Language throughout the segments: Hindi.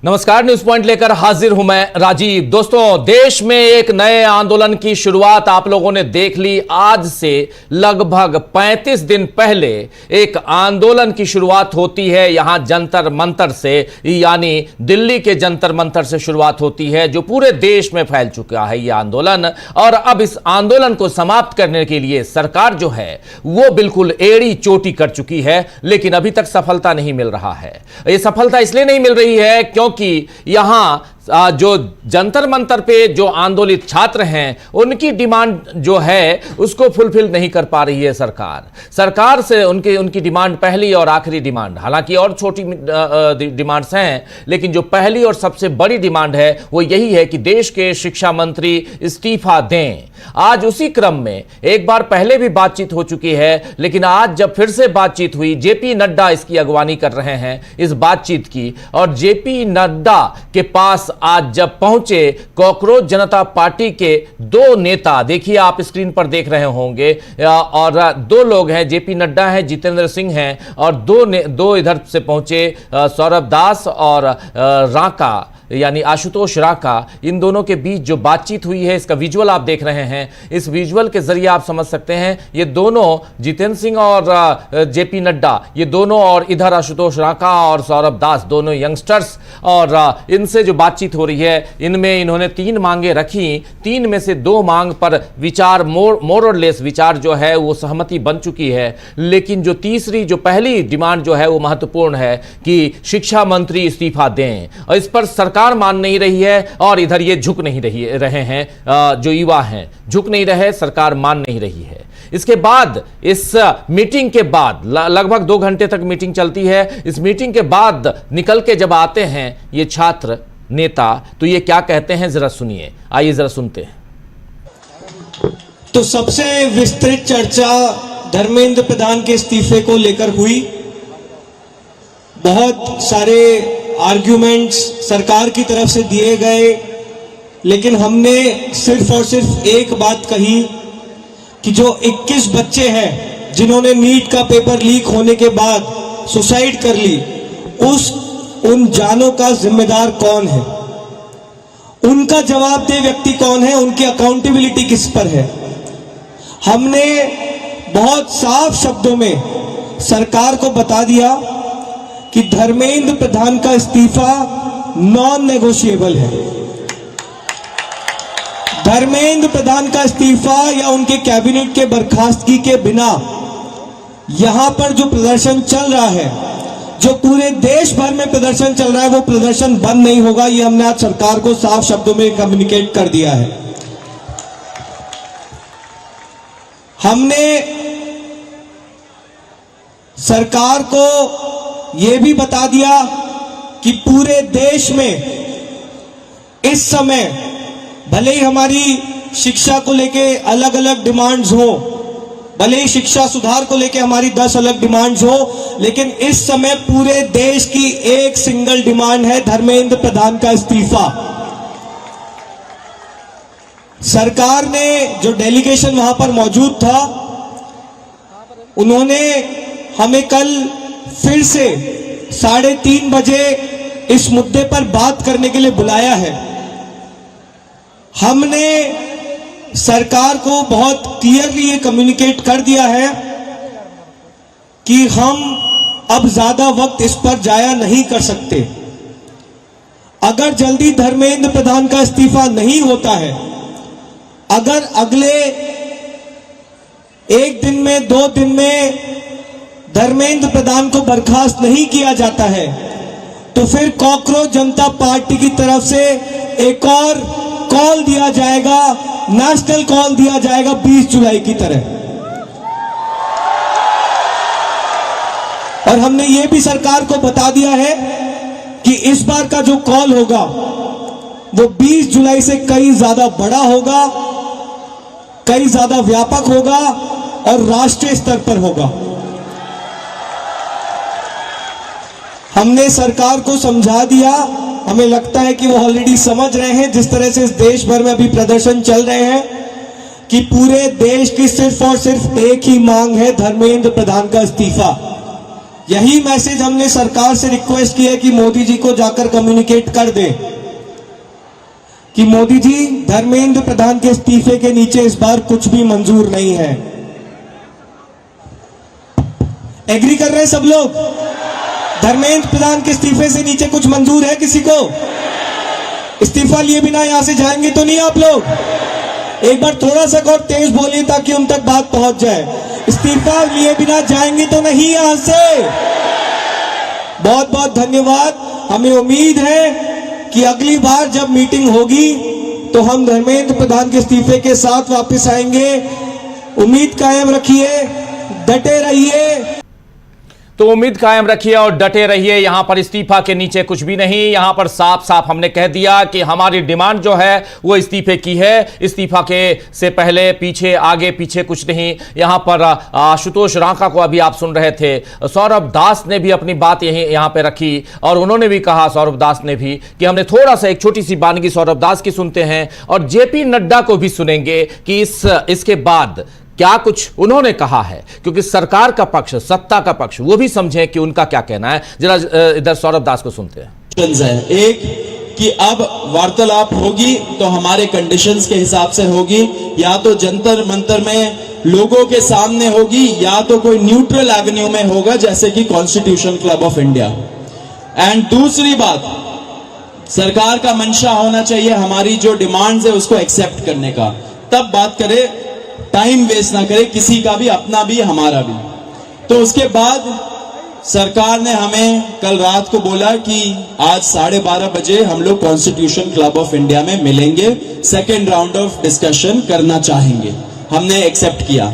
नमस्कार, न्यूज पॉइंट लेकर हाजिर हूं मैं राजीव। दोस्तों, देश में एक नए आंदोलन की शुरुआत आप लोगों ने देख ली। आज से लगभग 35 दिन पहले एक आंदोलन की शुरुआत होती है यहां जंतर मंतर से, यानी दिल्ली के जंतर मंतर से शुरुआत होती है, जो पूरे देश में फैल चुका है यह आंदोलन। और अब इस आंदोलन को समाप्त करने के लिए सरकार जो है वो बिल्कुल एड़ी चोटी कर चुकी है, लेकिन अभी तक सफलता नहीं मिल रहा है। यह सफलता इसलिए नहीं मिल रही है क्योंकि यहां जो जंतर मंतर पे जो आंदोलित छात्र हैं उनकी डिमांड जो है उसको फुलफिल नहीं कर पा रही है सरकार से। उनकी डिमांड, पहली और आखिरी डिमांड, हालांकि और छोटी डिमांड्स हैं, लेकिन जो पहली और सबसे बड़ी डिमांड है वो यही है कि देश के शिक्षा मंत्री इस्तीफा दें। आज उसी क्रम में एक बार पहले भी बातचीत हो चुकी है, लेकिन आज जब फिर से बातचीत हुई, जेपी नड्डा इसकी अगवानी कर रहे हैं इस बातचीत की, और जेपी नड्डा के पास आज जब पहुंचे कॉकरोच जनता पार्टी के दो नेता, देखिए आप स्क्रीन पर देख रहे होंगे, और दो लोग हैं, जेपी नड्डा हैं, जितेंद्र सिंह हैं, और दो इधर से पहुंचे सौरभ दास और राका यानी आशुतोष राका। इन दोनों के बीच जो बातचीत हुई है इसका विजुअल आप देख रहे हैं। इस विजुअल के जरिए आप समझ सकते हैं ये दोनों, जितेंद्र सिंह और जेपी नड्डा, ये दोनों, और इधर आशुतोष राका और सौरभ दास, दोनों यंगस्टर्स, और इनसे जो बातचीत हो रही है इनमें इन्होंने 3 मांगे रखी। 3 में से 2 मांग पर विचार, मोर और लेस विचार जो है वो सहमति बन चुकी है, लेकिन जो तीसरी, जो पहली डिमांड जो है वो महत्वपूर्ण है कि शिक्षा मंत्री इस्तीफा दें, और इस पर सरकार मान नहीं रही है, और इधर ये झुक नहीं रहे हैं, जो युवा हैं झुक नहीं रहे, सरकार मान नहीं रही है। इसके बाद, इस मीटिंग के बाद, लगभग 2 घंटे तक मीटिंग चलती है। इस मीटिंग के बाद निकल के जब आते हैं ये छात्र नेता, तो ये क्या कहते हैं जरा सुनिए, आइए जरा सुनते हैं। तो सबसे विस्तृत चर्चा धर्मेंद्र प्रधान के इस्तीफे को लेकर हुई। बहुत सारे आर्ग्यूमेंट्स सरकार की तरफ से दिए गए, लेकिन हमने सिर्फ और सिर्फ एक बात कही कि जो 21 बच्चे हैं जिन्होंने नीट का पेपर लीक होने के बाद सुसाइड कर ली, उन जानों का जिम्मेदार कौन है, उनका जवाबदेह व्यक्ति कौन है, उनकी अकाउंटेबिलिटी किस पर है। हमने बहुत साफ शब्दों में सरकार को बता दिया कि धर्मेंद्र प्रधान का इस्तीफा नॉन नेगोशिएबल है। धर्मेंद्र प्रधान का इस्तीफा या उनके कैबिनेट के बर्खास्तगी के बिना यहां पर जो प्रदर्शन चल रहा है, जो पूरे देश भर में प्रदर्शन चल रहा है, वो प्रदर्शन बंद नहीं होगा। ये हमने आज सरकार को साफ शब्दों में कम्युनिकेट कर दिया है। हमने सरकार को यह भी बता दिया कि पूरे देश में इस समय भले ही हमारी शिक्षा को लेके अलग अलग डिमांड्स हो, भले ही शिक्षा सुधार को लेके हमारी 10 अलग डिमांड्स हो, लेकिन इस समय पूरे देश की एक सिंगल डिमांड है, धर्मेंद्र प्रधान का इस्तीफा। सरकार ने, जो डेलीगेशन वहां पर मौजूद था, उन्होंने हमें कल फिर से 3:30 बजे इस मुद्दे पर बात करने के लिए बुलाया है। हमने सरकार को बहुत क्लियरली ये कम्युनिकेट कर दिया है कि हम अब ज्यादा वक्त इस पर जाया नहीं कर सकते। अगर जल्दी धर्मेंद्र प्रधान का इस्तीफा नहीं होता है, अगर अगले 1 दिन में, 2 दिन में धर्मेंद्र प्रधान को बर्खास्त नहीं किया जाता है, तो फिर कॉकरोच जनता पार्टी की तरफ से एक और कॉल दिया जाएगा, नेशनल कॉल दिया जाएगा 20 जुलाई की तरह। और हमने ये भी सरकार को बता दिया है कि इस बार का जो कॉल होगा वो 20 जुलाई से कहीं ज्यादा बड़ा होगा, कहीं ज्यादा व्यापक होगा और राष्ट्रीय स्तर पर होगा। हमने सरकार को समझा दिया, हमें लगता है कि वो ऑलरेडी समझ रहे हैं, जिस तरह से इस देश भर में अभी प्रदर्शन चल रहे हैं, कि पूरे देश की सिर्फ और सिर्फ एक ही मांग है, धर्मेंद्र प्रधान का इस्तीफा। यही मैसेज हमने सरकार से रिक्वेस्ट की है कि मोदी जी को जाकर कम्युनिकेट कर दे कि मोदी जी, धर्मेंद्र प्रधान के इस्तीफे के नीचे इस बार कुछ भी मंजूर नहीं है। एग्री कर रहे हैं सब लोग? धर्मेंद्र प्रधान के इस्तीफे से नीचे कुछ मंजूर है किसी को? इस्तीफा लिए बिना यहां से जाएंगे तो नहीं आप लोग? एक बार थोड़ा सा और तेज बोलिए ताकि उन तक बात पहुंच जाए। इस्तीफा लिए बिना जाएंगे तो नहीं यहां से? बहुत बहुत धन्यवाद। हमें उम्मीद है कि अगली बार जब मीटिंग होगी तो हम धर्मेंद्र प्रधान के इस्तीफे के साथ वापस आएंगे। उम्मीद कायम रखिए, डटे रहिए। तो उम्मीद कायम रखिए और डटे रहिए। यहां पर इस्तीफा के नीचे कुछ भी नहीं। यहां पर साफ साफ हमने कह दिया कि हमारी डिमांड जो है वो इस्तीफे की है। इस्तीफा के से पहले पीछे, आगे पीछे कुछ नहीं। यहां पर आशुतोष रांका को अभी आप सुन रहे थे, सौरभ दास ने भी अपनी बात यहां पे रखी और उन्होंने भी कहा, सौरभ दास ने भी, कि हमने थोड़ा सा एक छोटी सी बानगी सौरभ दास की सुनते हैं और जेपी नड्डा को भी सुनेंगे कि इसके बाद क्या कुछ उन्होंने कहा है, क्योंकि सरकार का पक्ष, सत्ता का पक्ष, वो भी समझे कि उनका क्या कहना है। जरा इधर सौरभ दास को सुनते हैं। एक कि अब वार्तालाप होगी तो हमारे कंडीशंस के हिसाब से होगी, या तो जंतर मंतर में लोगों के सामने होगी या तो कोई न्यूट्रल एवेन्यू में होगा जैसे कि constitution club of India. And दूसरी बात, सरकार का मंशा होना चाहिए हमारी जो डिमांड्स है उसको एक्सेप्ट करने का, तब बात करे, टाइम वेस्ट ना करे किसी का भी, अपना भी हमारा भी। तो उसके बाद सरकार ने हमें कल रात को बोला कि आज 12:30 बजे हम लोग कॉन्स्टिट्यूशन क्लब ऑफ इंडिया में मिलेंगे, सेकेंड राउंड ऑफ डिस्कशन करना चाहेंगे। हमने एक्सेप्ट किया।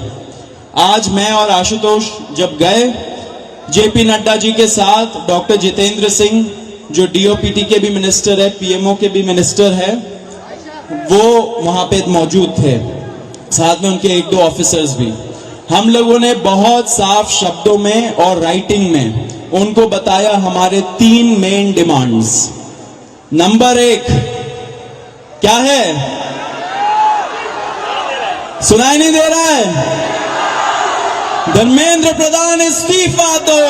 आज मैं और आशुतोष जब गए, जेपी नड्डा जी के साथ डॉक्टर जितेंद्र सिंह जो डीओपीटी के भी मिनिस्टर है, पीएमओ के भी मिनिस्टर है, वो वहां पे मौजूद थे, साथ में उनके 1-2 ऑफिसर्स भी। हम लोगों ने बहुत साफ शब्दों में और राइटिंग में उनको बताया हमारे 3 मेन डिमांड्स। नंबर 1 क्या है? सुनाई नहीं दे रहा है? धर्मेंद्र प्रधान इस्तीफा दो।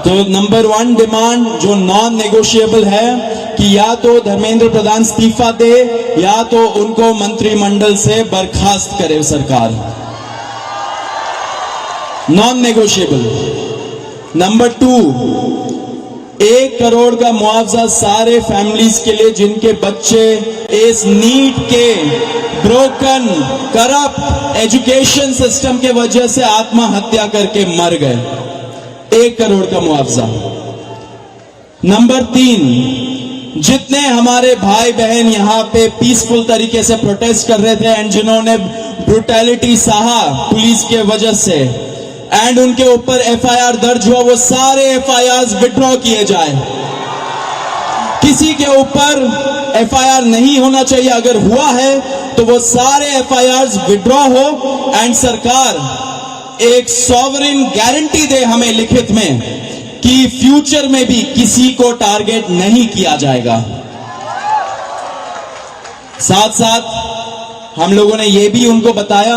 तो नंबर 1 डिमांड जो नॉन नेगोशिएबल है कि या तो धर्मेंद्र प्रधान इस्तीफा दे या तो उनको मंत्रिमंडल से बर्खास्त करे सरकार, नॉन नेगोशिएबल। नंबर 2, 1 करोड़ का मुआवजा सारे फैमिलीज के लिए जिनके बच्चे इस नीट के ब्रोकन करप्ट एजुकेशन सिस्टम के वजह से आत्महत्या करके मर गए, 1 करोड़ का मुआवजा। नंबर 3, जितने हमारे भाई बहन यहाँ पे पीसफुल तरीके से प्रोटेस्ट कर रहे थे एंड जिन्होंने ब्रुटैलिटी सहा पुलिस के वजह से एंड उनके ऊपर एफआईआर दर्ज हुआ, वो सारे एफआईआर विड्रॉ किए जाए। किसी के ऊपर एफआईआर नहीं होना चाहिए, अगर हुआ है तो वो सारे एफआईआर विड्रॉ हो एंड सरकार एक सॉवरेन गारंटी दे हमें लिखित में कि फ्यूचर में भी किसी को टारगेट नहीं किया जाएगा। साथ साथ हम लोगों ने यह भी उनको बताया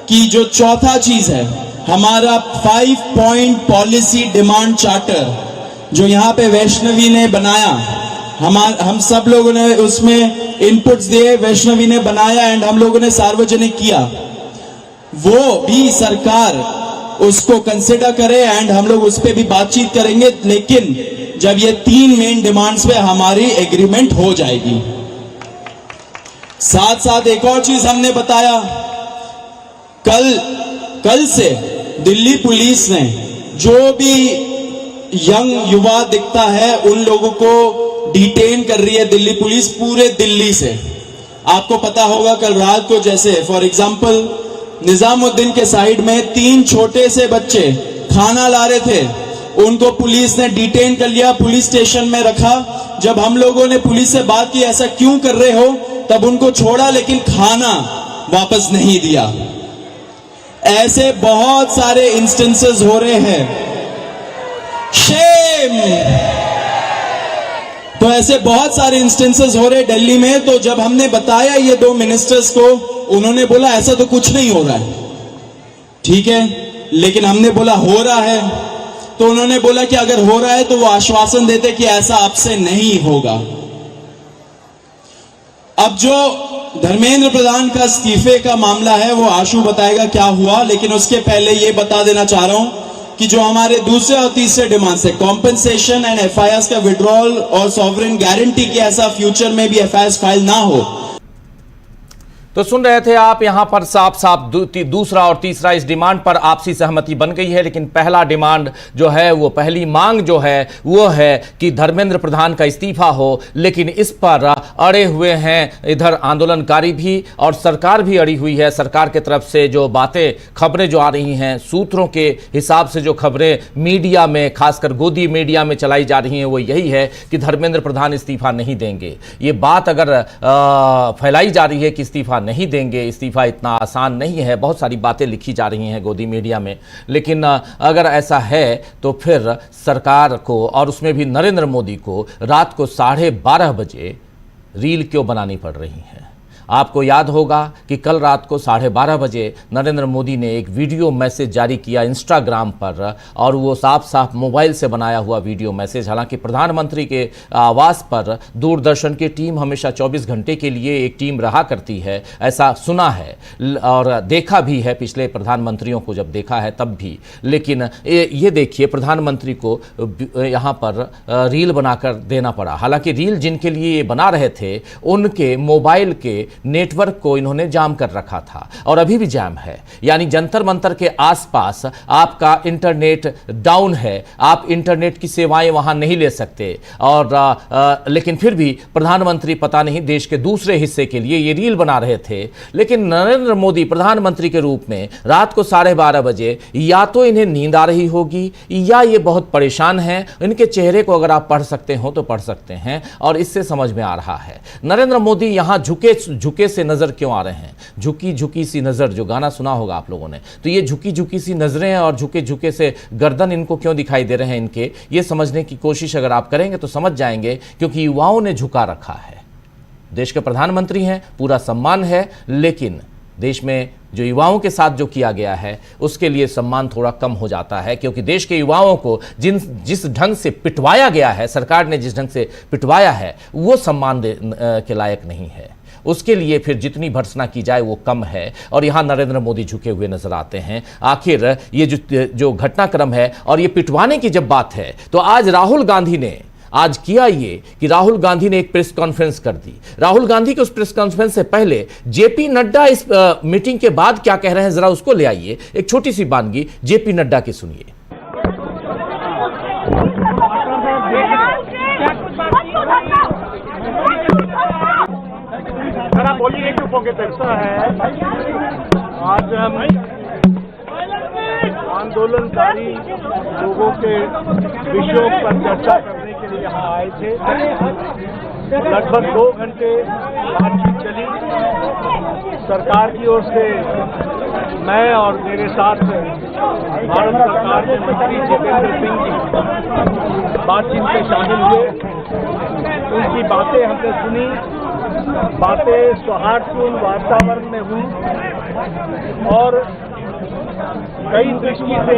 कि जो चौथा चीज है हमारा 5 पॉइंट पॉलिसी डिमांड चार्टर जो यहां पे वैष्णवी ने बनाया, हम सब लोगों ने उसमें इनपुट्स दिए, वैष्णवी ने बनाया एंड हम लोगों ने सार्वजनिक किया, वो भी सरकार उसको कंसिडर करे एंड हम लोग उस पर भी बातचीत करेंगे, लेकिन जब ये 3 मेन डिमांड्स पे हमारी एग्रीमेंट हो जाएगी। साथ साथ एक और चीज हमने बताया, कल से दिल्ली पुलिस ने जो भी यंग युवा दिखता है उन लोगों को डिटेन कर रही है दिल्ली पुलिस पूरे दिल्ली से। आपको पता होगा कल रात को जैसे फॉर एग्जांपल निजामुद्दीन के साइड में 3 छोटे से बच्चे खाना ला रहे थे, उनको पुलिस ने डिटेन कर लिया, पुलिस स्टेशन में रखा। जब हम लोगों ने पुलिस से बात की ऐसा क्यों कर रहे हो, तब उनको छोड़ा लेकिन खाना वापस नहीं दिया। ऐसे बहुत सारे इंस्टेंसेस हो रहे हैं, शेम। तो ऐसे बहुत सारे इंस्टेंसेस हो रहे दिल्ली में। तो जब हमने बताया ये 2 मिनिस्टर्स को, उन्होंने बोला ऐसा तो कुछ नहीं हो रहा है। ठीक है, लेकिन हमने बोला हो रहा है, तो उन्होंने बोला कि अगर हो रहा है तो वो आश्वासन देते कि ऐसा आपसे नहीं होगा। अब जो धर्मेंद्र प्रधान का इस्तीफे का मामला है वो आशु बताएगा क्या हुआ, लेकिन उसके पहले ये बता देना चाह रहा हूं कि जो हमारे दूसरे और तीसरे डिमांड्स है, कॉम्पेंसेशन एंड एफआईआर का विड्रॉल और सॉवरेन गारंटी की ऐसा फ्यूचर में भी एफआईआर फाइल ना हो। तो सुन रहे थे आप, यहां पर साफ साफ दूसरा और तीसरा इस डिमांड पर आपसी सहमति बन गई है, लेकिन पहला डिमांड जो है, वो पहली मांग जो है वो है कि धर्मेंद्र प्रधान का इस्तीफा हो। लेकिन इस पर अड़े हुए हैं इधर आंदोलनकारी भी और सरकार भी अड़ी हुई है। सरकार की तरफ से जो बातें, खबरें जो आ रही हैं, सूत्रों के हिसाब से जो खबरें मीडिया में, खासकर गोदी मीडिया में चलाई जा रही हैं, वो यही है कि धर्मेंद्र प्रधान इस्तीफा नहीं देंगे। ये बात अगर फैलाई जा रही है कि इस्तीफा नहीं देंगे, इस्तीफा इतना आसान नहीं है, बहुत सारी बातें लिखी जा रही हैं गोदी मीडिया में, लेकिन अगर ऐसा है तो फिर सरकार को और उसमें भी नरेंद्र मोदी को रात को 12:30 बजे रील क्यों बनानी पड़ रही है। आपको याद होगा कि कल रात को 12:30 बजे नरेंद्र मोदी ने एक वीडियो मैसेज जारी किया इंस्टाग्राम पर, और वो साफ साफ मोबाइल से बनाया हुआ वीडियो मैसेज। हालांकि प्रधानमंत्री के आवास पर दूरदर्शन की टीम हमेशा 24 घंटे के लिए एक टीम रहा करती है, ऐसा सुना है और देखा भी है, पिछले प्रधानमंत्रियों को जब देखा है तब भी। लेकिन ये देखिए, प्रधानमंत्री को यहाँ पर रील बनाकर देना पड़ा। हालांकि रील जिनके लिए ये बना रहे थे उनके मोबाइल के नेटवर्क को इन्होंने जाम कर रखा था और अभी भी जाम है, यानी जंतर मंतर के आसपास आपका इंटरनेट डाउन है, आप इंटरनेट की सेवाएं वहां नहीं ले सकते। और लेकिन फिर भी प्रधानमंत्री पता नहीं देश के दूसरे हिस्से के लिए ये रील बना रहे थे। लेकिन नरेंद्र मोदी प्रधानमंत्री के रूप में रात को 12:30 बजे या तो इन्हें नींद आ रही होगी या ये बहुत परेशान हैं। इनके चेहरे को अगर आप पढ़ सकते हो तो पढ़ सकते हैं और इससे समझ में आ रहा है नरेंद्र मोदी यहां झुके से नजर क्यों आ रहे हैं। झुकी झुकी सी नजर, जो गाना सुना होगा आप लोगों ने, तो ये झुकी झुकी सी नजरें और झुके झुके से गर्दन इनको क्यों दिखाई दे रहे हैं, इनके ये समझने की कोशिश अगर आप करेंगे तो समझ जाएंगे, क्योंकि युवाओं ने झुका रखा है। देश के प्रधानमंत्री हैं, पूरा सम्मान है, लेकिन देश में जो युवाओं के साथ जो किया गया है उसके लिए सम्मान थोड़ा कम हो जाता है, क्योंकि देश के युवाओं को जिस ढंग से पिटवाया गया है, सरकार ने जिस ढंग से पिटवाया है, वो सम्मान के लायक नहीं है। उसके लिए फिर जितनी भर्त्सना की जाए वो कम है, और यहाँ नरेंद्र मोदी झुके हुए नजर आते हैं। आखिर ये जो घटनाक्रम है और ये पिटवाने की जब बात है, तो आज राहुल गांधी ने आज किया ये कि राहुल गांधी ने एक प्रेस कॉन्फ्रेंस कर दी। राहुल गांधी के उस प्रेस कॉन्फ्रेंस से पहले जेपी नड्डा इस मीटिंग के बाद क्या कह रहे हैं, जरा उसको ले आइए। एक छोटी सी बानगी जेपी नड्डा की सुनिए। बोलिए क्यों फोकस ऐसा है। आज हम आंदोलनकारी लोगों के विषयों पर चर्चा करने के लिए यहाँ आए थे। लगभग 2 घंटे बातचीत चली। सरकार की ओर से मैं और मेरे साथ भारत सरकार के मंत्री जितेंद्र सिंह जी बातचीत में शामिल हुए। उनकी बातें हमने सुनी, बातें सौहार्दपूर्ण वातावरण में हुई और कई दृष्टि से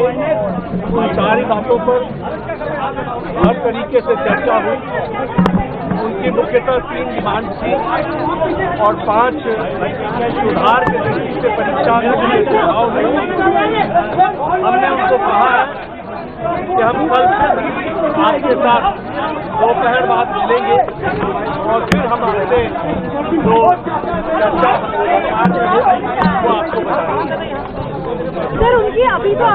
उन सारी बातों पर हर तरीके से चर्चा हुई। उनकी मुख्यतः 3 डिमांड थी और 5 सुधार के दृष्टि से परीक्षा के सुझाव हुए। हमने उनको कहा है कि हम कल आपके साथ दोपहर बाद मिलेंगे और फिर हम आपसे जो चर्चा वो आपको बताएंगे। सर, उनकी अभी तो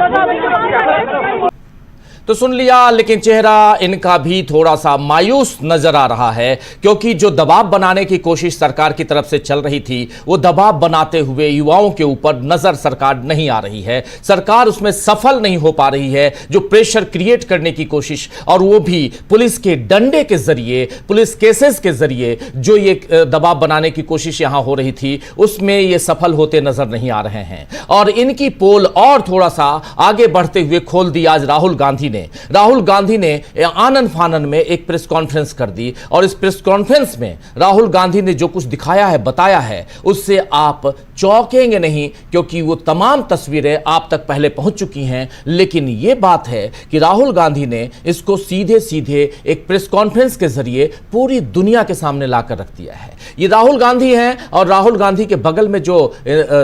तो सुन लिया, लेकिन चेहरा इनका भी थोड़ा सा मायूस नजर आ रहा है, क्योंकि जो दबाव बनाने की कोशिश सरकार की तरफ से चल रही थी, वो दबाव बनाते हुए युवाओं के ऊपर नजर सरकार नहीं आ रही है। सरकार उसमें सफल नहीं हो पा रही है। जो प्रेशर क्रिएट करने की कोशिश, और वो भी पुलिस के डंडे के जरिए, पुलिस केसेस के जरिए जो ये दबाव बनाने की कोशिश यहां हो रही थी, उसमें ये सफल होते नजर नहीं आ रहे हैं। और इनकी पोल और थोड़ा सा आगे बढ़ते हुए खोल दी आज राहुल गांधी ने आनन फानन में एक प्रेस कॉन्फ्रेंस कर दी और इस प्रेस कॉन्फ्रेंस में राहुल गांधी ने जो कुछ दिखाया है, बताया है, उससे आप चौंकेंगे नहीं, क्योंकि वो तमाम तस्वीरें आप तक पहले पहुंच चुकी हैं। लेकिन ये बात है कि राहुल गांधी ने इसको सीधे सीधे एक प्रेस कॉन्फ्रेंस के जरिए पूरी दुनिया के सामने लाकर रख दिया है। ये राहुल गांधी हैं और राहुल गांधी के बगल में जो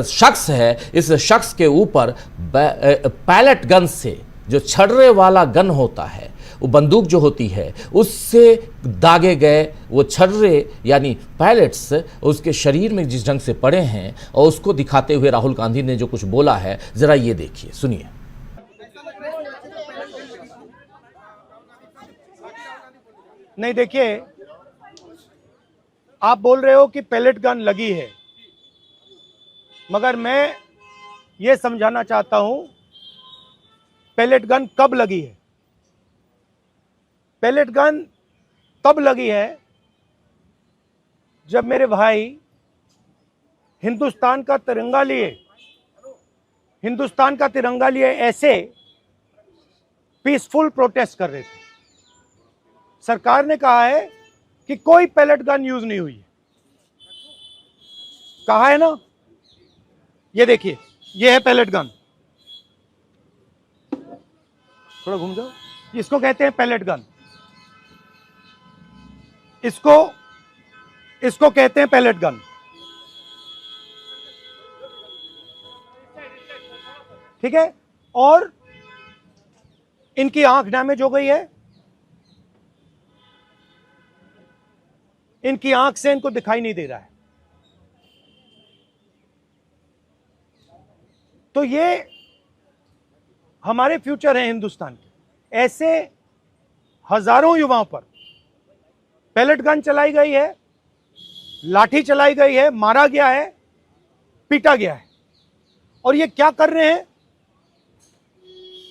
शख्स है, इस शख्स के ऊपर पैलेट गन से, जो छर्रे वाला गन होता है, वो बंदूक जो होती है, उससे दागे गए वो छर्रे यानी पैलेट्स उसके शरीर में जिस ढंग से पड़े हैं, और उसको दिखाते हुए राहुल गांधी ने जो कुछ बोला है, जरा ये देखिए, सुनिए। नहीं, देखिए, आप बोल रहे हो कि पैलेट गन लगी है, मगर मैं ये समझाना चाहता हूं पैलेट गन कब लगी है। पैलेट गन तब लगी है जब मेरे भाई हिंदुस्तान का तिरंगा लिए ऐसे पीसफुल प्रोटेस्ट कर रहे थे। सरकार ने कहा है कि कोई पैलेट गन यूज नहीं हुई है, कहा है ना। ये देखिए, ये है पैलेट गन, थोड़ा घूम जाओ, इसको कहते हैं पैलेट गन, इसको कहते हैं पैलेट गन। ठीक है, और इनकी आंख डैमेज हो गई है, इनकी आंख से इनको दिखाई नहीं दे रहा है। तो ये हमारे फ्यूचर है हिंदुस्तान के। ऐसे हजारों युवाओं पर पैलेट गन चलाई गई है, लाठी चलाई गई है, मारा गया है, पीटा गया है, और ये क्या कर रहे हैं?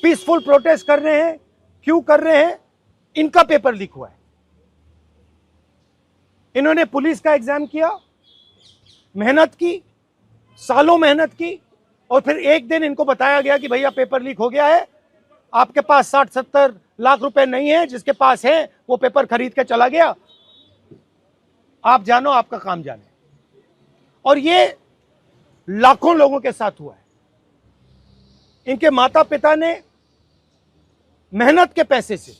पीसफुल प्रोटेस्ट कर रहे हैं। क्यों कर रहे हैं? इनका पेपर लीक हुआ है। इन्होंने पुलिस का एग्जाम किया, मेहनत की, सालों मेहनत की, और फिर एक दिन इनको बताया गया कि भैया पेपर लीक हो गया है, आपके पास 60-70 लाख रुपए नहीं है, जिसके पास है वो पेपर खरीद के चला गया, आप जानो, आपका काम जाने। और ये लाखों लोगों के साथ हुआ है। इनके माता पिता ने मेहनत के पैसे से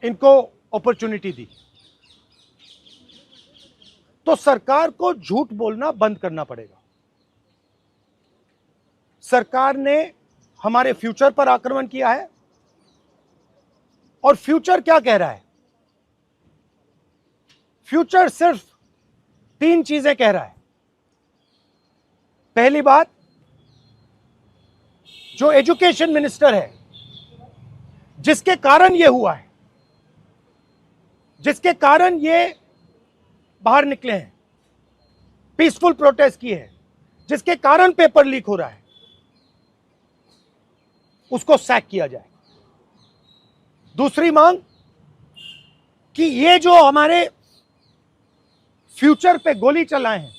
इनको अपॉर्चुनिटी दी। तो सरकार को झूठ बोलना बंद करना पड़ेगा। सरकार ने हमारे फ्यूचर पर आक्रमण किया है, और फ्यूचर क्या कह रहा है? फ्यूचर सिर्फ 3 चीजें कह रहा है। पहली बात, जो एजुकेशन मिनिस्टर है, जिसके कारण यह हुआ है, जिसके कारण ये बाहर निकले हैं, पीसफुल प्रोटेस्ट की है, जिसके कारण पेपर लीक हो रहा है, उसको सैक किया जाए। दूसरी मांग कि ये जो हमारे फ्यूचर पे गोली चलाए हैं,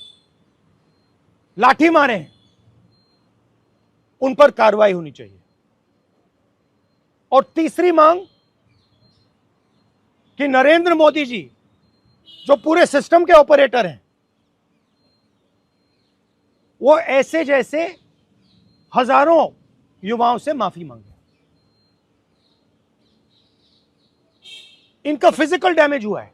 लाठी मारे हैं, उन पर कार्रवाई होनी चाहिए। और तीसरी मांग कि नरेंद्र मोदी जी, जो पूरे सिस्टम के ऑपरेटर हैं, वो ऐसे जैसे हजारों युवाओं से माफी मांगे। इनका फिजिकल डैमेज हुआ है।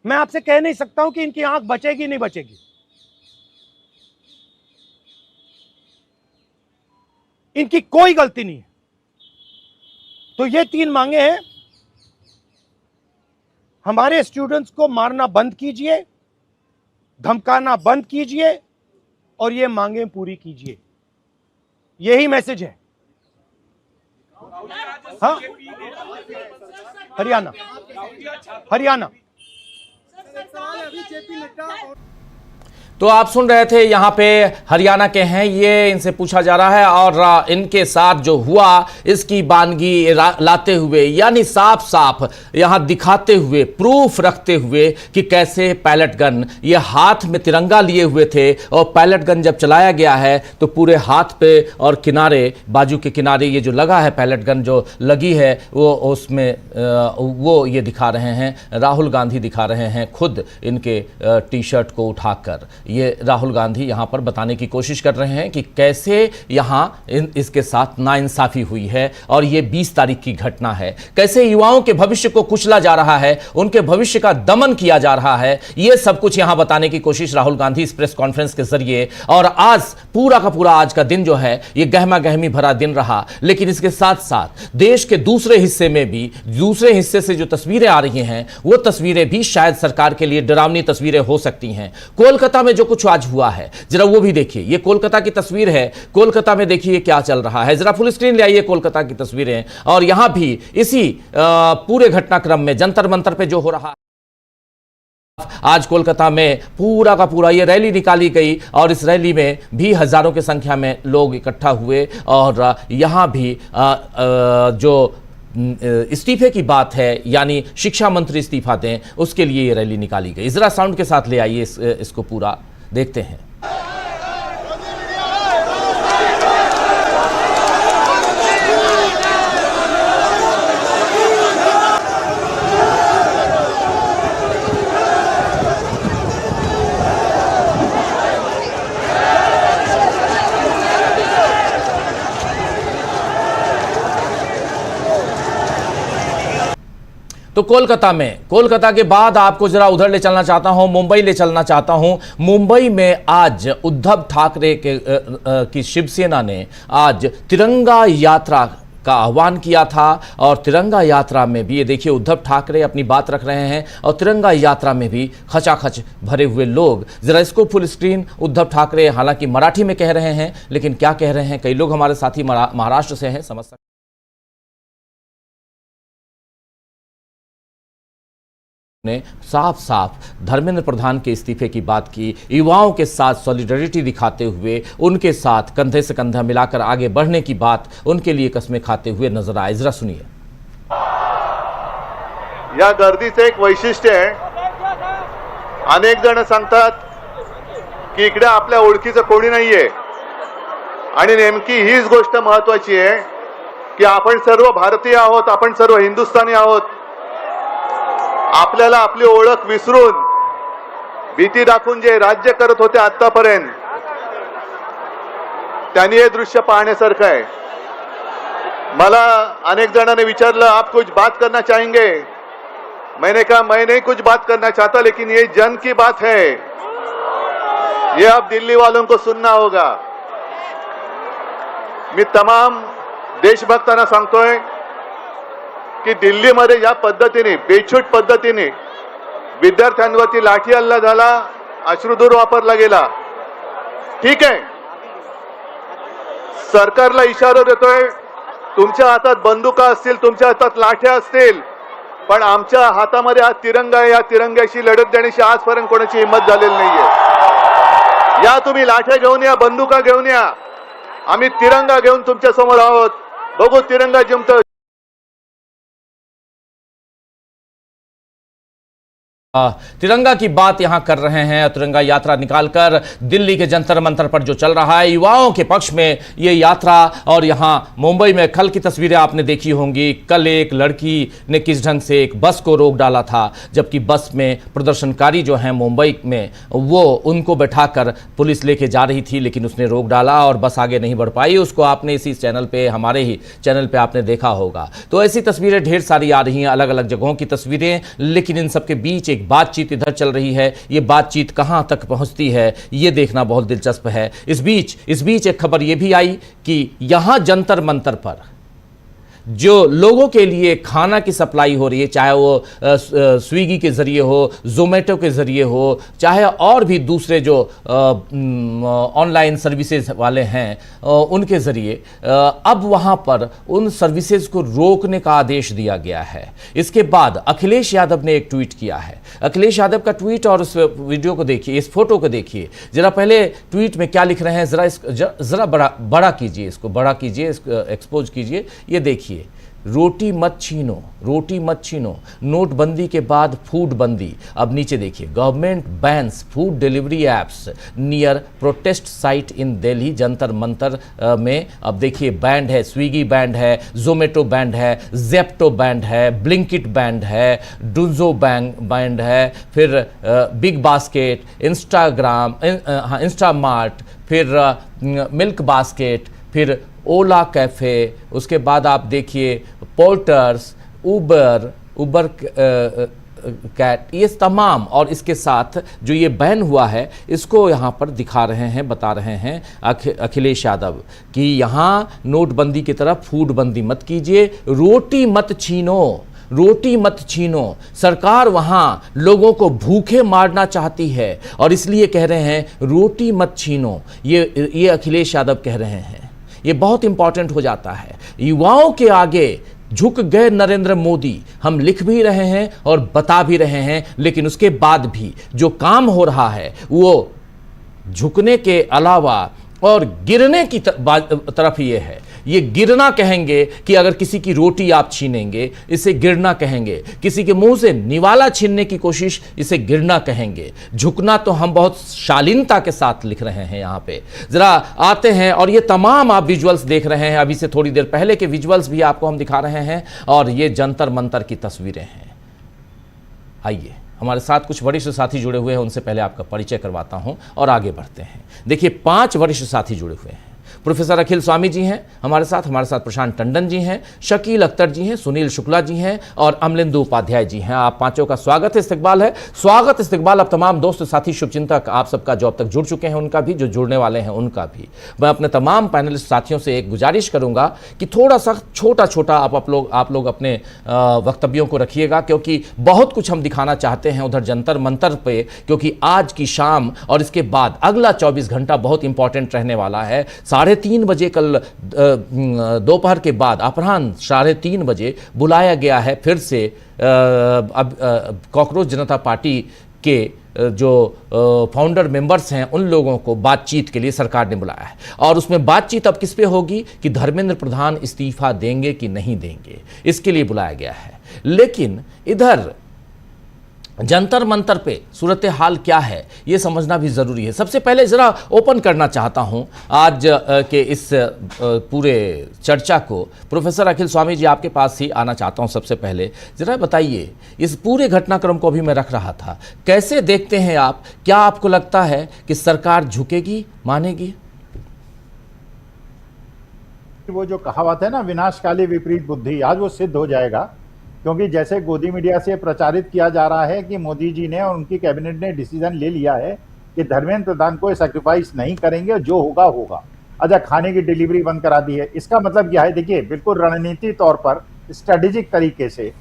मैं आपसे कह नहीं सकता हूं कि इनकी आंख बचेगी नहीं बचेगी। इनकी कोई गलती नहीं है। तो ये 3 मांगे हैं। हमारे स्टूडेंट्स को मारना बंद कीजिए, धमकाना बंद कीजिए, और ये मांगे पूरी कीजिए। यही मैसेज है। हाँ, हरियाणा। तो आप सुन रहे थे, यहाँ पे हरियाणा के हैं ये, इनसे पूछा जा रहा है और इनके साथ जो हुआ इसकी बानगी लाते हुए, यानी साफ साफ यहाँ दिखाते हुए, प्रूफ रखते हुए कि कैसे पैलेट गन, ये हाथ में तिरंगा लिए हुए थे और पैलेट गन जब चलाया गया है तो पूरे हाथ पे और किनारे, बाजू के किनारे ये जो लगा है पैलेट गन जो लगी है वो उसमें वो ये दिखा रहे हैं, राहुल गांधी दिखा रहे हैं खुद इनके टी शर्ट को उठाकर। ये राहुल गांधी यहां पर बताने की कोशिश कर रहे हैं कि कैसे यहां इसके साथ नाइंसाफी हुई है और ये 20 तारीख की घटना है, कैसे युवाओं के भविष्य को कुचला जा रहा है, उनके भविष्य का दमन किया जा रहा है। ये सब कुछ यहां बताने की कोशिश राहुल गांधी इस प्रेस कॉन्फ्रेंस के जरिए, और आज पूरा का पूरा आज का दिन जो है ये गहमा गहमी भरा दिन रहा। लेकिन इसके साथ साथ देश के दूसरे हिस्से में भी, दूसरे हिस्से से जो तस्वीरें आ रही हैं वो तस्वीरें भी शायद सरकार के लिए डरावनी तस्वीरें हो सकती हैं। कोलकाता में जो कुछ आज हुआ है जरा वो भी देखिए, ये कोलकाता की तस्वीर है। कोलकाता में देखिए क्या चल रहा है, जरा फुल स्क्रीन ले आइए कोलकाता की तस्वीरें। और यहां भी इसी पूरे घटनाक्रम में जंतर मंतर पे जो हो रहा है, आज कोलकाता में पूरा का पूरा ये रैली निकाली गई और इस रैली में भी हजारों की संख्या में लोग इकट्ठा हुए और यहां भी जो इस्तीफे की बात है, यानी शिक्षा मंत्री इस्तीफा दें, उसके लिए ये रैली निकाली गई। जरा साउंड के साथ ले आइए इसको पूरा देखते हैं। तो कोलकाता के बाद आपको जरा उधर ले चलना चाहता हूं, मुंबई ले चलना चाहता हूं। मुंबई में आज उद्धव ठाकरे की शिवसेना ने आज तिरंगा यात्रा का आह्वान किया था और तिरंगा यात्रा में भी ये देखिए उद्धव ठाकरे अपनी बात रख रहे हैं और तिरंगा यात्रा में भी खचाखच भरे हुए लोग। जरा इसको फुल स्क्रीन, उद्धव ठाकरे हालांकि मराठी में कह रहे हैं लेकिन क्या कह रहे हैं, कई लोग हमारे साथी महाराष्ट्र से हैं, समझ सकते ने साफ साफ धर्मेंद्र प्रधान के इस्तीफे की बात की, युवाओं के साथ सॉलिडरिटी दिखाते हुए उनके साथ कंधे से कंधा मिलाकर आगे बढ़ने की बात उनके लिए कस्में खाते हुए नजर आए। जरा सुनिए। या गर्दीचं एक वैशिष्ट्य आहे, अनेक जण सांगतात की इकडे आपल्या ओळखीचं कोणी नाहीये आणि नेमकी हीच गोष्ट महत्वाची आहे की आपण सर्व भारतीय आहोत, आपण सर्व हिंदुस्थानी आहोत। आपल्याला आपली ओळख विसरून भीती दाखवून जे राज्य करत होते आतापर्यंत, त्यांनी हे दृश्य पाहण्यासारखं आहे। मला अनेक जणांनी विचारलं आप कुछ बात करना चाहेंगे? मैंने कहा मैं नहीं कुछ बात करना चाहता, लेकिन ये जन की बात है, ये अब दिल्ली वालों को सुनना होगा। मी तमाम देशभक्तांना सांगतोय की दिल्लीमध्ये या पद्धतीने बेछूट पद्धतीने विद्यार्थ्यांवरती लाठी हल्ला झाला, अश्रुधूर वापरला गेला, ठीक आहे, सरकारला इशारा देतोय तुमच्या हातात बंदुका असतील, तुमच्या हातात लाठ्या असतील, पण आमच्या हातामध्ये हा तिरंगा आहे, या तिरंग्याशी लढत देण्याची आजपर्यंत कोणाची हिंमत झालेली नाहीये। या तुम्ही लाठ्या घेऊन या, बंदुका घेऊन या, आम्ही तिरंगा घेऊन तुमच्या समोर आहोत, बघू तिरंगा जिंकतो। तिरंगा की बात यहां कर रहे हैं, तिरंगा यात्रा निकालकर दिल्ली के जंतर मंतर पर जो चल रहा है युवाओं के पक्ष में ये यात्रा। और यहां मुंबई में कल की तस्वीरें आपने देखी होंगी, कल एक लड़की ने किस ढंग से एक बस को रोक डाला था, जबकि बस में प्रदर्शनकारी जो हैं मुंबई में वो उनको बैठाकर पुलिस लेके जा रही थी, लेकिन उसने रोक डाला और बस आगे नहीं बढ़ पाई। उसको आपने इसी चैनल पे, हमारे ही चैनल पे आपने देखा होगा। तो ऐसी तस्वीरें ढेर सारी आ रही हैं, अलग अलग जगहों की तस्वीरें, लेकिन इन सबके बीच एक बातचीत इधर चल रही है। ये बातचीत कहां तक पहुंचती है ये देखना बहुत दिलचस्प है। इस बीच एक खबर ये भी आई कि यहां जंतर मंतर पर जो लोगों के लिए खाना की सप्लाई हो रही है, चाहे वो स्विगी के जरिए हो, जोमेटो के जरिए हो, चाहे और भी दूसरे जो ऑनलाइन सर्विसेज वाले हैं उनके जरिए, अब वहां पर उन सर्विसेज को रोकने का आदेश दिया गया है। इसके बाद अखिलेश यादव ने एक ट्वीट किया है। अखिलेश यादव का ट्वीट और उस वीडियो को देखिए, इस फोटो को देखिए जरा। पहले ट्वीट में क्या लिख रहे हैं जरा बड़ा कीजिए, इसको बड़ा कीजिए, इसको एक्सपोज कीजिए। ये देखिए, रोटी मत छीनो, रोटी मत छीनो, नोटबंदी के बाद फूड बंदी। अब नीचे देखिए, government bans food delivery apps near protest site in Delhi. Jantar Mantar में अब देखिए बैंड है, स्विगी बैंड है, जोमेटो बैंड है, जेप्टो बैंड है, ब्लिंकिट बैंड है, डुंजो बैंड है, फिर बिग बास्केट, इंस्टाग्राम, इंस्टामार्ट, फिर मिल्क बास्केट, फिर ओला कैफ़े, उसके बाद आप देखिए पोर्टर्स, उबर कैट, ये तमाम। और इसके साथ जो ये बैन हुआ है इसको यहाँ पर दिखा रहे हैं, बता रहे हैं अखिलेश यादव कि यहाँ नोटबंदी की तरफ फूड बंदी मत कीजिए, रोटी मत छीनो, रोटी मत छीनो। सरकार वहां लोगों को भूखे मारना चाहती है और इसलिए कह रहे हैं रोटी मत छीनो। ये अखिलेश यादव कह रहे हैं। ये बहुत इंपॉर्टेंट हो जाता है। युवाओं के आगे झुक गए नरेंद्र मोदी, हम लिख भी रहे हैं और बता भी रहे हैं, लेकिन उसके बाद भी जो काम हो रहा है वो झुकने के अलावा और गिरने की तरफ ये है। ये गिरना कहेंगे कि अगर किसी की रोटी आप छीनेंगे, इसे गिरना कहेंगे। किसी के मुंह से निवाला छीनने की कोशिश, इसे गिरना कहेंगे। झुकना तो हम बहुत शालीनता के साथ लिख रहे हैं। यहाँ पे जरा आते हैं और ये तमाम आप विजुअल्स देख रहे हैं। अभी से थोड़ी देर पहले के विजुअल्स भी आपको हम दिखा रहे हैं और ये जंतर मंतर की तस्वीरें हैं। आइए, हमारे साथ कुछ वरिष्ठ साथी जुड़े हुए हैं, उनसे पहले आपका परिचय करवाता हूं और आगे बढ़ते हैं। देखिए, 5 वरिष्ठ साथी जुड़े हुए हैं। प्रोफेसर अखिल स्वामी जी हैं हमारे साथ प्रशांत टंडन जी हैं, शकील अख्तर जी हैं, सुनील शुक्ला जी हैं और अमलिंदु उपाध्याय जी हैं। आप पांचों का स्वागत है, इस्तकबाल है। स्वागत इस्तकबाल अब तमाम दोस्त साथी शुभचिंतक आप सबका जो अब तक जुड़ चुके हैं उनका भी, जो जुड़ने वाले हैं उनका भी। मैं अपने तमाम पैनलिस्ट साथियों से एक गुजारिश करूंगा कि थोड़ा सा छोटा आप लोग अपने वक्तव्यों को रखिएगा, क्योंकि बहुत कुछ हम दिखाना चाहते हैं उधर जंतर मंतर पे, क्योंकि आज की शाम और इसके बाद अगला 24 घंटा बहुत इंपॉर्टेंट रहने वाला है। 3:30 बजे कल दोपहर के बाद अपराह्न 3:30 बजे बुलाया गया है फिर से अब कॉकरोच जनता पार्टी के जो फाउंडर मेंबर्स हैं उन लोगों को बातचीत के लिए सरकार ने बुलाया है। और उसमें बातचीत अब किस पे होगी कि धर्मेंद्र प्रधान इस्तीफा देंगे कि नहीं देंगे, इसके लिए बुलाया गया है। लेकिन इधर जंतर मंतर पे सूरत हाल क्या है ये समझना भी ज़रूरी है। सबसे पहले ज़रा ओपन करना चाहता हूं आज के इस पूरे चर्चा को। प्रोफेसर अखिल स्वामी जी, आपके पास ही आना चाहता हूं। सबसे पहले ज़रा बताइए, इस पूरे घटनाक्रम को भी मैं रख रहा था, कैसे देखते हैं आप? क्या आपको लगता है कि सरकार झुकेगी, मानेगी? वो जो कहावत है ना, विनाशकाली विपरीत बुद्धि, आज वो सिद्ध हो जाएगा। क्योंकि जैसे गोदी मीडिया से प्रचारित किया जा रहा है कि मोदी जी ने और उनकी कैबिनेट ने डिसीजन ले लिया है कि धर्मेंद्र प्रधान को सैक्रिफाइस नहीं करेंगे, जो होगा होगा। अच्छा, खाने की डिलीवरी बंद करा दी है, इसका मतलब क्या है? देखिए, बिल्कुल रणनीति तौर पर स्ट्रेटेजिक तरीके से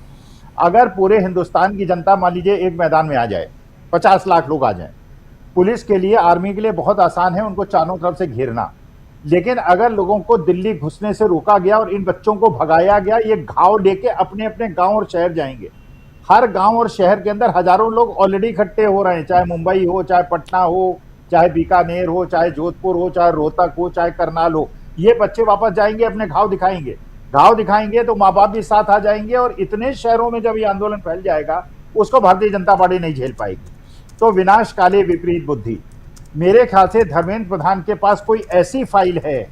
अगर पूरे हिंदुस्तान की जनता मान लीजिए एक मैदान में आ जाए, 50 लाख लोग आ जाए, पुलिस के लिए, आर्मी के लिए बहुत आसान है उनको चारों तरफ से घेरना। लेकिन अगर लोगों को दिल्ली घुसने से रोका गया और इन बच्चों को भगाया गया, ये घाव लेके अपने अपने गांव और शहर जाएंगे। हर गांव और शहर के अंदर हजारों लोग ऑलरेडी इकट्ठे हो रहे हैं, चाहे मुंबई हो, चाहे पटना हो, चाहे बीकानेर हो, चाहे जोधपुर हो, चाहे रोहतक हो, चाहे करनाल हो। ये बच्चे वापस जाएंगे, अपने घाव दिखाएंगे तो माँ बाप भी साथ आ जाएंगे। और इतने शहरों में जब ये आंदोलन फैल जाएगा, उसको भारतीय जनता पार्टी नहीं झेल पाएगी। तो विनाश काले विपरीत बुद्धि। मेरे ख्याल से धर्मेंद्र प्रधान के पास कोई ऐसी फाइल है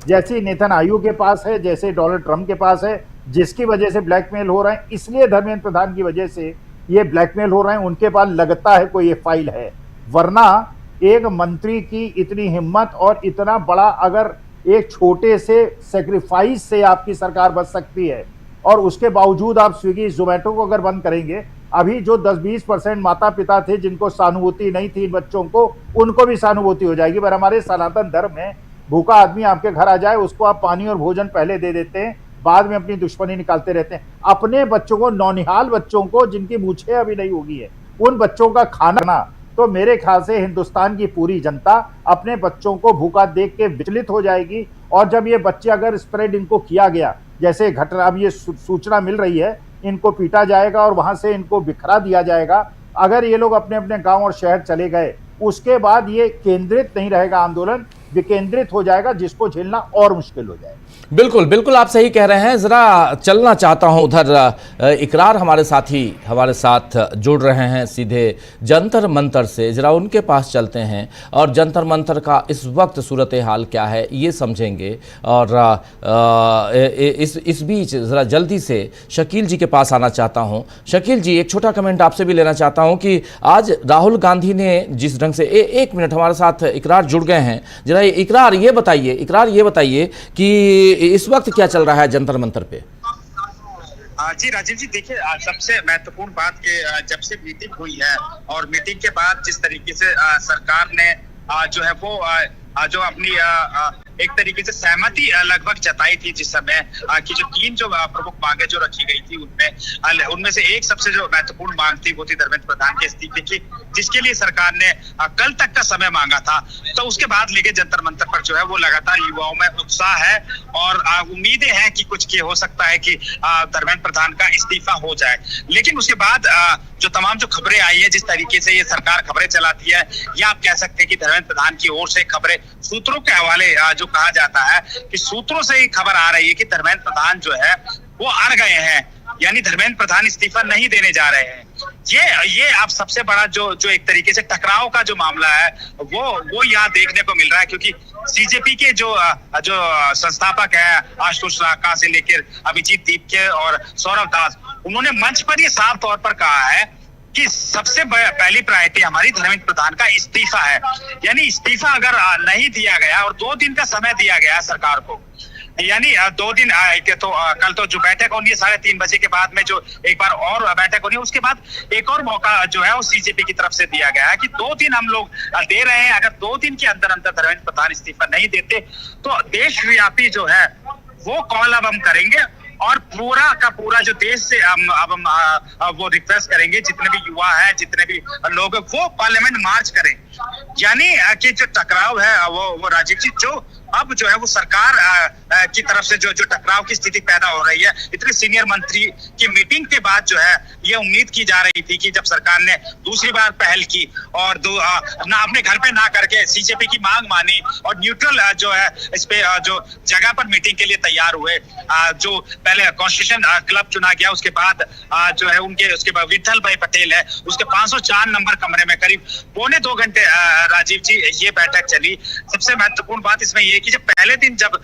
जैसी नेतन्याहू के पास है, जैसे डोनाल्ड ट्रंप के पास है, जिसकी वजह से ब्लैकमेल हो रहे हैं। इसलिए धर्मेंद्र प्रधान की वजह से ये ब्लैकमेल हो रहे हैं, उनके पास लगता है कोई ये फाइल है। वरना एक मंत्री की इतनी हिम्मत और इतना बड़ा, अगर एक छोटे से सेक्रीफाइस से आपकी सरकार बच सकती है और उसके बावजूद आप स्विगी जोमेटो को अगर बंद करेंगे, अभी जो 10-20% माता पिता थे जिनको सहानुभूति नहीं थी बच्चों को, उनको भी सहानुभूति हो जाएगी। पर हमारे सनातन धर्म में भूखा आदमी आपके घर आ जाए, उसको आप पानी और भोजन पहले दे देते हैं, बाद में अपनी दुश्मनी निकालते रहते हैं। अपने बच्चों को, नौनिहाल बच्चों को जिनकी मूछें अभी नहीं उगी है, उन बच्चों का खाना, तो मेरे ख्याल से हिंदुस्तान की पूरी जनता अपने बच्चों को भूखा देख के विचलित हो जाएगी। और जब ये बच्चे अगर स्प्रेड इनको किया गया, जैसे घटना अब ये सूचना मिल रही है, इनको पीटा जाएगा और वहां से इनको बिखरा दिया जाएगा। अगर ये लोग अपने अपने गांव और शहर चले गए, उसके बाद ये केंद्रित नहीं रहेगा आंदोलन, विकेंद्रित हो जाएगा, जिसको झेलना और मुश्किल हो जाएगा। बिल्कुल बिल्कुल आप सही कह रहे हैं। जरा चलना चाहता हूं उधर, इकरार हमारे साथी हमारे साथ जुड़ रहे हैं सीधे जंतर मंतर से, जरा उनके पास चलते हैं और जंतर मंतर का इस वक्त सूरत हाल क्या है ये समझेंगे। और इस बीच जरा जल्दी से शकील जी के पास आना चाहता हूं। शकील जी, एक छोटा कमेंट आपसे भी लेना चाहता हूं कि आज राहुल गांधी ने जिस ढंग से एक मिनट हमारे साथ इकरार जुड़ गए हैं, जरा इकरार ये बताइए कि इस वक्त क्या चल रहा है जंतर मंतर पे। जी राजीव जी, देखिए सबसे महत्वपूर्ण बात कि जब से मीटिंग हुई है और मीटिंग के बाद जिस तरीके से सरकार ने जो है वो जो अपनी एक तरीके से सहमति लगभग जताई थी जिस समय कि जो तीन जो प्रमुख मांगे जो रखी गई थी उनमें से एक सबसे जो महत्वपूर्ण मांग थी वो थी धर्मेंद्र प्रधान के इस्तीफे की, जिसके लिए सरकार ने कल तक का समय मांगा था। तो उसके बाद लेके जंतर मंतर पर जो है वो लगातार युवाओं में उत्साह है और उम्मीदें हैं कि कुछ हो सकता है कि धर्मेंद्र प्रधान का इस्तीफा हो जाए। लेकिन उसके बाद जो तमाम जो खबरें आई है, जिस तरीके से ये सरकार खबरें चलाती है, या आप कह सकते हैं कि धर्मेंद्र प्रधान की ओर से खबरें सूत्रों के हवाले जो कहा जाता है कि सूत्रों से ही खबर आ रही है कि धर्मेंद्र प्रधान जो है वो अड़ गए हैं, यानी धर्मेंद्र प्रधान इस्तीफा नहीं देने जा रहे हैं। ये अब सबसे बड़ा जो एक तरीके से टकराव का जो मामला है वो यहाँ देखने को मिल रहा है, क्योंकि सीजेपी के जो संस्थापक है आशुतोष राका से लेकर अभिजीत दीपके और सौरव दास, उन्होंने मंच पर ये साफ तौर पर कहा है कि सबसे पहली प्रायोरिटी हमारी धर्मेंद्र प्रधान का इस्तीफा है। यानी इस्तीफा अगर नहीं दिया गया और 2 दिन का समय दिया गया सरकार को, यानी 2 दिन तो कल तो जो बैठक होनी है 3:30 बजे के बाद में, जो एक बार और बैठक होनी है, उसके बाद एक और मौका जो है वो सीजेपी की तरफ से दिया गया है कि 2 दिन हम लोग दे रहे हैं। अगर 2 दिन के अंदर अंदर धर्मेंद्र प्रधान इस्तीफा नहीं देते तो देशव्यापी जो है वो कॉल अब हम करेंगे और पूरा का पूरा जो देश से अब हम वो रिक्वेस्ट करेंगे, जितने भी युवा हैं, जितने भी लोग वो पार्लियामेंट मार्च करें। यानी कि जो टकराव है वो राजीव जी जो अब जो है वो सरकार की तरफ से जो टकराव की स्थिति पैदा हो रही है, इतने सीनियर मंत्री की मीटिंग के बाद जो है ये उम्मीद की जा रही थी कि जब सरकार ने दूसरी बार पहल की और ना अपने घर पे ना करके सीजेपी की मांग मानी और न्यूट्रल जो है इस पे जो जगह पर मीटिंग के लिए तैयार हुए, जो पहले कॉन्स्टिट्यूशन क्लब चुना गया, उसके बाद जो है उसके बाद विठल भाई पटेल है, उसके 504 नंबर कमरे में करीब 1.25 घंटे राजीव जी ये बैठक चली। सबसे महत्वपूर्ण बात इसमें ये कि जब पहले दिन जब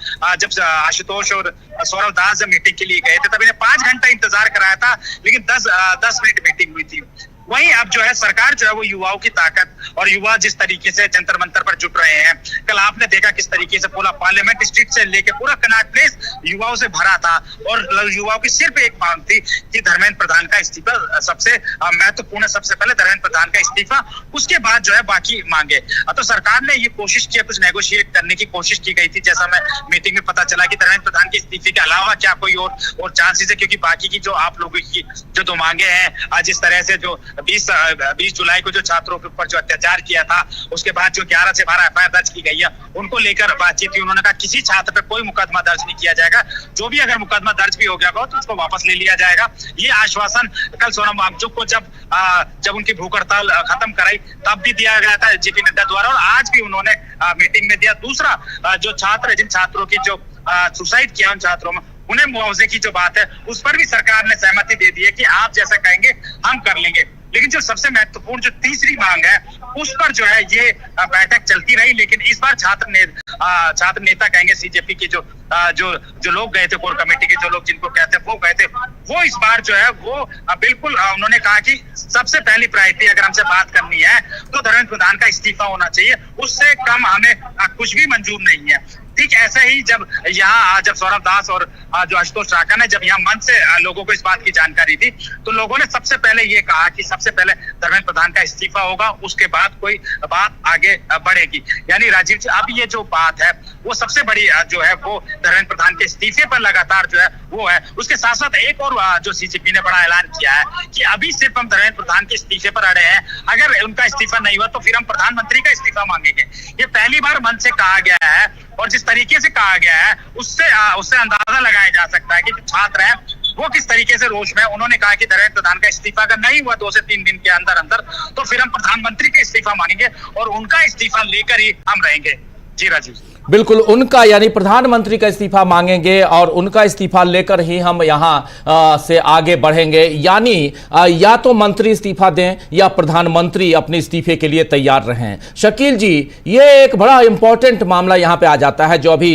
आशुतोष और सौरव दास जब मीटिंग के लिए गए थे तब इन्हें 5 घंटा इंतजार कराया था, लेकिन 10 मिनट मीटिंग हुई थी। वहीं अब जो है सरकार जो है वो युवाओं की ताकत और युवा जिस तरीके से जंतर मंतर पर जुट रहे हैं, कल आपने देखा किस तरीके से पूरा पार्लियामेंट स्ट्रीट से लेके पूरा कनॉट प्लेस युवाओं से भरा था और युवाओं की सिर्फ एक मांग थी कि धर्मेंद्र प्रधान का इस्तीफा सबसे महत्वपूर्ण है। सबसे पहले धर्मेंद्र प्रधान का इस्तीफा, उसके बाद जो है बाकी मांगे। तो सरकार ने ये कोशिश की, कुछ नेगोशिएट करने की कोशिश की गई थी, जैसा मैं मीटिंग में पता चला कि धर्मेंद्र प्रधान के इस्तीफे के अलावा क्या कोई और चांसेस है, क्योंकि बाकी की जो आप लोगों की जो 2 मांगे हैं, जिस तरह से जो 20 जुलाई को जो छात्रों के ऊपर जो अत्याचार किया था, उसके बाद जो 11 से 12 एफआईआर दर्ज की गई है, उनको लेकर बातचीत हुई। उन्होंने कहा किसी छात्र पर कोई मुकदमा दर्ज नहीं किया जाएगा, जो भी अगर मुकदमा दर्ज भी हो गया हो तो उसको वापस ले लिया जाएगा। ये आश्वासन कल सोनम वांगचुक को जब उनकी भूख हड़ताल खत्म कराई तब भी दिया गया था जेपी नड्डा द्वारा, और आज भी उन्होंने मीटिंग में दिया। दूसरा जो छात्र, जिन छात्रों की जो सुसाइड किया, उन छात्रों में उन्हें मुआवजे की जो बात है उस पर भी सरकार ने सहमति दे दी है कि आप जैसा कहेंगे हम कर लेंगे। लेकिन जो सबसे महत्वपूर्ण जो तीसरी मांग है उस पर जो है ये बैठक चलती रही, लेकिन इस बार छात्र नेता कहेंगे सीजेपी के जो लोग गए थे, कोर कमेटी के जो लोग जिनको कहते हैं वो गए थे, वो इस बार जो है वो बिल्कुल उन्होंने कहा कि सबसे पहली प्रायोरिटी अगर हमसे बात करनी है तो धर्मेंद्र प्रधान का इस्तीफा होना चाहिए, उससे कम हमें कुछ भी मंजूर नहीं है। ठीक ऐसा ही जब सौरभ दास और जो आशुतोष राका ने जब यहाँ मंच से लोगों को इस बात की जानकारी दी, तो लोगों ने सबसे पहले ये कहा कि सबसे पहले धर्मेंद्र प्रधान का इस्तीफा होगा, उसके बाद कोई बात आगे बढ़ेगी। यानी राजीव जी, अब ये जो बात है वो सबसे बड़ी जो है वो धर्मेंद्र प्रधान के इस्तीफे पर लगातार जो है वो है। उसके साथ साथ एक और जो सीजेपी ने बड़ा ऐलान किया है कि अभी सिर्फ हम धर्मेंद्र प्रधान के इस्तीफे पर अड़े हैं, अगर उनका इस्तीफा नहीं हुआ तो फिर हम प्रधानमंत्री का इस्तीफा मांगेंगे। ये पहली बार मन से कहा गया है, और जिस तरीके से कहा गया है उससे अंदाजा लगाया जा सकता है कि जो छात्र हैं वो किस तरीके से रोष में। उन्होंने कहा कि धर्मेंद्र प्रधान का इस्तीफा अगर नहीं हुआ 2 से 3 दिन के अंदर अंदर तो फिर हम प्रधानमंत्री का इस्तीफा मांगेंगे और उनका इस्तीफा लेकर ही हम रहेंगे। जी राजीव। बिल्कुल, उनका यानी प्रधानमंत्री का इस्तीफा मांगेंगे और उनका इस्तीफा लेकर ही हम यहां से आगे बढ़ेंगे। यानी या तो मंत्री इस्तीफा दें या प्रधानमंत्री अपने इस्तीफे के लिए तैयार रहें। शकील जी, ये एक बड़ा इंपॉर्टेंट मामला यहां पे आ जाता है, जो अभी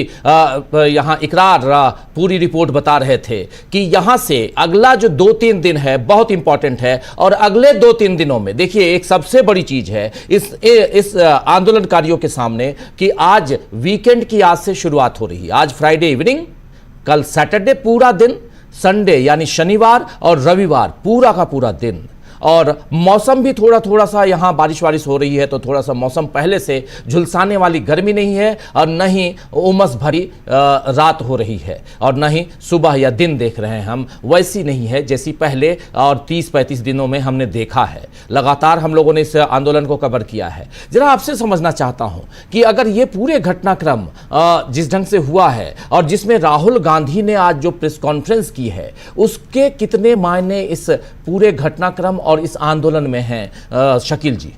यहां इकरार पूरी रिपोर्ट बता रहे थे कि यहां से अगला जो 2-3 दिन है बहुत इंपॉर्टेंट है। और अगले 2-3 दिनों में देखिए, एक सबसे बड़ी चीज है इस आंदोलनकारियों के सामने कि आज वीकेंड की आज से शुरुआत हो रही है। आज फ्राइडे इवनिंग, कल सैटरडे पूरा दिन, संडे यानी शनिवार और रविवार पूरा का पूरा दिन। और मौसम भी थोड़ा सा यहाँ बारिश हो रही है, तो थोड़ा सा मौसम पहले से झुलसाने वाली गर्मी नहीं है और न ही उमस भरी रात हो रही है, और न ही सुबह या दिन देख रहे हैं हम वैसी नहीं है जैसी पहले और 30-35 दिनों में हमने देखा है। लगातार हम लोगों ने इस आंदोलन को कवर किया है। जरा आपसे समझना चाहता हूं कि अगर ये पूरे घटनाक्रम जिस ढंग से हुआ है और जिसमें राहुल गांधी ने आज जो प्रेस कॉन्फ्रेंस की है, उसके कितने मायने इस पूरे घटनाक्रम और इस आंदोलन में हैं शकील जी?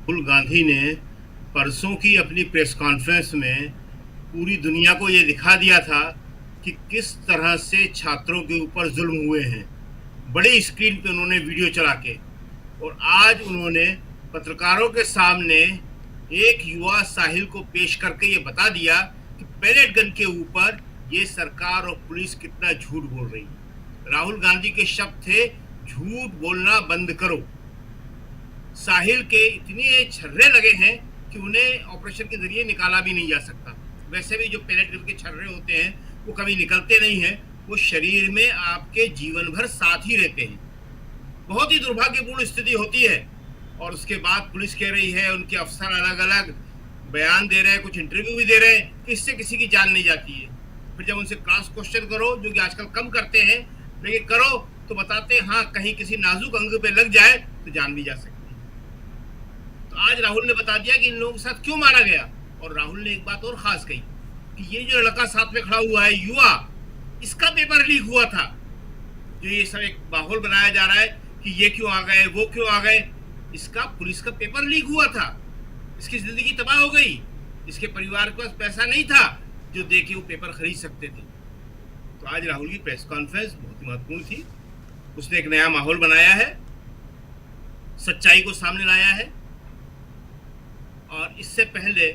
राहुल गांधी ने परसों की अपनी प्रेस कॉन्फ्रेंस में पूरी दुनिया को यह दिखा दिया था कि किस तरह से छात्रों के ऊपर जुल्म हुए हैं। बड़ी स्क्रीन पे उन्होंने वीडियो चला के, और आज उन्होंने पत्रकारों के सामने एक युवा साहिल को पेश करके ये बता दिया कि पैलेट गन के ऊपर ये सरकार और पुलिस कितना झूठ बोल रही है। राहुल गांधी के शब्द थे, झूठ बोलना बंद करो। साहिल के इतने छर्रे लगे हैं कि उन्हें ऑपरेशन के जरिए निकाला भी नहीं जा सकता। वैसे भी जो पैलेट गन के छर्रे होते हैं वो कभी निकलते नहीं हैं, वो शरीर में आपके जीवन भर साथ ही रहते हैं। बहुत ही दुर्भाग्यपूर्ण स्थिति होती है। और उसके बाद पुलिस कह रही है, उनके अफसर अलग अलग बयान दे रहे हैं, कुछ इंटरव्यू भी दे रहे हैं कि इससे किसी की जान नहीं जाती है। फिर जब उनसे क्रॉस क्वेश्चन करो, जो कि आजकल कम करते हैं, लेकिन करो तो बताते हैं हाँ कहीं किसी नाजुक अंग पे लग जाए तो जान भी जा सकती है। तो आज राहुल ने बता दिया कि इन लोगों के साथ क्यों मारा गया। और राहुल ने एक बात और खास कही कि ये जो लड़का साथ में खड़ा हुआ है, युवा, इसका पेपर लीक हुआ था। जो ये सब एक माहौल बनाया जा रहा है कि ये क्यों आ गए, वो क्यों आ गए, इसका पुलिस का पेपर लीक हुआ था। इसकी जिंदगी तबाह हो गई। इसके परिवार के पास पैसा नहीं था जो दे के वो पेपर खरीद सकते थे। तो आज राहुल की प्रेस कॉन्फ्रेंस बहुत ही महत्वपूर्ण थी। उसने एक नया माहौल बनाया है, सच्चाई को सामने लाया है। और इससे पहले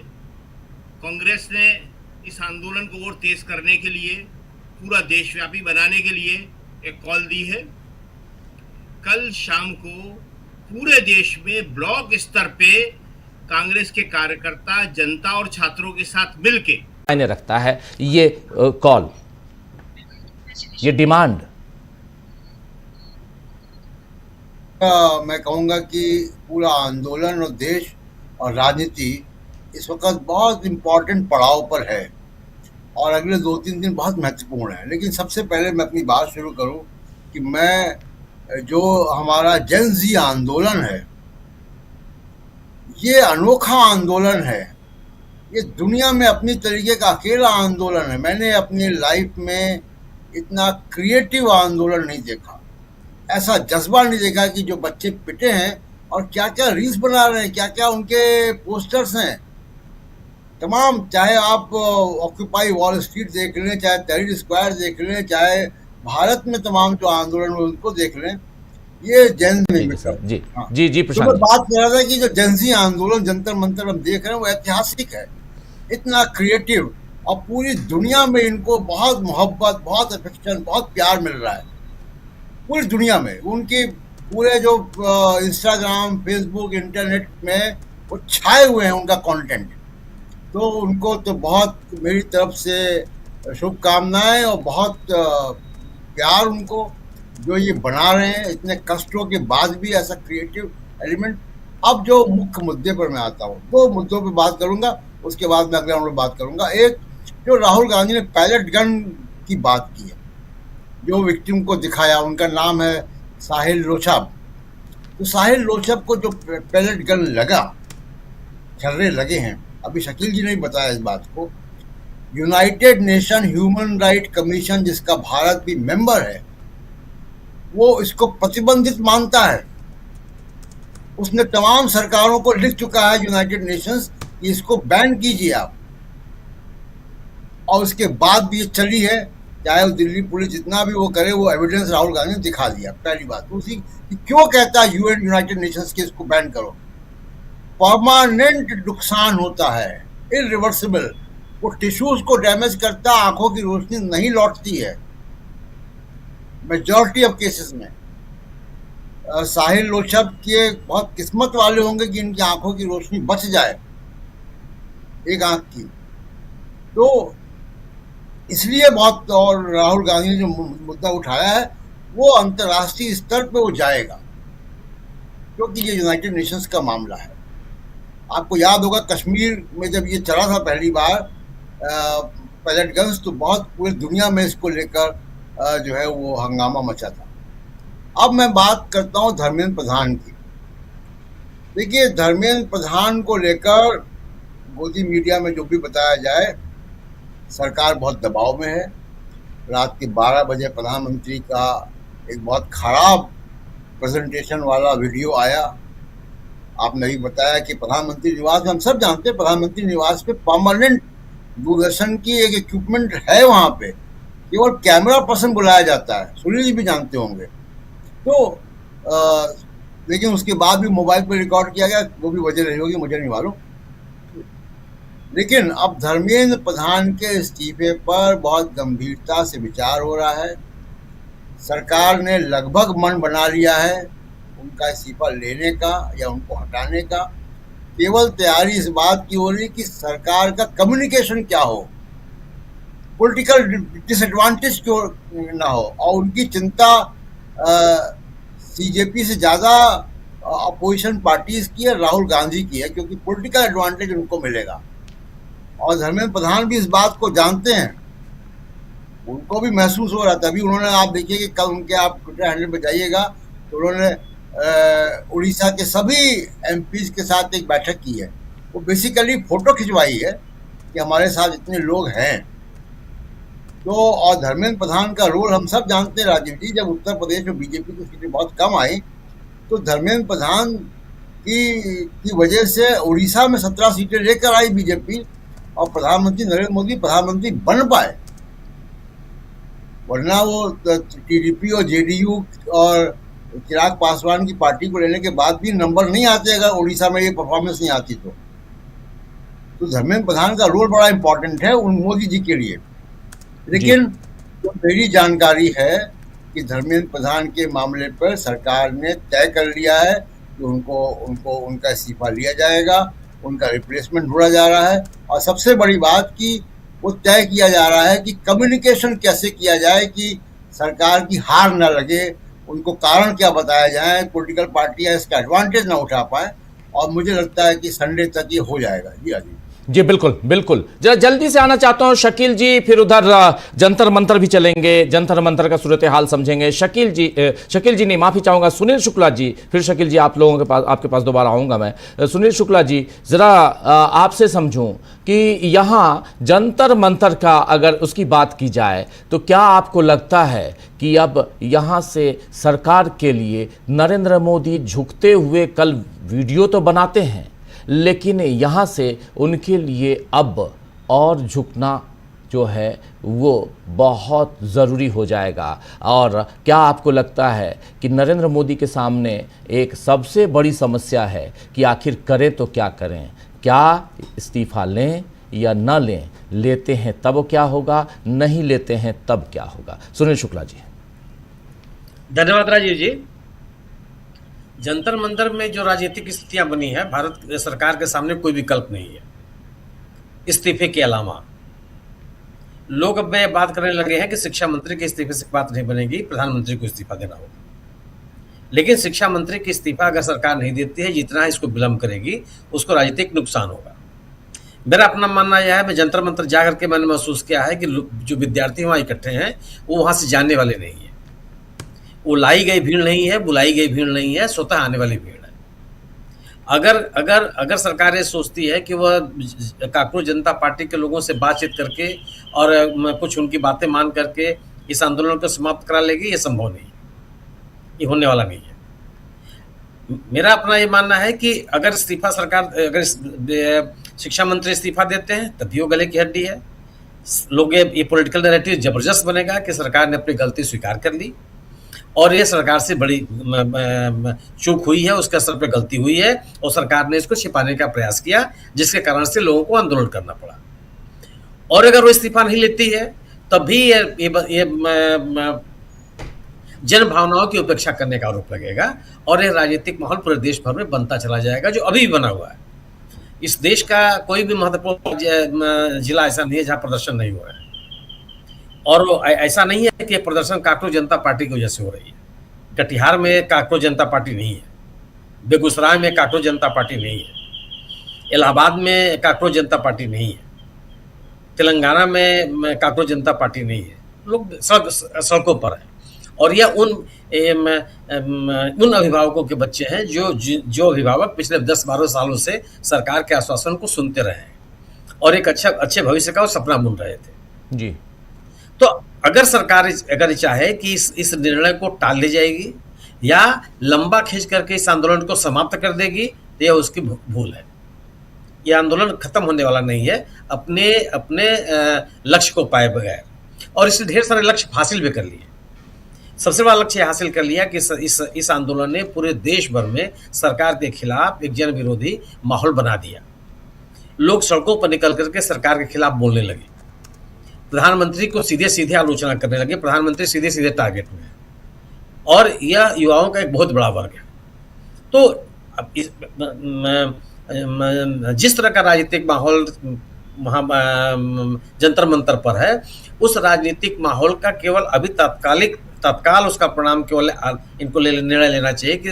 कांग्रेस ने इस आंदोलन को और तेज करने के लिए, पूरा देशव्यापी बनाने के लिए एक कॉल दी है। कल शाम को पूरे देश में ब्लॉक स्तर पे कांग्रेस के कार्यकर्ता जनता और छात्रों के साथ मिलके मायने रखता है ये कॉल, ये डिमांड। मैं कहूँगा कि पूरा आंदोलन और देश और राजनीति इस वक्त बहुत इम्पोर्टेंट पड़ाव पर है और अगले 2-3 दिन बहुत महत्वपूर्ण है। लेकिन सबसे पहले मैं अपनी बात शुरू करूं कि मैं जो हमारा जन जी आंदोलन है, ये अनोखा आंदोलन है। ये दुनिया में अपनी तरीके का अकेला आंदोलन है। मैंने अपनी लाइफ में इतना क्रिएटिव आंदोलन नहीं देखा, ऐसा जज्बा नहीं देखा कि जो बच्चे पिटे हैं और क्या क्या रील्स बना रहे हैं, क्या क्या उनके पोस्टर्स हैं तमाम। चाहे आप ऑक्यूपाई वॉल स्ट्रीट देख लें, चाहे तहरीर स्क्वायर देख लें, चाहे भारत में तमाम जो आंदोलन हुए उनको देख लें, ये जन जी जी जी तो मैं बात कर रहा था कि जो जनजी आंदोलन जंतर मंतर हम देख रहे हैं वो ऐतिहासिक है, इतना क्रिएटिव, और पूरी दुनिया में इनको बहुत मोहब्बत, बहुत अफेक्शन, बहुत प्यार मिल रहा है पूरी दुनिया में। उनकी पूरे जो इंस्टाग्राम, फेसबुक, इंटरनेट में वो छाए हुए हैं उनका कंटेंट। तो उनको तो बहुत मेरी तरफ से शुभकामनाएं और बहुत प्यार उनको, जो ये बना रहे हैं इतने कष्टों के बाद भी ऐसा क्रिएटिव एलिमेंट। अब जो मुख्य मुद्दे पर मैं आता हूँ, 2 मुद्दों पर बात करूंगा, उसके बाद मैं अगले राउंड में बात करूंगा। एक, जो राहुल गांधी ने पैलेट गन की बात की है, जो विक्टिम को दिखाया, उनका नाम है साहिल लोछब। तो साहिल लोछब को जो पैलेट गन लगा, छर्रे लगे हैं, अभी शकील जी ने बताया इस बात को। United nation human right commission, जिसका भारत भी मेंबर है, वो इसको प्रतिबंधित मानता है। उसने तमाम सरकारों को लिख चुका है यूनाइटेड नेशंस कि इसको बैन कीजिए आप, और उसके बाद भी ये चली है। चाहे वो दिल्ली पुलिस जितना भी वो करे, वो एविडेंस राहुल गांधी ने दिखा दिया। पहली बात। दूसरी, क्यों कहता है यूएन यूनाइटेड नेशंस के इसको बैन करो? परमानेंट नुकसान होता है, इरिवर्सिबल। वो टिश्यूज को डैमेज करता, आंखों की रोशनी नहीं लौटती है मेजॉरिटी ऑफ केसेस में। साहिल लोछब के बहुत किस्मत वाले होंगे कि इनकी आंखों की रोशनी बच जाए, एक आंख की। तो इसलिए बहुत, और राहुल गांधी ने जो मुद्दा उठाया है वो अंतर्राष्ट्रीय स्तर पे वो जाएगा, क्योंकि ये यूनाइटेड नेशंस का मामला है। आपको याद होगा कश्मीर में जब ये चला था पहली बार पैलेट गन्स, तो बहुत पूरी दुनिया में इसको लेकर जो है वो हंगामा मचा था। अब मैं बात करता हूँ धर्मेंद्र प्रधान की। देखिए, धर्मेंद्र प्रधान को लेकर मोदी मीडिया में जो भी बताया जाए, सरकार बहुत दबाव में है। रात के 12 बजे प्रधानमंत्री का एक बहुत खराब प्रेजेंटेशन वाला वीडियो आया। आपने भी बताया कि प्रधानमंत्री निवास में, हम सब जानते हैं प्रधानमंत्री निवास पे परमानेंट दूरदर्शन की एक इक्विपमेंट है, वहाँ पे केवल कैमरा पर्सन बुलाया जाता है, सुनील जी भी जानते होंगे। तो लेकिन उसके बाद भी मोबाइल पर रिकॉर्ड किया गया, वो भी वजह रही होगी, मुझे नहीं मालूम। लेकिन अब धर्मेंद्र प्रधान के इस्तीफे पर बहुत गंभीरता से विचार हो रहा है। सरकार ने लगभग मन बना लिया है उनका इस्तीफा लेने का या उनको हटाने का। केवल तैयारी इस बात की हो रही कि सरकार का कम्युनिकेशन क्या हो, पॉलिटिकल डिसएडवांटेज क्यों ना हो। और उनकी चिंता सीजेपी से ज़्यादा अपोजिशन पार्टीज की है, राहुल गांधी की है, क्योंकि पॉलिटिकल एडवांटेज उनको मिलेगा। और धर्मेंद्र प्रधान भी इस बात को जानते हैं, उनको भी महसूस हो रहा था। अभी उन्होंने, आप देखिए कि कल उनके, आप ट्विटर हैंडल पर जाइएगा तो उन्होंने उड़ीसा के सभी एमपीज के साथ एक बैठक की है। वो बेसिकली फोटो खिंचवाई है कि हमारे साथ इतने लोग हैं। तो और धर्मेंद्र प्रधान का रोल हम सब जानते हैं राजीव जी। जब उत्तर प्रदेश में बीजेपी की सीटें बहुत कम आई, तो धर्मेंद्र प्रधान की वजह से उड़ीसा में 17 सीटें लेकर आई बीजेपी, और प्रधानमंत्री नरेंद्र मोदी प्रधानमंत्री बन पाए। वरना वो टीडीपी और जेडीयू और चिराग पासवान की पार्टी को लेने के बाद भी नंबर नहीं आते अगर उड़ीसा में ये परफॉर्मेंस नहीं आती। तो धर्मेंद्र प्रधान का रोल बड़ा इंपॉर्टेंट है उन मोदी जी के लिए। लेकिन जो मेरी जानकारी है कि धर्मेंद्र प्रधान के मामले पर सरकार ने तय कर लिया है कि उनका इस्तीफा लिया जाएगा, उनका रिप्लेसमेंट ढूंढा जा रहा है। और सबसे बड़ी बात कि वो तय किया जा रहा है कि कम्युनिकेशन कैसे किया जाए कि सरकार की हार न लगे, उनको कारण क्या बताया जाए, पॉलिटिकल पार्टियां इसका एडवांटेज ना उठा पाए। और मुझे लगता है कि संडे तक ये हो जाएगा। जी अजीत जी, बिल्कुल बिल्कुल। जरा जल्दी से आना चाहता हूं शकील जी, फिर उधर जंतर मंतर भी चलेंगे, जंतर मंतर का सूरत हाल समझेंगे। शकील जी नहीं, माफी चाहूंगा, सुनील शुक्ला जी, फिर शकील जी आप लोगों के पास, आपके पास दोबारा आऊंगा मैं। सुनील शुक्ला जी, जरा आपसे समझूं कि यहाँ जंतर मंतर का अगर उसकी बात की जाए तो क्या आपको लगता है कि अब यहाँ से सरकार के लिए नरेंद्र मोदी झुकते हुए, कल वीडियो तो बनाते हैं, लेकिन यहाँ से उनके लिए अब और झुकना जो है वो बहुत ज़रूरी हो जाएगा? और क्या आपको लगता है कि नरेंद्र मोदी के सामने एक सबसे बड़ी समस्या है कि आखिर करें तो क्या करें? क्या इस्तीफा लें या न लें? लेते हैं तब क्या होगा, नहीं लेते हैं तब क्या होगा? सुनील शुक्ला जी। धन्यवाद राजीव जी। जंतर मंतर में जो राजनीतिक स्थितियां बनी है, भारत सरकार के सामने कोई विकल्प नहीं है इस्तीफे के अलावा। लोग अब में बात करने लगे हैं कि शिक्षा मंत्री के इस्तीफे से बात नहीं बनेगी, प्रधानमंत्री को इस्तीफा देना होगा। लेकिन शिक्षा मंत्री की इस्तीफा अगर सरकार नहीं देती है, जितना इसको विलंब करेगी उसको राजनीतिक नुकसान होगा। मेरा अपना मानना यह है, मैं जंतर मंतर जा करके मैंने महसूस किया है कि जो विद्यार्थी वहाँ इकट्ठे हैं वो वहाँ से जाने वाले नहीं है। वो लाई गई भीड़ नहीं है, बुलाई गई भीड़ नहीं है, स्वतः आने वाली भीड़ है। अगर सरकार ये सोचती है कि वह कांग्रेस जनता पार्टी के लोगों से बातचीत करके और कुछ उनकी बातें मान करके इस आंदोलन को समाप्त करा लेगी, ये संभव नहीं है, ये होने वाला नहीं है। मेरा अपना ये मानना है कि अगर शिक्षा मंत्री इस्तीफा देते हैं तभी वो गले की हड्डी है। लोग ये पॉलिटिकल नैरेटिव जबरदस्त बनेगा कि सरकार ने अपनी गलती स्वीकार कर ली और ये सरकार से बड़ी चूक हुई है, उसके असर पे गलती हुई है और सरकार ने इसको छिपाने का प्रयास किया, जिसके कारण से लोगों को आंदोलन करना पड़ा। और अगर वो इस्तीफा नहीं लेती है तब भी ये जन भावनाओं की उपेक्षा करने का आरोप लगेगा और ये राजनीतिक माहौल पूरे देश भर में बनता चला जाएगा, जो अभी भी बना हुआ है। इस देश का कोई भी महत्वपूर्ण जिला ऐसा नहीं है जहां प्रदर्शन नहीं हुआ है। और ऐसा नहीं है कि प्रदर्शन कांग्रेस जनता पार्टी की वजह से हो रही है। कटिहार में कांग्रेस जनता पार्टी नहीं है, बेगूसराय में कांग्रेस जनता पार्टी नहीं है, इलाहाबाद में कांग्रेस जनता पार्टी नहीं है, तेलंगाना में कांग्रेस जनता पार्टी नहीं है। लोग सड़कों पर हैं और यह उन अभिभावकों के बच्चे हैं जो अभिभावक पिछले 10-12 सालों से सरकार के आश्वासन को सुनते रहे हैं और एक अच्छे भविष्य का वो सपना बुन रहे थे जी। तो अगर सरकार अगर चाहे कि इस निर्णय को टाल दी जाएगी या लंबा खींच करके इस आंदोलन को समाप्त कर देगी, तो यह उसकी भूल है। यह आंदोलन खत्म होने वाला नहीं है अपने लक्ष्य को पाए बगैर, और इससे ढेर सारे लक्ष्य हासिल भी कर लिए। सबसे बड़ा लक्ष्य हासिल कर लिया कि इस आंदोलन ने पूरे देश भर में सरकार के खिलाफ एक जन विरोधी माहौल बना दिया। लोग सड़कों पर निकल करके सरकार के खिलाफ बोलने लगे, प्रधानमंत्री को सीधे सीधे आलोचना करने लगे। प्रधानमंत्री सीधे सीधे टारगेट में है और यह युवाओं का एक बहुत बड़ा वर्ग है। तो अब जिस तरह का राजनीतिक माहौल वहाँ जंतर मंतर पर है, उस राजनीतिक माहौल का केवल अभी तत्काल उसका परिणाम केवल इनको निर्णय लेना चाहिए कि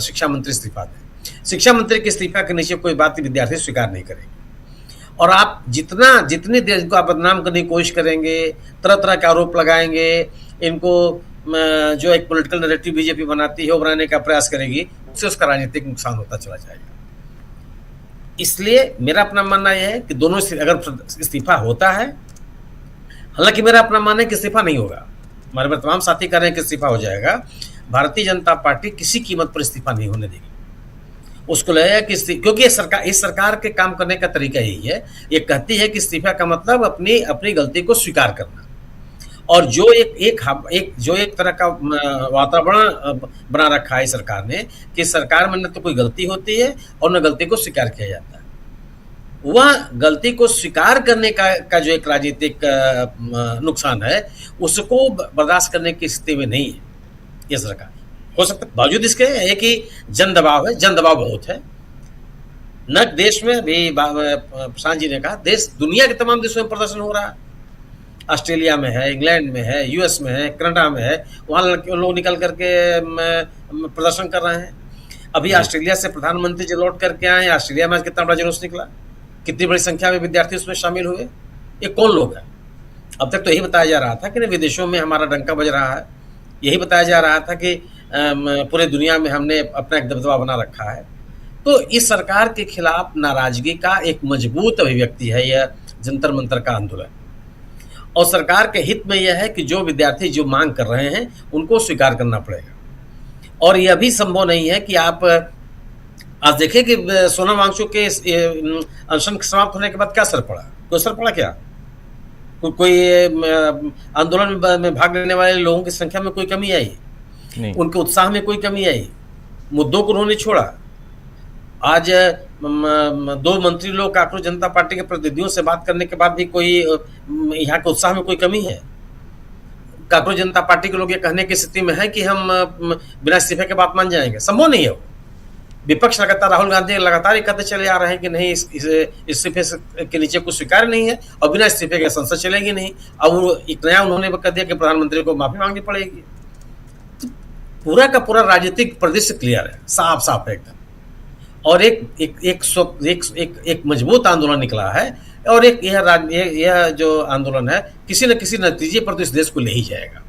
शिक्षा मंत्री इस्तीफा दें। शिक्षा मंत्री के इस्तीफा के नीचे कोई बात विद्यार्थी स्वीकार नहीं करेंगे और आप जितनी देर को आप बदनाम करने की कोशिश करेंगे, तरह तरह के आरोप लगाएंगे, इनको जो एक पॉलिटिकल नैरेटिव बीजेपी बनाती है वो बनाने का प्रयास करेगी, उससे उसका राजनीतिक नुकसान होता चला जाएगा। इसलिए मेरा अपना मानना यह है कि दोनों से अगर इस्तीफा होता है, हालांकि मेरा अपना मानना है कि इस्तीफा नहीं होगा, हमारे तमाम साथी कह रहे हैं कि इस्तीफा हो जाएगा। भारतीय जनता पार्टी किसी कीमत पर इस्तीफा नहीं होने देगी। उसको लगेगा कि क्योंकि इस सरकार के काम करने का तरीका यही है, ये कहती है कि इस्तीफा का मतलब अपनी गलती को स्वीकार करना, और जो एक तरह का वातावरण बना रखा है सरकार ने कि सरकार में न तो कोई गलती होती है और न गलती को स्वीकार किया जाता है। वह गलती को स्वीकार करने का जो एक राजनीतिक नुकसान है, उसको बर्दाश्त करने की स्थिति में नहीं है ये सरकार। हो सकता है बावजूद इसके है कि जन दबाव बहुत है। न देश में भी प्रशांत जी ने कहा, दुनिया के तमाम देशों में प्रदर्शन हो रहा है। ऑस्ट्रेलिया में है, इंग्लैंड में है, यूएस में है, कनाडा में है, वहाँ लोग निकल करके प्रदर्शन कर रहे हैं। अभी ऑस्ट्रेलिया से प्रधानमंत्री जो लौट करके आए, ऑस्ट्रेलिया में कितना बड़ा जुलूस निकला, कितनी बड़ी संख्या में विद्यार्थी उसमें शामिल हुए। ये कौन लोग हैं? अब तक तो यही बताया जा रहा था कि विदेशों में हमारा डंका बज रहा है, यही बताया जा रहा था कि पूरे दुनिया में हमने अपना एक दबदबा बना रखा है। तो इस सरकार के खिलाफ नाराजगी का एक मजबूत अभिव्यक्ति है यह जंतर मंतर का आंदोलन, और सरकार के हित में यह है कि जो विद्यार्थी जो मांग कर रहे हैं उनको स्वीकार करना पड़ेगा। और यह भी संभव नहीं है कि आप आज देखें कि सोनम वांगचुक के अनशन समाप्त होने के बाद क्या असर पड़ा? कोई असर पड़ा क्या? कोई आंदोलन में भाग लेने वाले लोगों की संख्या में कोई कमी आई? उनके उत्साह में कोई कमी आई? मुद्दों को उन्होंने छोड़ा। आज 2 मंत्री लोग कांग्रेस जनता पार्टी के प्रतिनिधियों से बात करने के बाद भी कोई यहाँ के उत्साह में कोई कमी है? कांग्रेस जनता पार्टी के लोग ये कहने की स्थिति में है कि हम बिना इस्तीफे के बात मान जाएंगे, संभव नहीं है वो। विपक्ष लगातार, राहुल गांधी लगातार ये कहते चले आ रहे हैं कि नहीं, इस्तीफे के नीचे कुछ स्वीकार नहीं है और बिना इस्तीफे के संसद चलेगी नहीं। अब वो एक नया उन्होंने कह दिया कि प्रधानमंत्री को माफी मांगनी पड़ेगी। तो पूरा का पूरा राजनीतिक परिदृश्य क्लियर है, साफ साफ एकदम। और एक मजबूत आंदोलन निकला है और यह जो आंदोलन है किसी न किसी नतीजे पर तो इस देश को ले ही जाएगा।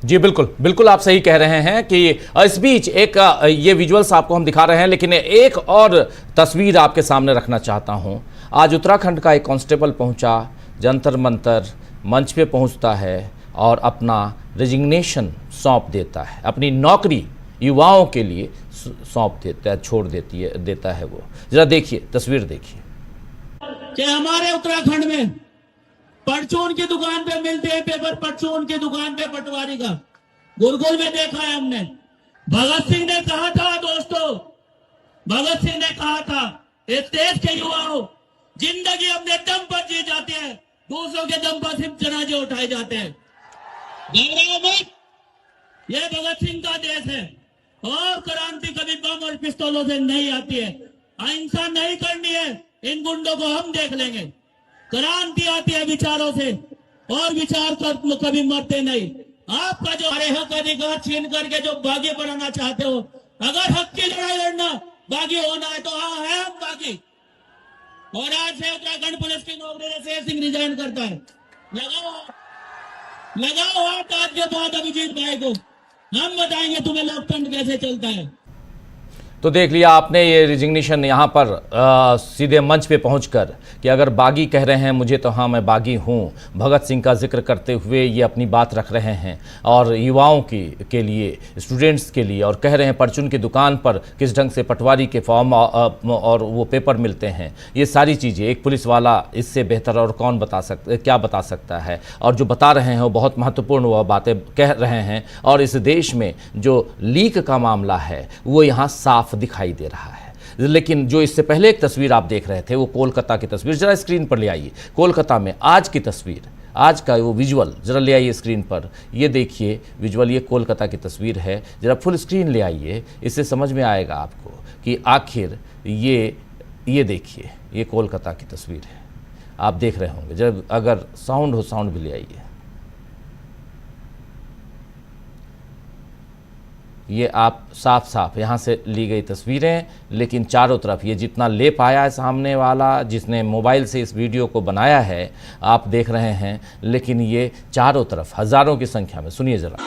जी बिल्कुल बिल्कुल, आप सही कह रहे हैं कि इस बीच एक ये विजुअल्स आपको हम दिखा रहे हैं, लेकिन एक और तस्वीर आपके सामने रखना चाहता हूं। आज उत्तराखंड का एक कांस्टेबल पहुंचा, जंतर मंतर मंच पे पहुंचता है और अपना रेजिग्नेशन सौंप देता है, अपनी नौकरी युवाओं के लिए सौंप देता है, छोड़ देता है वो। जरा देखिए, तस्वीर देखिए कि हमारे उत्तराखंड में परचून की दुकान पे मिलते हैं पेपर, परचून की दुकान पे पटवारी का गुलगुल में देखा है हमने। भगत सिंह ने कहा था दोस्तों, भगत सिंह ने कहा था, इस देश के युवाओं, जिंदगी अपने दम पर जी जाते हैं, दूसरों के दम पर सिर्फ जनाजे उठाए जाते हैं। घबराओ मत, यह भगत सिंह का देश है और क्रांति कभी बम और पिस्तौलों से नहीं आती है। अहिंसा नहीं करनी है, इन गुंडों को हम देख लेंगे। क्रांति आती है विचारों से और विचार कर कभी मरते नहीं। आपका जो हरे हक अधिकार छीन करके जो बागी बनाना चाहते हो, अगर हक की लड़ाई लड़ना, बागी होना है तो हाँ है हम बागी। और आज से उत्तराखंड पुलिस की नौकरी से शेर सिंह रिजाइन करता है। लगाओ हाथ आज के बाद अभिजीत भाई को, हम बताएंगे तुम्हें लोकतंत्र कैसे चलता है। तो देख लिया आपने ये रिजिग्नेशन यहाँ पर सीधे मंच पे पहुंचकर कि अगर बागी कह रहे हैं मुझे, तो हाँ मैं बागी हूँ। भगत सिंह का जिक्र करते हुए ये अपनी बात रख रहे हैं और युवाओं के लिए, स्टूडेंट्स के लिए, और कह रहे हैं परचून की दुकान पर किस ढंग से पटवारी के फॉर्म और वो पेपर मिलते हैं। ये सारी चीज़ें एक पुलिस वाला इससे बेहतर और कौन क्या बता सकता है। और जो बता रहे हैं वो बहुत महत्वपूर्ण वह बातें कह रहे हैं। और इस देश में जो लीक का मामला है वो यहाँ साफ दिखाई दे रहा है। लेकिन जो इससे पहले एक तस्वीर आप देख रहे थे वो कोलकाता की तस्वीर, जरा स्क्रीन पर ले आइए। कोलकाता में आज की तस्वीर, आज का वो विजुअल जरा ले आइए स्क्रीन पर। ये देखिए विजुअल, ये कोलकाता की तस्वीर है। जरा फुल स्क्रीन ले आइए, इससे समझ में आएगा आपको कि आखिर ये देखिए, ये कोलकाता की तस्वीर है। आप देख रहे होंगे, जब अगर साउंड हो, साउंड भी ले आइए। ये आप साफ साफ यहाँ से ली गई तस्वीरें, लेकिन चारों तरफ ये जितना ले पाया है सामने वाला, जिसने मोबाइल से इस वीडियो को बनाया है, आप देख रहे हैं। लेकिन ये चारों तरफ हज़ारों की संख्या में, सुनिए ज़रा।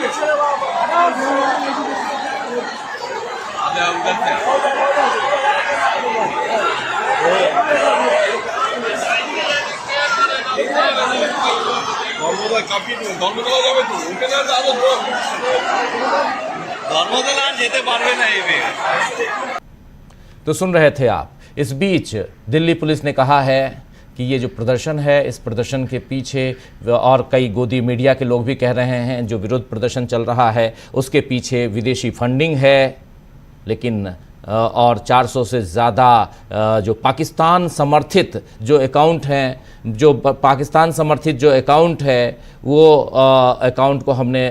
तो सुन रहे थे आप। इस बीच दिल्ली पुलिस ने कहा है कि ये जो प्रदर्शन है, इस प्रदर्शन के पीछे, और कई गोदी मीडिया के लोग भी कह रहे हैं, जो विरोध प्रदर्शन चल रहा है उसके पीछे विदेशी फंडिंग है। लेकिन और 400 से ज़्यादा जो पाकिस्तान समर्थित जो अकाउंट हैं, जो पाकिस्तान समर्थित जो अकाउंट है, वो अकाउंट को हमने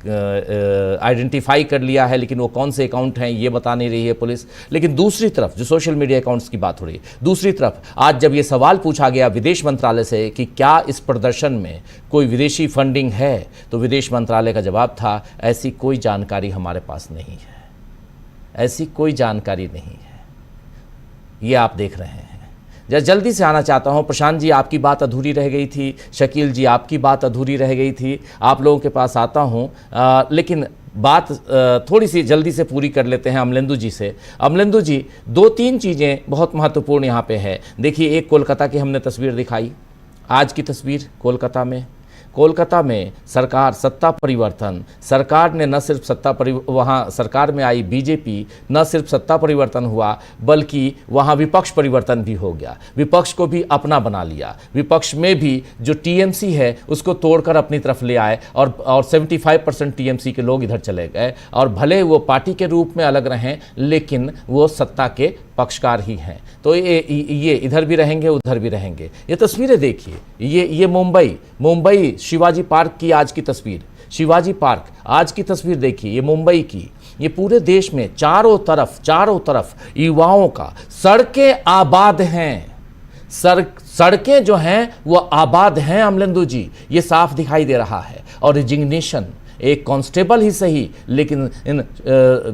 आइडेंटिफाई कर लिया है। लेकिन वो कौन से अकाउंट हैं ये बता नहीं रही है पुलिस। लेकिन दूसरी तरफ जो सोशल मीडिया अकाउंट्स की बात हो रही है, दूसरी तरफ आज जब ये सवाल पूछा गया विदेश मंत्रालय से कि क्या इस प्रदर्शन में कोई विदेशी फंडिंग है, तो विदेश मंत्रालय का जवाब था, ऐसी कोई जानकारी हमारे पास नहीं है, ऐसी कोई जानकारी नहीं है। ये आप देख रहे हैं। जल्दी से आना चाहता हूं, प्रशांत जी आपकी बात अधूरी रह गई थी, शकील जी आपकी बात अधूरी रह गई थी, आप लोगों के पास आता हूं। लेकिन बात थोड़ी सी जल्दी से पूरी कर लेते हैं अमलेंदु जी से। अमलेंदु जी, 2-3 चीज़ें बहुत महत्वपूर्ण यहाँ पे है। देखिए, एक कोलकाता की हमने तस्वीर दिखाई, आज की तस्वीर कोलकाता में सरकार, सत्ता परिवर्तन, सरकार ने न सिर्फ वहाँ सरकार में आई बीजेपी, न सिर्फ सत्ता परिवर्तन हुआ बल्कि वहाँ विपक्ष परिवर्तन भी हो गया। विपक्ष को भी अपना बना लिया। विपक्ष में भी जो टीएमसी है उसको तोड़कर अपनी तरफ ले आए और 75% टीएमसी के लोग इधर चले गए। और भले वो पार्टी के रूप में अलग रहें, लेकिन वो सत्ता के पक्षकार ही हैं। तो ये इधर भी रहेंगे, उधर भी रहेंगे। ये तस्वीरें देखिए, ये मुंबई शिवाजी पार्क की आज की तस्वीर, शिवाजी पार्क आज की तस्वीर देखिए, ये मुंबई की। ये पूरे देश में चारों तरफ युवाओं का, सड़कें आबाद हैं, सड़कें जो हैं वो आबाद हैं अमलेंदु जी, ये साफ दिखाई दे रहा है। और रिजिग्नेशन, एक कांस्टेबल ही सही, लेकिन इन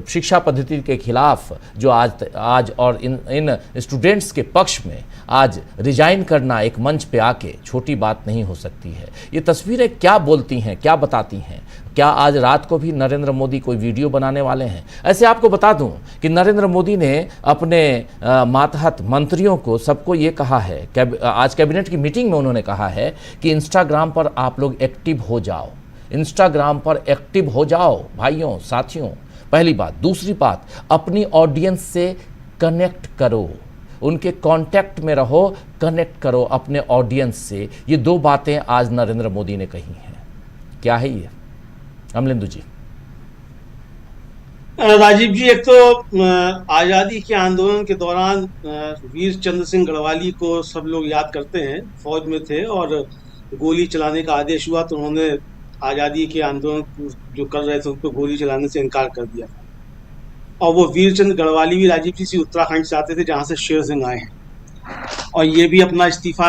शिक्षा पद्धति के खिलाफ जो आज और इन स्टूडेंट्स के पक्ष में आज रिजाइन करना एक मंच पे आके छोटी बात नहीं हो सकती है। ये तस्वीरें क्या बोलती हैं, क्या बताती हैं? क्या आज रात को भी नरेंद्र मोदी कोई वीडियो बनाने वाले हैं? ऐसे आपको बता दूं कि नरेंद्र मोदी ने अपने मातहत मंत्रियों को, सबको ये कहा है, आज कैबिनेट की मीटिंग में उन्होंने कहा है कि इंस्टाग्राम पर आप लोग एक्टिव हो जाओ, इंस्टाग्राम पर एक्टिव हो जाओ भाइयों, साथियों। पहली बात। दूसरी बात, अपनी ऑडियंस से कनेक्ट करो, उनके कांटेक्ट में रहो, कनेक्ट करो अपने ऑडियंस से। ये दो बातें आज नरेंद्र मोदी ने कही हैं। क्या है ये अमलेंदु जी? राजीव जी, एक तो आज़ादी के आंदोलन के दौरान वीर चंद्र सिंह गढ़वाली को सब लोग याद करते हैं। फौज में थे और गोली चलाने का आदेश हुआ तो उन्होंने आज़ादी के आंदोलन जो कर रहे थे उन पर गोली चलाने से इनकार कर दिया था। और वो वीर चंद्र गढ़वाली भी राजीव जी उत्तराखंड से आते थे, जहाँ से शेर सिंह आए हैं, और ये भी अपना इस्तीफा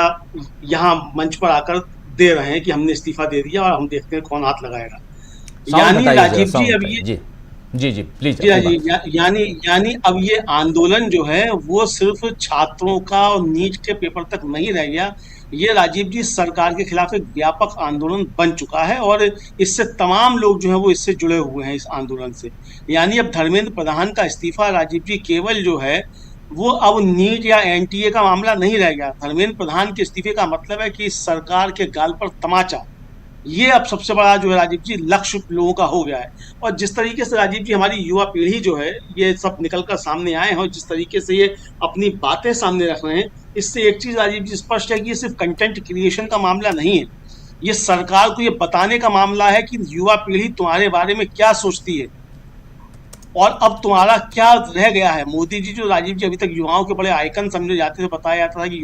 यहाँ मंच पर आकर दे रहे हैं कि हमने इस्तीफा दे दिया और हम देखते हैं कौन हाथ लगाएगा। यानी राजीव जी अब ये जी प्लीज यानी अब ये आंदोलन जो है वो सिर्फ छात्रों का और नीट के पेपर तक नहीं रह गया। ये राजीव जी सरकार के खिलाफ एक व्यापक आंदोलन बन चुका है और इससे तमाम लोग जो है वो इससे जुड़े हुए हैं इस आंदोलन से। यानी अब धर्मेंद्र प्रधान का इस्तीफा राजीव जी केवल जो है वो अब नीट या एनटीए का मामला नहीं रह गया। धर्मेंद्र प्रधान के इस्तीफे का मतलब है कि सरकार के गाल पर तमाचा, ये अब सबसे बड़ा जो है राजीव जी लक्ष्य लोगों का हो गया है। और जिस तरीके से राजीव जी हमारी युवा पीढ़ी जो है ये सब निकलकर सामने आए हैं और जिस तरीके से ये अपनी बातें सामने रख रहे हैं, इससे एक चीज राजीव जी स्पष्ट है कि ये सिर्फ कंटेंट क्रिएशन का मामला नहीं है, ये सरकार को ये बताने का मामला है कि युवा पीढ़ी तुम्हारे बारे में क्या सोचती है और अब तुम्हारा क्या रह गया है। मोदी जी जो राजीव जी अभी तक युवाओं के बड़े आइकन समझे जाते थे, बताया जाता था कि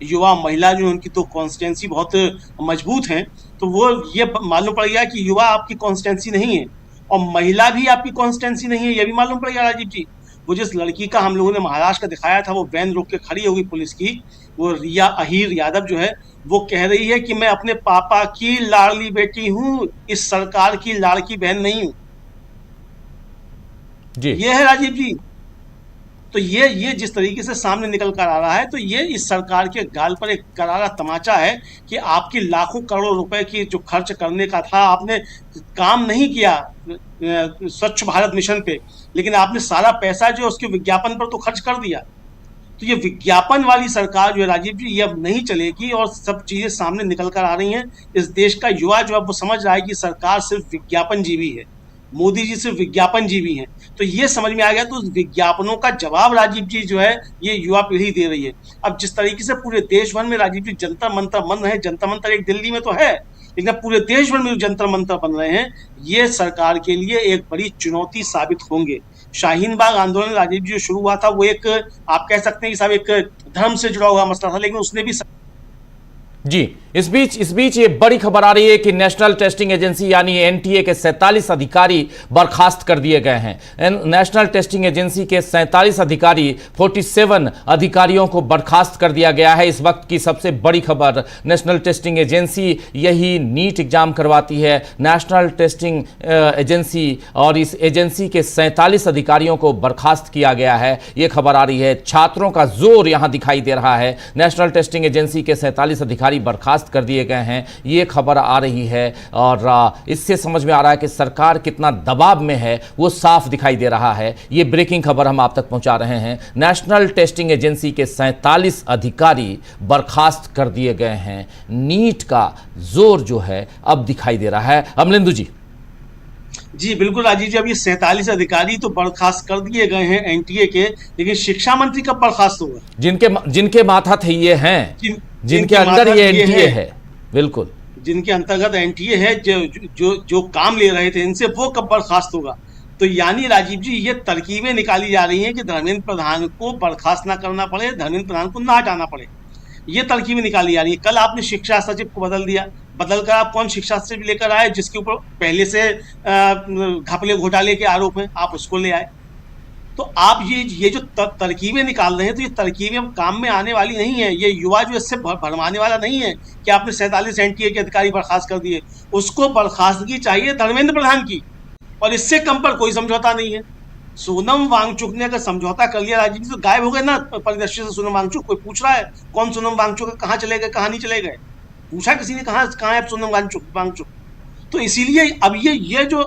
युवा महिला जो उनकी तो कॉन्स्टिट्यूंसी बहुत मजबूत हैं, तो वो ये मालूम पड़ गया कि युवा आपकी कॉन्स्टिट्यूंसी नहीं है और महिला भी आपकी कॉन्स्टिट्यूंसी नहीं है, ये भी मालूम पड़ गया राजीव जी। वो जिस लड़की का हम लोगों ने महाराष्ट्र का दिखाया था, वो वैन रोक के खड़ी होगी पुलिस की, वो रिया अहीर यादव जो है वो कह रही है कि मैं अपने पापा की लाडली बेटी हूँ, इस सरकार की लाड़की बहन नहीं हूँ। ये है राजीव जी। तो ये जिस तरीके से सामने निकल कर आ रहा है, तो ये इस सरकार के गाल पर एक करारा तमाचा है कि आपकी लाखों करोड़ रुपए की जो खर्च करने का था, आपने काम नहीं किया स्वच्छ भारत मिशन पे, लेकिन आपने सारा पैसा जो उसके विज्ञापन पर तो खर्च कर दिया। तो ये विज्ञापन वाली सरकार जो है राजीव जी ये अब नहीं चलेगी और सब चीजें सामने निकल कर आ रही हैं। इस देश का युवा जो अब वो समझ रहा है कि सरकार सिर्फ विज्ञापन जीवी है, मोदी जी सिर्फ विज्ञापन जीवी हैं। तो ये समझ में आ गया। तो विज्ञापनों का जवाब राजीव जी जो है ये युवा पीढ़ी दे रही है। अब जिस तरीके से पूरे देश भर में राजीव जी जंतर मंतर बन रहे हैं, जंतर मंतर एक दिल्ली में तो है, लेकिन पूरे देश भर में जो जंतर मंतर बन रहे हैं ये सरकार के लिए एक बड़ी चुनौती साबित होंगे। शाहीन बाग आंदोलन राजीव जी जो शुरू हुआ था वो एक आप कह सकते हैं कि साहब एक धर्म से जुड़ा हुआ मसला था, लेकिन उसने भी जी इस बीच ये बड़ी खबर आ रही है कि नेशनल टेस्टिंग एजेंसी यानी एनटीए के 47 अधिकारी बर्खास्त कर दिए गए हैं। नेशनल टेस्टिंग एजेंसी के 47 अधिकारी 47 अधिकारियों को बर्खास्त कर दिया गया है। इस वक्त की सबसे बड़ी खबर, नेशनल टेस्टिंग एजेंसी यही नीट एग्जाम करवाती है, नेशनल टेस्टिंग एजेंसी, और इस एजेंसी के 47 अधिकारियों को बर्खास्त किया गया है। ये खबर आ रही है। छात्रों का जोर यहां दिखाई दे रहा है। नेशनल टेस्टिंग एजेंसी के 47 अधिकारी बर्खास्त कर दिए गए हैं, ये खबर आ रही है और इससे समझ में आ रहा है कि सरकार कितना दबाव में है वो साफ दिखाई दे रहा है। ये ब्रेकिंग खबर हम आप तक पहुंचा रहे हैं। नेशनल टेस्टिंग एजेंसी के 47 अधिकारी बर्खास्त कर दिए गए हैं। नीट का जोर जो है अब दिखाई दे रहा है। अमलेंदु जी। जी बिल्कुल राजीव जी, अब ये 47 अधिकारी तो बर्खास्त कर दिए गए हैं एनटीए के, लेकिन शिक्षा मंत्री कब बर्खास्त होगा? जिनके माथा थे ये हैं, जिनके अंदर ये एनटीए है, बिल्कुल जिनके अंतर्गत एनटीए है, जो काम ले रहे थे इनसे, वो कब बर्खास्त होगा? तो यानी राजीव जी ये तरकीबें निकाली जा रही हैं कि धर्मेंद्र प्रधान को बर्खास्त ना करना पड़े, धर्मेंद्र प्रधान को ना हटाना पड़े। ये तरकीबें निकाली जा रही है। कल आपने शिक्षा सचिव को बदल दिया, बदलकर आप कौन शिक्षा सचिव लेकर आए जिसके ऊपर पहले से घपले घोटाले के आरोप हैं, आप उसको ले आए। तो आप ये जो तरकीबें निकाल रहे हैं, तो ये तरकीबें काम में आने वाली नहीं है। ये युवा जो इससे भरमाने वाला नहीं है कि आपने 47 एनटीए के अधिकारी बर्खास्त कर दिए, उसको बर्खास्तगी चाहिए धर्मेंद्र प्रधान की, और इससे कम पर कोई समझौता नहीं है। सोनम वांगचुक ने अगर समझौता कर लिया राजीव जी तो गायब हो गए ना परिदृश्य से सोनम वांगचुक। कोई पूछ रहा है कौन सोनम वांगचुक है, कहाँ चले गए, कहाँ नहीं चले गए, पूछा किसी ने कहाँ है सोनम वांगचुक? तो इसीलिए अब ये जो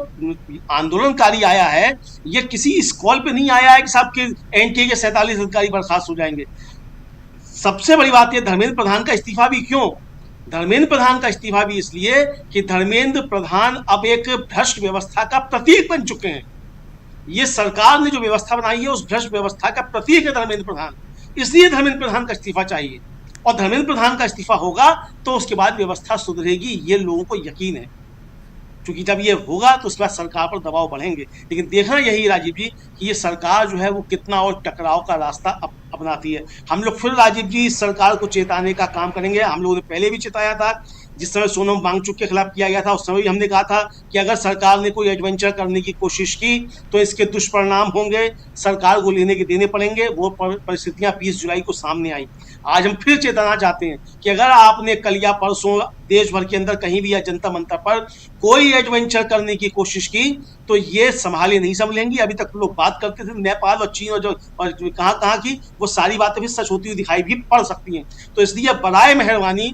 आंदोलनकारी आया है, ये किसी इस कॉल पे नहीं आया है कि साहब के एनटीए के 47 अधिकारी बर्खास्त हो जाएंगे। सबसे बड़ी बात ये धर्मेंद्र प्रधान का इस्तीफा भी क्यों? धर्मेंद्र प्रधान का इस्तीफा भी इसलिए कि धर्मेंद्र प्रधान अब एक भ्रष्ट व्यवस्था का प्रतीक बन चुके हैं। ये सरकार ने जो व्यवस्था बनाई है उस भ्रष्ट व्यवस्था का प्रतीक है धर्मेंद्र प्रधान, इसलिए धर्मेंद्र प्रधान का इस्तीफा चाहिए। और धर्मेंद्र प्रधान का इस्तीफा होगा तो उसके बाद व्यवस्था सुधरेगी, ये लोगों को यकीन है। क्योंकि जब ये होगा तो उसके बाद सरकार पर दबाव बढ़ेंगे। लेकिन देखना यही राजीव जी कि ये सरकार जो है वो कितना और टकराव का रास्ता अपनाती है। हम लोग फिर राजीव जी इस सरकार को चेताने का काम करेंगे। हम लोगों ने पहले भी चेताया था, जिस समय सोनम वांगचुक के खिलाफ किया गया था उस समय भी हमने कहा था कि अगर सरकार ने कोई एडवेंचर करने की कोशिश की तो इसके दुष्परिणाम होंगे, सरकार को लेने के देने पड़ेंगे। वो परिस्थितियां 20 जुलाई को सामने आई। आज हम फिर चेताना चाहते हैं कि अगर आपने कल या परसों देश भर के अंदर कहीं भी या जनता मंत्र पर कोई एडवेंचर करने की कोशिश की तो ये संभाले नहीं संभलेंगी। अभी तक लोग बात करते थे नेपाल और चीन और कहाँ की, वो सारी बातें भी सच होती हुई दिखाई भी पड़ सकती हैं। तो इसलिए बराए मेहरबानी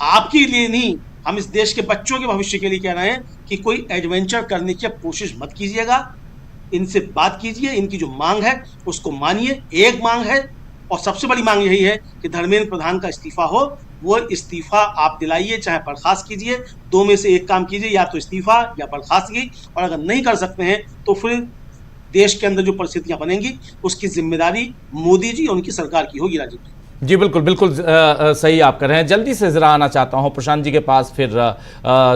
आपके लिए नहीं, हम इस देश के बच्चों के भविष्य के लिए कह रहे हैं कि कोई एडवेंचर करने की कोशिश मत कीजिएगा। इनसे बात कीजिए, इनकी जो मांग है उसको मानिए। एक मांग है और सबसे बड़ी मांग यही है कि धर्मेंद्र प्रधान का इस्तीफा हो। वो इस्तीफा आप दिलाइए, चाहे बर्खास्त कीजिए, दो में से एक काम कीजिए, या तो इस्तीफा या बर्खास्तगी। और अगर नहीं कर सकते हैं तो फिर देश के अंदर जो परिस्थितियां बनेंगी उसकी जिम्मेदारी मोदी जी और उनकी सरकार की होगी। राजीव जी बिल्कुल बिल्कुल सही आप कर रहे हैं। जल्दी से जरा आना चाहता हूं प्रशांत जी के पास, फिर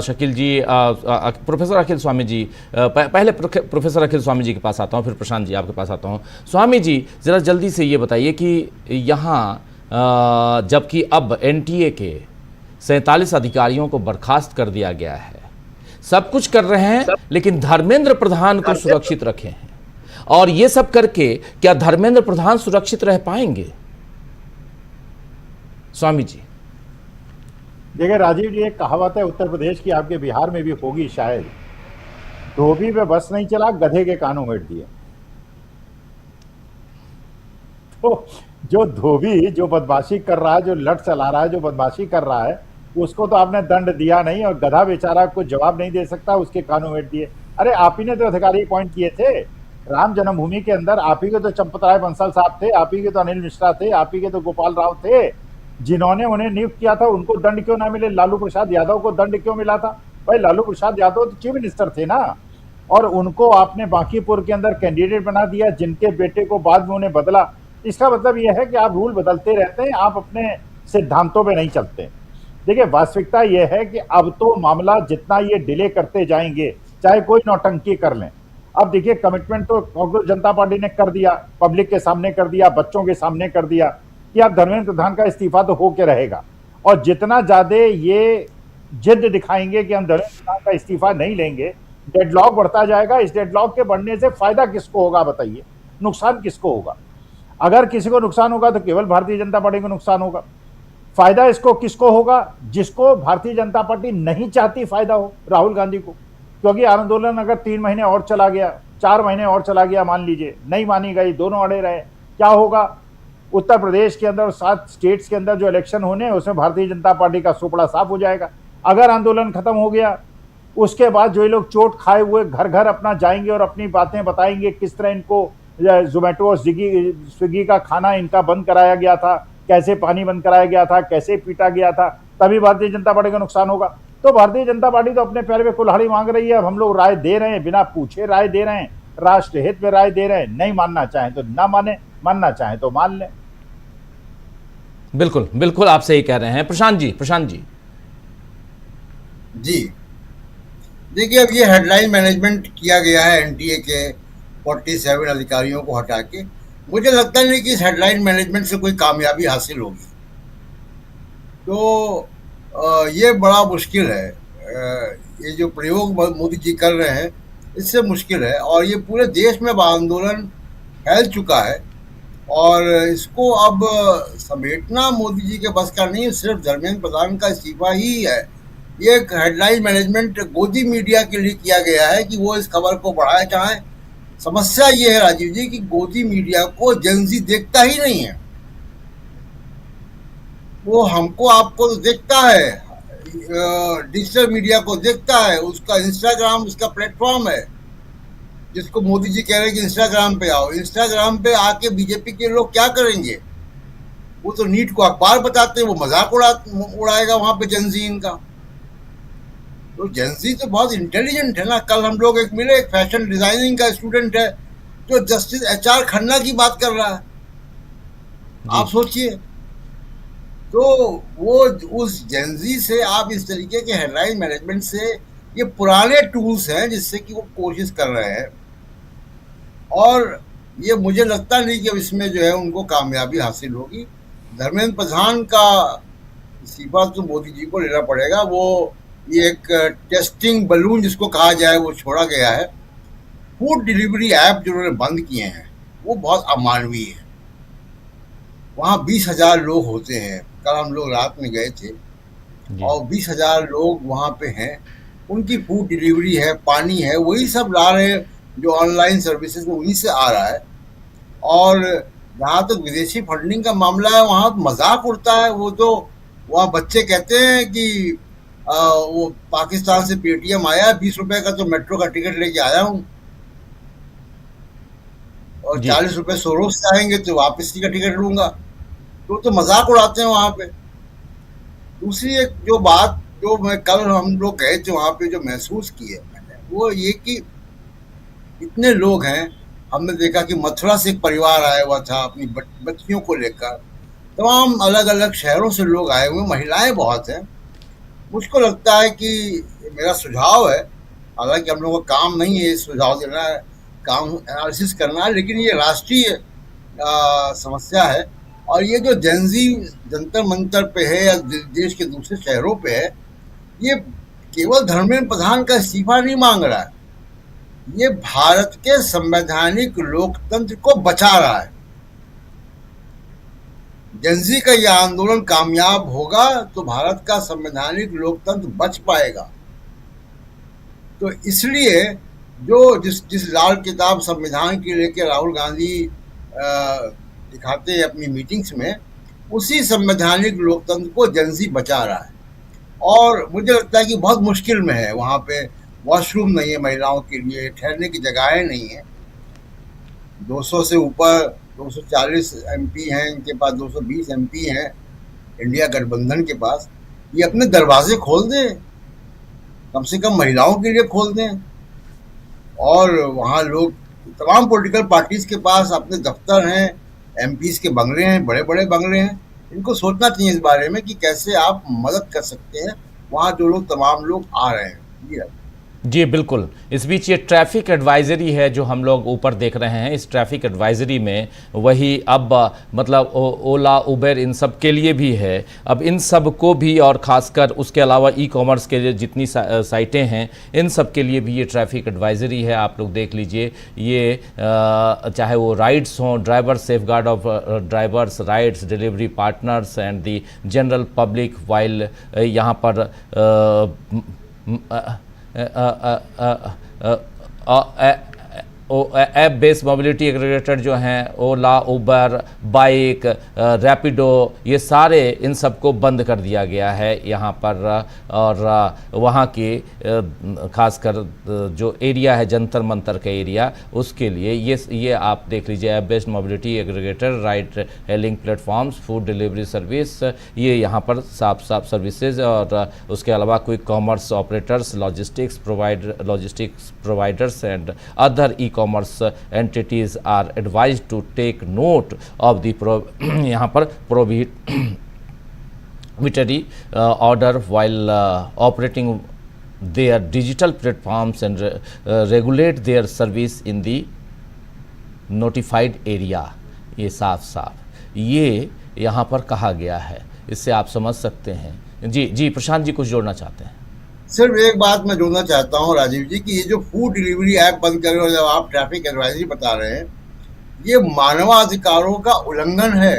शकील जी, प्रोफेसर अखिल स्वामी जी, पहले प्रोफेसर अखिल स्वामी जी के पास आता हूं, फिर प्रशांत जी आपके पास आता हूं। स्वामी जी जरा जल्दी से ये बताइए कि यहाँ जबकि अब एनटीए के 47 अधिकारियों को बर्खास्त कर दिया गया है, सब कुछ कर रहे हैं, लेकिन धर्मेंद्र प्रधान को सुरक्षित रखे हैं, और ये सब करके क्या धर्मेंद्र प्रधान सुरक्षित रह पाएंगे? स्वामी जी देखिए राजीव जी, एक कहावत है उत्तर प्रदेश की, आपके बिहार में भी होगी शायद, धोबी पे बस नहीं चला, गधे के कानों में दिए। तो जो धोबी जो बदमाशी कर रहा है, जो लट चला रहा है, जो बदमाशी कर रहा है, उसको तो आपने दंड दिया नहीं, और गधा बेचारा को जवाब नहीं दे सकता, उसके कानों में दिए। अरे आप ही ने तो अधिकारी अपॉइंट किए थे राम जन्मभूमि के अंदर, आप ही के तो चंपत राय बंसल साहब थे, आप ही के तो अनिल मिश्रा थे, आप ही के तो गोपाल राव थे, जिन्होंने उन्हें नियुक्त किया था। उनको दंड क्यों ना मिले? लालू प्रसाद यादव को दंड क्यों मिला था? भाई लालू प्रसाद यादव तो चीफ मिनिस्टर थे ना, और उनको आपने बांकीपुर के अंदर कैंडिडेट बना दिया, जिनके बेटे को बाद में उन्हें बदला। इसका मतलब यह है कि आप रूल बदलते रहते हैं, आप अपने सिद्धांतों पे नहीं चलते। देखिए वास्तविकता यह है कि अब तो मामला जितना ये डिले करते जाएंगे, चाहे कोई नौटंकी कर लें। अब देखिए कमिटमेंट तो कांग्रेस जनता पार्टी ने कर दिया, पब्लिक के सामने कर दिया, बच्चों के सामने कर दिया कि अब धर्मेंद्र प्रधान का इस्तीफा तो होके रहेगा। और जितना ज्यादा ये जिद दिखाएंगे कि हम धर्मेंद्र प्रधान का इस्तीफा नहीं लेंगे, डेडलॉक बढ़ता जाएगा। इस डेडलॉक के बढ़ने से फायदा किसको होगा बताइए? नुकसान किसको होगा? अगर किसी को नुकसान होगा तो केवल भारतीय जनता पार्टी को नुकसान होगा। फायदा इसको किसको होगा? जिसको भारतीय जनता पार्टी नहीं चाहती फायदा हो, राहुल गांधी को। क्योंकि आंदोलन अगर 3 महीने और चला गया, 4 महीने और चला गया, मान लीजिए नहीं मानी गई, दोनों अड़े रहे, क्या होगा? उत्तर प्रदेश के अंदर 7 स्टेट्स के अंदर जो इलेक्शन होने हैं उसमें भारतीय जनता पार्टी का सुपड़ा साफ हो जाएगा। अगर आंदोलन खत्म हो गया, उसके बाद जो लोग चोट खाए हुए घर घर अपना जाएंगे और अपनी बातें बताएंगे, किस तरह इनको जोमेटो और स्विगी का खाना इनका बंद कराया गया था, कैसे पानी बंद कराया गया था, कैसे पीटा गया था, तभी भारतीय जनता पार्टी का नुकसान होगा। तो भारतीय जनता पार्टी तो अपने पैर पे कुल्हाड़ी मांग रही है। अब हम लोग राय दे रहे हैं, बिना पूछे राय दे रहे हैं, राष्ट्र हित में राय दे रहे हैं। नहीं मानना चाहें तो ना माने, मानना चाहें तो मान लें। बिल्कुल बिल्कुल आप सही कह रहे हैं। प्रशांत जी जी देखिए, अब ये हेडलाइन मैनेजमेंट किया गया है एनटीए के 47 अधिकारियों को हटा के। मुझे लगता नहीं कि इस हेडलाइन मैनेजमेंट से कोई कामयाबी हासिल होगी। तो ये बड़ा मुश्किल है। ये जो प्रयोग मोदी जी कर रहे हैं इससे मुश्किल है, और ये पूरे देश में आंदोलन फैल चुका है, और इसको अब समेटना मोदी जी के बस का नहीं है। सिर्फ धर्मेंद्र प्रधान का इस्तीफा ही है। ये एक हेडलाइन मैनेजमेंट गोदी मीडिया के लिए किया गया है कि वो इस खबर को बढ़ाए चाहें। समस्या ये है राजीव जी कि गोदी मीडिया को जेनजी देखता ही नहीं है। वो हमको आपको तो देखता है, डिजिटल मीडिया को देखता है। उसका इंस्टाग्राम उसका प्लेटफॉर्म है, जिसको मोदी जी कह रहे हैं कि इंस्टाग्राम पे आओ। इंस्टाग्राम पे आके बीजेपी के लोग क्या करेंगे? वो तो नीट को अखबार बताते हैं, वो मजाक उड़ाएगा वहां पे जेनजी इनका। तो जेनजी तो बहुत इंटेलिजेंट है ना। कल हम लोग एक मिले, एक फैशन डिजाइनिंग का स्टूडेंट है जो जस्टिस एचआर खन्ना की बात कर रहा है। आप सोचिए, तो वो उस जेनजी से आप इस तरीके के हेडलाइन मैनेजमेंट से, ये पुराने टूल्स हैं जिससे कि वो कोशिश कर रहे हैं, और ये मुझे लगता नहीं कि अब इसमें जो है उनको कामयाबी हासिल होगी। धर्मेंद्र प्रधान का इस्तीफा तो मोदी जी को लेना पड़ेगा। वो ये एक टेस्टिंग बलून जिसको कहा जाए वो छोड़ा गया है। फूड डिलीवरी ऐप जो उन्होंने बंद किए हैं वो बहुत अमानवीय है। वहाँ 20,000 लोग होते हैं। कल हम लोग रात में गए थे और 20,000 लोग वहाँ पे हैं। उनकी फूड डिलीवरी है, पानी है, वही सब ला रहे हैं जो ऑनलाइन सर्विसेज में वहीं से आ रहा है। और जहाँ तक विदेशी फंडिंग का मामला है, वहाँ मजाक उड़ता है। वो तो वहाँ बच्चे कहते हैं कि वो पाकिस्तान से पेटीएम आया, 20 रुपए का तो मेट्रो का टिकट लेके आया हूँ, और 40 रुपए सोरोस से आएंगे तो वापसी का टिकट लूंगा। तो मजाक उड़ाते हैं वहाँ पे। दूसरी एक जो बात जो मैं कल हम लोग गए थे वहाँ पे जो महसूस की है मैंने, वो ये कि इतने लोग हैं। हमने देखा कि मथुरा से एक परिवार आया हुआ था अपनी बच्चियों को लेकर। तमाम अलग अलग शहरों से लोग आए हुए, महिलाएं बहुत हैं। मुझको लगता है कि मेरा सुझाव है, हालांकि हम लोगों का काम नहीं है सुझाव देना, काम एनालिसिस करना है, लेकिन ये राष्ट्रीय समस्या है। और ये जो जेनजी जंतर मंतर पे है या देश के दूसरे शहरों पे है, ये केवल धर्मेंद्र प्रधान का इस्तीफा नहीं मांग रहा है, ये भारत के संवैधानिक लोकतंत्र को बचा रहा है। जेनजी का यह आंदोलन कामयाब होगा तो भारत का संवैधानिक लोकतंत्र बच पाएगा। तो इसलिए जो जिस लाल किताब संविधान की लेकर राहुल गांधी दिखाते हैं अपनी मीटिंग्स में, उसी संवैधानिक लोकतंत्र को जेनजी बचा रहा है। और मुझे लगता है कि बहुत मुश्किल में है। वहाँ पे वॉशरूम नहीं है महिलाओं के लिए, ठहरने की जगहें नहीं है। 200 से ऊपर 240 एमपी हैं इनके पास, 220 एमपी हैं इंडिया गठबंधन के पास। ये अपने दरवाजे खोल दें, कम से कम महिलाओं के लिए खोल दें। और वहाँ लोग, तमाम पॉलिटिकल पार्टीज के पास अपने दफ्तर हैं, एमपीज के बंगले हैं, बड़े बड़े बंगले हैं। इनको सोचना चाहिए इस बारे में कि कैसे आप मदद कर सकते हैं वहाँ जो लोग, तमाम लोग आ रहे हैं। जी बिल्कुल। इस बीच ये ट्रैफिक एडवाइजरी है जो हम लोग ऊपर देख रहे हैं। इस ट्रैफिक एडवाइजरी में वही अब मतलब ओला, उबेर इन सब के लिए भी है। अब इन सब को भी, और ख़ासकर उसके अलावा ई कॉमर्स के लिए जितनी साइटें हैं, इन सब के लिए भी ये ट्रैफिक एडवाइजरी है। आप लोग देख लीजिए, ये चाहे वो राइड्स हों, driver safe guard of drivers, rides, delivery partners and the general public, while यहाँ पर ऐप बेस्ड मोबिलिटी एग्रीगेटर जो हैं, ओला, उबर, बाइक, रैपिडो, ये सारे इन सबको बंद कर दिया गया है यहाँ पर। और वहाँ की खासकर जो एरिया है जंतर मंतर का एरिया, उसके लिए ये आप देख लीजिए, app based mobility aggregator, ride hailing platforms, food delivery service, ये यहाँ पर साफ सर्विसेज। और उसके अलावा कोई commerce operators, logistics providers and other e-commerce entities are advised to take note of the यहाँ पर prohibitory order while operating their digital platforms and regulate their service in the notified area। ये साफ साफ ये यहाँ पर कहा गया है, इससे आप समझ सकते हैं। जी प्रशांत जी कुछ जोड़ना चाहते हैं? सिर्फ एक बात मैं जोड़ना चाहता हूँ राजीव जी कि ये जो फूड डिलीवरी ऐप बंद कर रहे हो, जब आप ट्रैफिक एडवाइजरी बता रहे हैं, ये मानवाधिकारों का उल्लंघन है।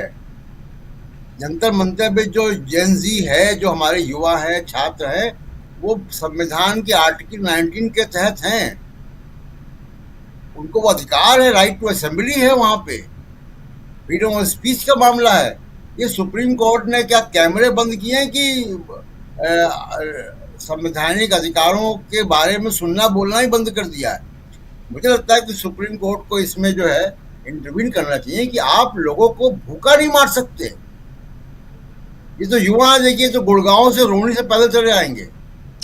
जंतर मंतर पे जो जेन जी है, जो हमारे युवा है, छात्र हैं, वो संविधान के आर्टिकल 19 के तहत हैं। उनको वो अधिकार है, राइट टू असेंबली है, वहां पे फ्रीडम ऑफ स्पीच का मामला है। ये सुप्रीम कोर्ट ने क्या कैमरे बंद किए हैं कि संवैधानिक अधिकारों के बारे में सुनना बोलना ही बंद कर दिया है? मुझे लगता है कि सुप्रीम कोर्ट को इसमें जो है इंटरवीन करना चाहिए कि आप लोगों को भूखा नहीं मार सकते। ये तो युवा देखिए, तो गुड़गांव से रोहनी से पैदल चले आएंगे।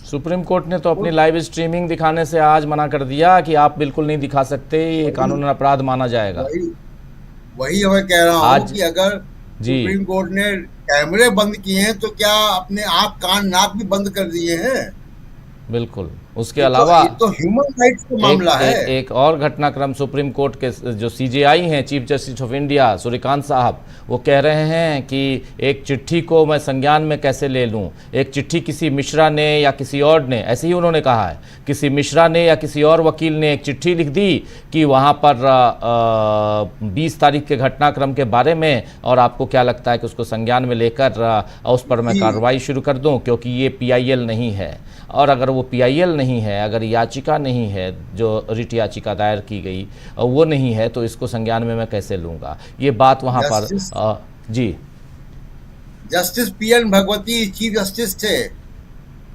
सुप्रीम कोर्ट ने तो अपनी लाइव स्ट्रीमिंग दिखाने से आज मना कर दिया कि आप बिल्कुल नहीं दिखा सकते, ये कानूनी अपराध माना जाएगा। वही मैं कह रहा हूँ कि अगर सुप्रीम कोर्ट ने कैमरे बंद किए हैं तो क्या अपने आंख कान नाक भी बंद कर दिए हैं? बिल्कुल। उसके अलावा तो ह्यूमन राइट्स का मामला है। एक और घटनाक्रम सुप्रीम कोर्ट के जो सीजेआई हैं, chief justice of India Suryakant साहब, वो कह रहे हैं कि एक चिट्ठी को मैं संज्ञान में कैसे ले लूं? एक चिट्ठी किसी मिश्रा ने या किसी और ने, ऐसे ही उन्होंने कहा है, किसी मिश्रा ने या किसी और वकील ने एक चिट्ठी लिख दी कि वहाँ पर 20 तारीख के घटनाक्रम के बारे में, और आपको क्या लगता है कि उसको संज्ञान में लेकर उस पर मैं कार्रवाई शुरू कर दूँ, क्योंकि ये PIL नहीं है। और अगर वो PIL नहीं है, अगर याचिका नहीं है, जो रिट याचिका दायर की गई वो नहीं है, तो इसको संज्ञान में मैं कैसे लूँगा? ये बात वहाँ पर जी justice PN Bhagwati chief justice थे,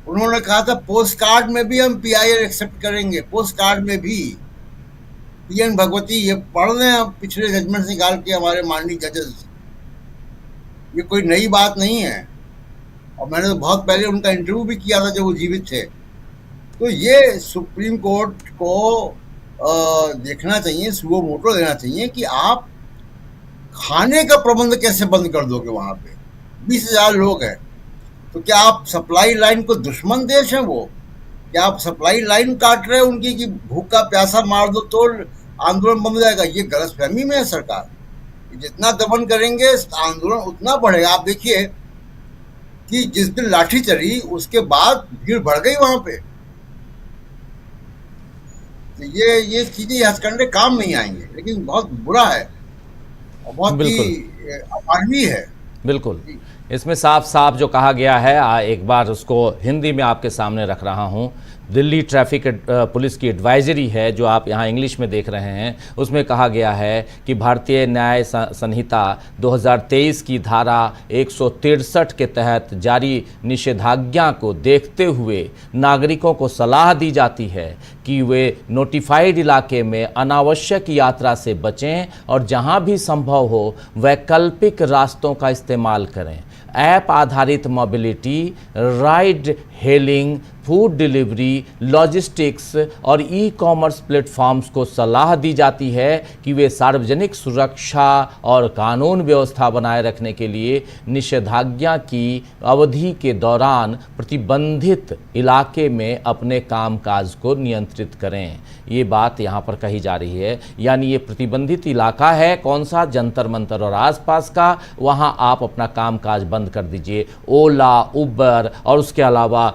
उन्होंने कहा था पोस्ट कार्ड में भी हम PIL एक्सेप्ट करेंगे। पोस्ट कार्ड में भी PN भगवती, ये पढ़ रहे हैं आप पिछले जजमेंट निकाल के हमारे माननीय जजेस, ये कोई नई बात नहीं है। और मैंने तो बहुत पहले उनका इंटरव्यू भी किया था जब वो जीवित थे। तो ये सुप्रीम कोर्ट को देखना चाहिए, सुओ मोटो देना चाहिए कि आप खाने का प्रबंध कैसे बंद कर दोगे? वहां पे 20,000 लोग हैं, तो क्या आप सप्लाई लाइन को दुश्मन देश है वो? क्या आप सप्लाई लाइन काट रहे हैं उनकी कि भूखा प्यासा मार दो तो आंदोलन बंद हो जाएगा? ये गलतफहमी में है सरकार। जितना दमन करेंगे आंदोलन उतना बढ़ेगा। आप देखिए कि जिस दिन लाठी चली उसके बाद भीड़ बढ़ गई वहां पे। तो ये चीजें हथकंडे काम नहीं आएंगे, लेकिन बहुत बुरा है और बहुत ही अमानवीय है। बिल्कुल। इसमें साफ साफ जो कहा गया है, एक बार उसको हिंदी में आपके सामने रख रहा हूं। दिल्ली ट्रैफिक पुलिस की एडवाइजरी है जो आप यहाँ इंग्लिश में देख रहे हैं, उसमें कहा गया है कि भारतीय न्याय संहिता 2023 की धारा 163 के तहत जारी निषेधाज्ञा को देखते हुए नागरिकों को सलाह दी जाती है कि वे नोटिफाइड इलाके में अनावश्यक यात्रा से बचें और जहां भी संभव हो वैकल्पिक रास्तों का इस्तेमाल करें। ऐप आधारित mobility, ride hailing, food delivery, logistics और ई-कॉमर्स प्लेटफॉर्म्स को सलाह दी जाती है कि वे सार्वजनिक सुरक्षा और कानून व्यवस्था बनाए रखने के लिए निषेधाज्ञा की अवधि के दौरान प्रतिबंधित इलाके में अपने कामकाज को नियंत्रित करें। ये बात यहाँ पर कही जा रही है, यानी ये प्रतिबंधित इलाका है कौन सा? जंतर मंतर और आसपास का, वहाँ आप अपना कामकाज बंद कर दीजिए। ओला, उबर और उसके अलावा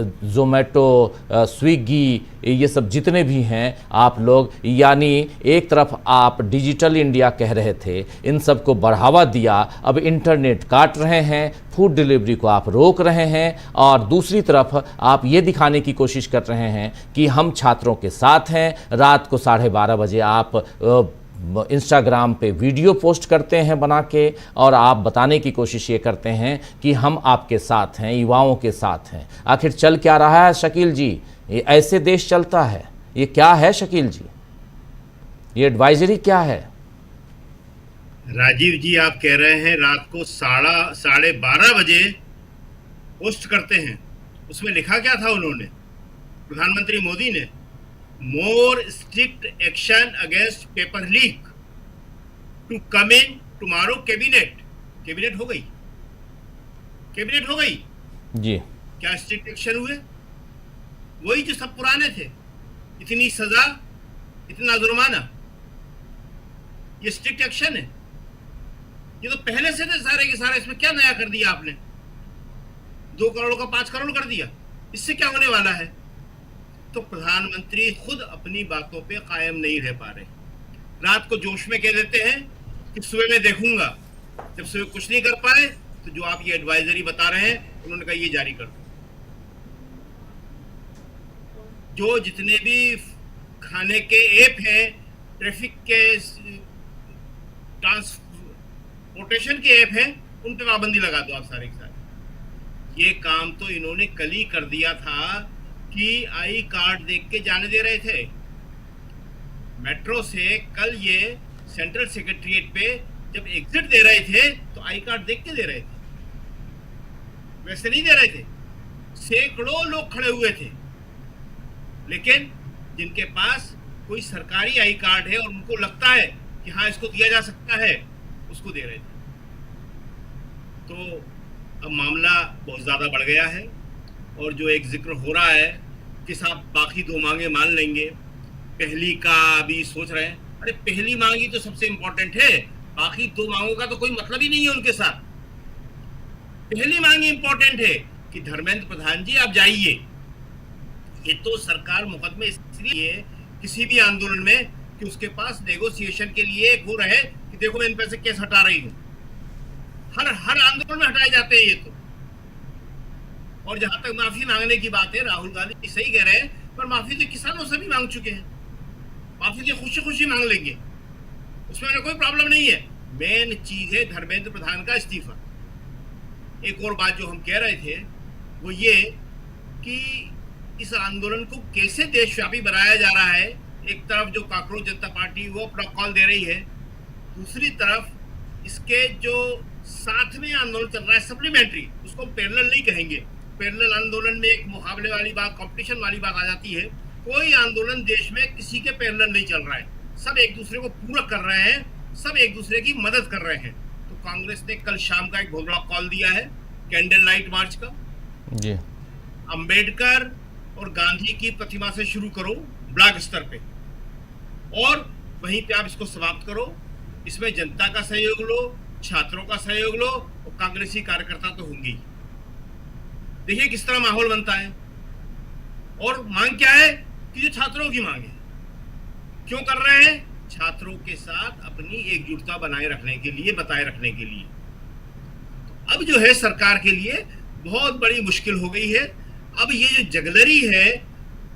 ज़ोमैटो, स्विगी, ये सब जितने भी हैं आप लोग, यानी एक तरफ आप डिजिटल इंडिया कह रहे थे, इन सब को बढ़ावा दिया, अब इंटरनेट काट रहे हैं, फूड डिलीवरी को आप रोक रहे हैं, और दूसरी तरफ आप ये दिखाने की कोशिश कर रहे हैं कि हम छात्रों के साथ हैं। रात को 12:30 बजे आप इंस्टाग्राम पे वीडियो पोस्ट करते हैं बना के, और आप बताने की कोशिश ये करते हैं कि हम आपके साथ हैं, युवाओं के साथ हैं। आखिर चल क्या रहा है शकील जी? ये ऐसे देश चलता है? ये क्या है शकील जी? ये एडवाइजरी क्या है? राजीव जी, आप कह रहे हैं रात को 12:30 बजे पोस्ट करते हैं। उसमें लिखा क्या था उन्होंने, प्रधानमंत्री मोदी ने? More strict action against paper leak to come in tomorrow cabinet हो गई जी। क्या स्ट्रिक्ट एक्शन हुए? वही जो सब पुराने थे। इतनी सजा, इतना जुर्माना, ये स्ट्रिक्ट एक्शन है। ये तो पहले से थे सारे के सारे, इसमें क्या नया कर दिया आपने? 2 करोड़ का 5 करोड़ कर दिया, इससे क्या होने वाला है? तो प्रधानमंत्री खुद अपनी बातों पे कायम नहीं रह पा रहे। रात को जोश में कह देते हैं कि सुबह में देखूंगा, जब सुबह कुछ नहीं कर पाए तो जो आप ये एडवाइजरी बता रहे हैं उन्होंने कहा ये जारी कर दो। जो जितने भी खाने के ऐप हैं, ट्रैफिक के ट्रांसपोर्टेशन के ऐप हैं, उन पे पाबंदी लगा दो आप सारे के सारे। ये काम तो इन्होंने कल ही कर दिया था कि आई कार्ड देख के जाने दे रहे थे। मेट्रो से कल ये सेंट्रल सेक्रेटरीट पे जब एग्जिट दे रहे थे तो आई कार्ड देख के दे रहे थे, वैसे नहीं दे रहे थे। सैकड़ों लोग खड़े हुए थे, लेकिन जिनके पास कोई सरकारी आई कार्ड है और उनको लगता है कि हाँ इसको दिया जा सकता है, उसको दे रहे थे। तो अब मामला बहुत ज्यादा बढ़ गया है। और जो एक जिक्र हो रहा है कि साहब बाकी 2 मांगे मान लेंगे, पहली का अभी सोच रहे हैं। अरे पहली मांगी तो सबसे इंपॉर्टेंट है, बाकी 2 मांगों का तो कोई मतलब ही नहीं है उनके साथ। पहली मांग इंपॉर्टेंट है कि धर्मेंद्र प्रधान जी आप जाइए। ये तो सरकार मुकदमे इसलिए किसी भी आंदोलन में कि उसके पास नेगोशिएशन के लिए एक वो रहे कि देखो मैं इन पैसे केस हटा रही हूं। हर आंदोलन में हटाए जाते हैं ये तो। और जहां तक माफी मांगने की बात है, राहुल गांधी सही कह रहे हैं, पर माफी तो किसानों से भी मांग चुके हैं। माफी तो खुशी खुशी मांग लेंगे, उसमें कोई प्रॉब्लम नहीं है। मेन चीज है धर्मेंद्र प्रधान का इस्तीफा। एक और बात जो हम कह रहे थे वो ये कि इस आंदोलन को कैसे देशव्यापी बनाया जा रहा है। एक तरफ जो कांग्रेस जनता पार्टी वो अपना कॉल दे रही है, दूसरी तरफ इसके जो साथ में आंदोलन चल रहा है सप्लीमेंट्री, उसको पैरेलल नहीं कहेंगे। पैरेलल आंदोलन में एक मुकाबले वाली बात, कंपटीशन वाली बात आ जाती है। कोई आंदोलन देश में किसी के पैरेलल नहीं चल रहा है, सब एक दूसरे को पूरक कर रहे हैं, सब एक दूसरे की मदद कर रहे हैं। तो कांग्रेस ने कल शाम का एक बहुत बड़ा कॉल दिया है कैंडल लाइट मार्च का जी। अंबेडकर और गांधी की प्रतिमा से शुरू करो ब्लॉक स्तर पे, और वहीं पे आप इसको समाप्त करो। इसमें जनता का सहयोग लो, छात्रों का सहयोग लो, और कांग्रेसी कार्यकर्ता तो होंगे ही। देखिए किस तरह माहौल बनता है। और मांग क्या है कि जो छात्रों की मांग है, क्यों कर रहे हैं? छात्रों के साथ अपनी एकजुटता बनाए रखने के लिए, बताए रखने के लिए। तो अब जो है सरकार के लिए बहुत बड़ी मुश्किल हो गई है। अब ये जो जगलरी है,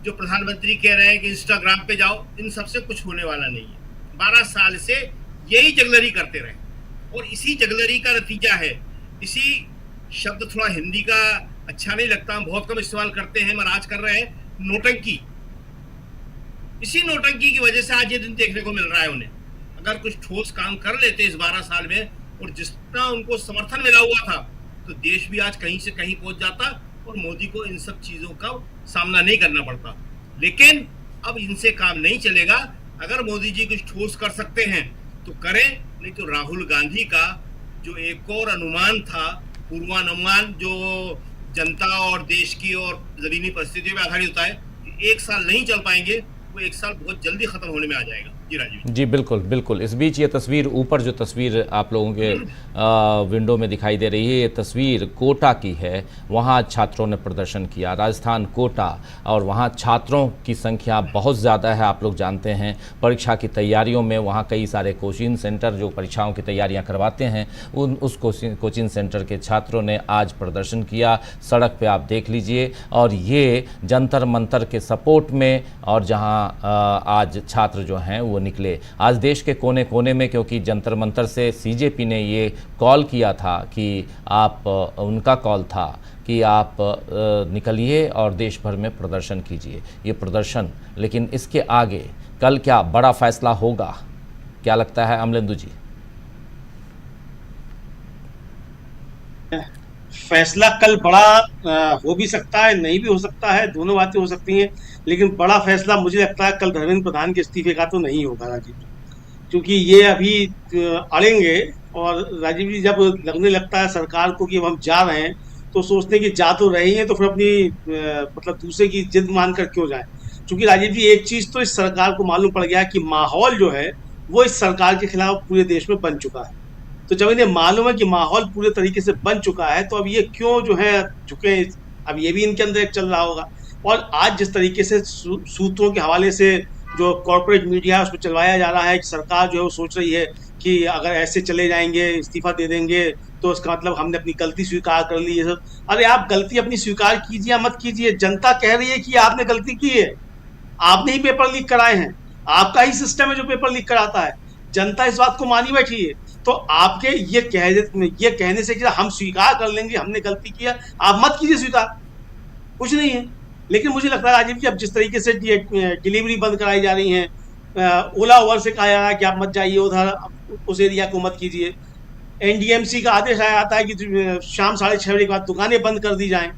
जो प्रधानमंत्री कह रहे हैं कि इंस्टाग्राम पे जाओ, इन सबसे कुछ होने वाला नहीं है। 12 साल से यही जगलरी करते रहे, और इसी जगलरी का नतीजा है। इसी शब्द थोड़ा हिंदी का अच्छा नहीं लगता, हम बहुत कम इस्तेमाल करते हैं, मगर आज कर रहे हैं, नोटंकी। इसी नोटंकी की वजह से आज ये दिन देखने को मिल रहा है उन्हें। अगर कुछ ठोस काम कर लेते इस 12 साल में, और जितना उनको समर्थन मिला हुआ था, तो देश भी आज कहीं से कहीं पहुंच जाता और मोदी को इन सब चीजों का सामना नहीं करना पड़ता। लेकिन अब इनसे काम नहीं चलेगा। अगर मोदी जी कुछ ठोस कर सकते हैं तो करें, नहीं तो राहुल गांधी का जो एक और अनुमान था, पूर्वानुमान, जो जनता और देश की और जमीनी परिस्थितियों पर आधारित होता है, 1 साल नहीं चल पाएंगे, वो 1 साल बहुत जल्दी खत्म होने में आ जाएगा। जी राजीव जी बिल्कुल बिल्कुल। इस बीच ये तस्वीर, ऊपर जो तस्वीर आप लोगों के विंडो में दिखाई दे रही है, ये तस्वीर कोटा की है। वहाँ छात्रों ने प्रदर्शन किया, राजस्थान कोटा, और वहाँ छात्रों की संख्या बहुत ज़्यादा है। आप लोग जानते हैं परीक्षा की तैयारियों में वहाँ कई सारे कोचिंग सेंटर जो परीक्षाओं की तैयारियाँ करवाते हैं, उस कोचिंग सेंटर के छात्रों ने आज प्रदर्शन किया। सड़क पर आप देख लीजिए, और ये जंतर मंतर के सपोर्ट में, और जहाँ आज छात्र जो हैं वो निकले आज देश के कोने कोने में, क्योंकि जंतर मंतर से सीजेपी ने ये कॉल किया था कि आप, उनका कॉल था कि आप निकलिए और देश भर में प्रदर्शन कीजिए। ये प्रदर्शन, लेकिन इसके आगे कल क्या बड़ा फैसला होगा, क्या लगता है अमलेंदु जी? फैसला कल बड़ा हो भी सकता है, नहीं भी हो सकता है, दोनों बातें हो सकती हैं। लेकिन बड़ा फैसला मुझे लगता है कल धर्मेंद्र प्रधान के इस्तीफे का तो नहीं होगा राजीव, क्योंकि ये अभी अड़ेंगे। और राजीव जी, जब लगने लगता है सरकार को कि अब हम जा रहे हैं, तो सोचते हैं कि जा तो रहे हैं तो फिर अपनी मतलब दूसरे की जिद मानकर क्यों जाए। क्योंकि राजीव जी एक चीज तो इस सरकार को मालूम पड़ गया कि माहौल जो है वो इस सरकार के खिलाफ पूरे देश में बन चुका है। तो जब इन्हें मालूम है कि माहौल पूरे तरीके से बन चुका है तो अब ये क्यों जो है झुके, अब ये भी इनके अंदर एक चल रहा होगा। और आज जिस तरीके से सूत्रों के हवाले से जो कॉर्पोरेट मीडिया है उसमें चलवाया जा रहा है कि सरकार जो है वो सोच रही है कि अगर ऐसे चले जाएंगे, इस्तीफा दे देंगे तो उसका मतलब हमने अपनी गलती स्वीकार कर ली, ये सब। अरे आप गलती अपनी स्वीकार कीजिए या मत कीजिए, जनता कह रही है कि आपने गलती की है, आपने ही पेपर लीक कराए हैं, आपका ही सिस्टम है जो पेपर लीक कराता है, जनता इस बात को मानी बैठी है। तो आपके ये कहने से कि हम स्वीकार कर लेंगे हमने गलती किया, आप मत कीजिए स्वीकार, कुछ नहीं है। लेकिन मुझे लगता है राजीव जी अब जिस तरीके से डिलीवरी बंद कराई जा रही है, ओला ओवर से कहा जा रहा है कि आप मत जाइए उधर, उस एरिया को मत कीजिए, एनडीएमसी का आदेश आया आता है कि शाम 6:30 बजे के बाद दुकानें बंद कर दी जाएं।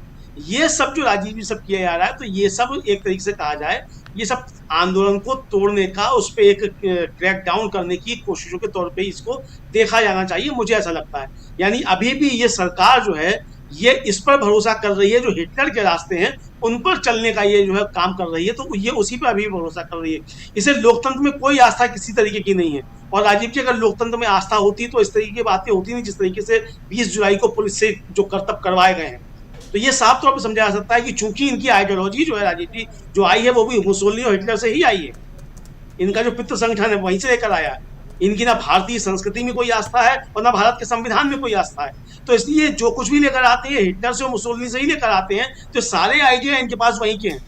ये सब जो राजीव जी सब किया जा रहा है, तो ये सब एक तरीके से कहा जाए ये सब आंदोलन को तोड़ने का, उस पर एक क्रैक डाउन करने की कोशिशों के तौर पे इसको देखा जाना चाहिए, मुझे ऐसा लगता है। यानी अभी भी ये सरकार जो है ये इस पर भरोसा कर रही है, जो हिटलर के रास्ते हैं उन पर चलने का ये जो है काम कर रही है, तो ये उसी पर अभी भरोसा कर रही है। इसे लोकतंत्र में कोई आस्था किसी तरीके की नहीं है। और राजीव जी अगर लोकतंत्र में आस्था होती तो इस तरीके की बातें होती नहीं जिस तरीके से 20 जुलाई को पुलिस से जो करतब करवाए गए हैं। तो ये साफ तौर पर समझा जा सकता है कि चूंकि इनकी आइडियोलॉजी जो है राजीव जी जो आई है वो भी मुसोलिनी और हिटलर से ही आई है, इनका जो पितृ संगठन है वहीं से लेकर आया है। इनकी ना भारतीय संस्कृति में कोई आस्था है और ना भारत के संविधान में कोई आस्था है। तो इसलिए जो कुछ भी लेकर आते हैं हिटलर से और मुसोलिनी से ही लेकर आते हैं, तो सारे आइडिया इनके पास वहीं के हैं।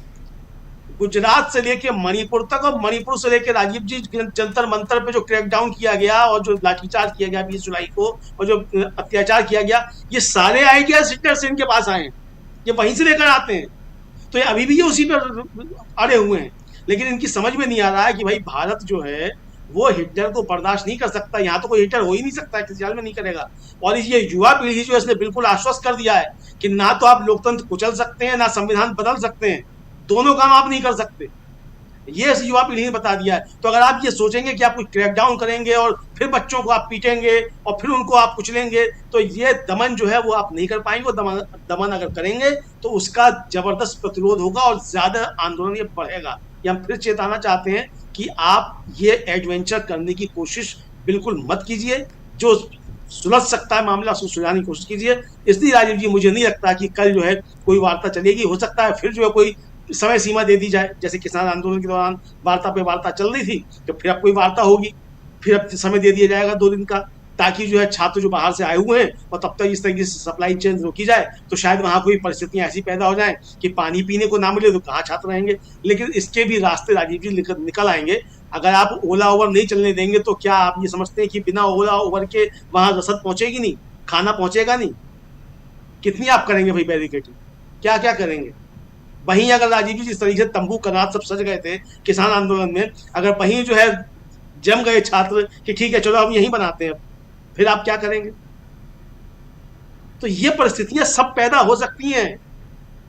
गुजरात से लेकर मणिपुर तक, और मणिपुर से लेकर राजीव जी जंतर मंतर पे जो क्रैकडाउन किया गया और जो लाठीचार्ज किया गया 20 जुलाई को और जो अत्याचार किया गया, ये सारे आइडिया हिटलर से इनके पास आए हैं, ये वहीं से लेकर आते हैं। तो ये अभी भी ये उसी पर अड़े हुए हैं। लेकिन इनकी समझ में नहीं आ रहा है कि भाई भारत जो है वो हिटलर को बर्दाश्त नहीं कर सकता, यहाँ तो कोई हिटलर हो ही नहीं सकता, किसी हाल में नहीं करेगा। और ये युवा पीढ़ी जो है इसने बिल्कुल आश्वस्त कर दिया है कि ना तो आप लोकतंत्र कुचल सकते हैं ना संविधान बदल सकते हैं, दोनों काम आप नहीं कर सकते, ये युवा पीढ़ी ने बता दिया है। तो अगर आप ये सोचेंगे कि आप कोई क्रैकडाउन करेंगे और फिर बच्चों को आप पीटेंगे और फिर उनको आप कुचलेंगे, तो ये दमन जो है वो आप नहीं कर पाएंगे। दमन अगर करेंगे तो उसका जबरदस्त प्रतिरोध होगा और ज्यादा आंदोलन ये बढ़ेगा। ये हम फिर चेताना चाहते हैं कि आप ये एडवेंचर करने की कोशिश बिल्कुल मत कीजिए, जो सुलझ सकता है मामला उसको सुलझाने की कोशिश कीजिए। इसलिए राजीव जी मुझे नहीं लगता कि कल जो है कोई वार्ता चलेगी, हो सकता है फिर जो है कोई समय सीमा दे दी जाए, जैसे किसान आंदोलन के दौरान वार्ता पे वार्ता चल रही थी, तो फिर अब कोई वार्ता होगी, फिर अब समय दे दिया जाएगा 2 दिन का, ताकि जो है छात्र जो बाहर से आए हुए हैं और तब तक इस तरीके से सप्लाई चेन रोकी जाए, तो शायद वहां कोई परिस्थितियां ऐसी पैदा हो जाए कि पानी पीने को ना मिले तो कहाँ छात्र रहेंगे। लेकिन इसके भी रास्ते राजीव जी निकल आएंगे। अगर आप ओला ओवर नहीं चलने देंगे तो क्या आप ये समझते हैं कि बिना ओला ओवर के वहां रसद पहुंचेगी नहीं, खाना पहुंचेगा नहीं? कितनी आप करेंगे भाई बैरिकेडिंग, क्या क्या करेंगे? वहीं अगर राजीव जी जिस तरीके से तंबू कनात सब सज गए थे किसान आंदोलन में, अगर वहीं जो है जम गए छात्र कि ठीक है चलो हम यहीं बनाते हैं, फिर आप क्या करेंगे? तो ये परिस्थितियां सब पैदा हो सकती हैं।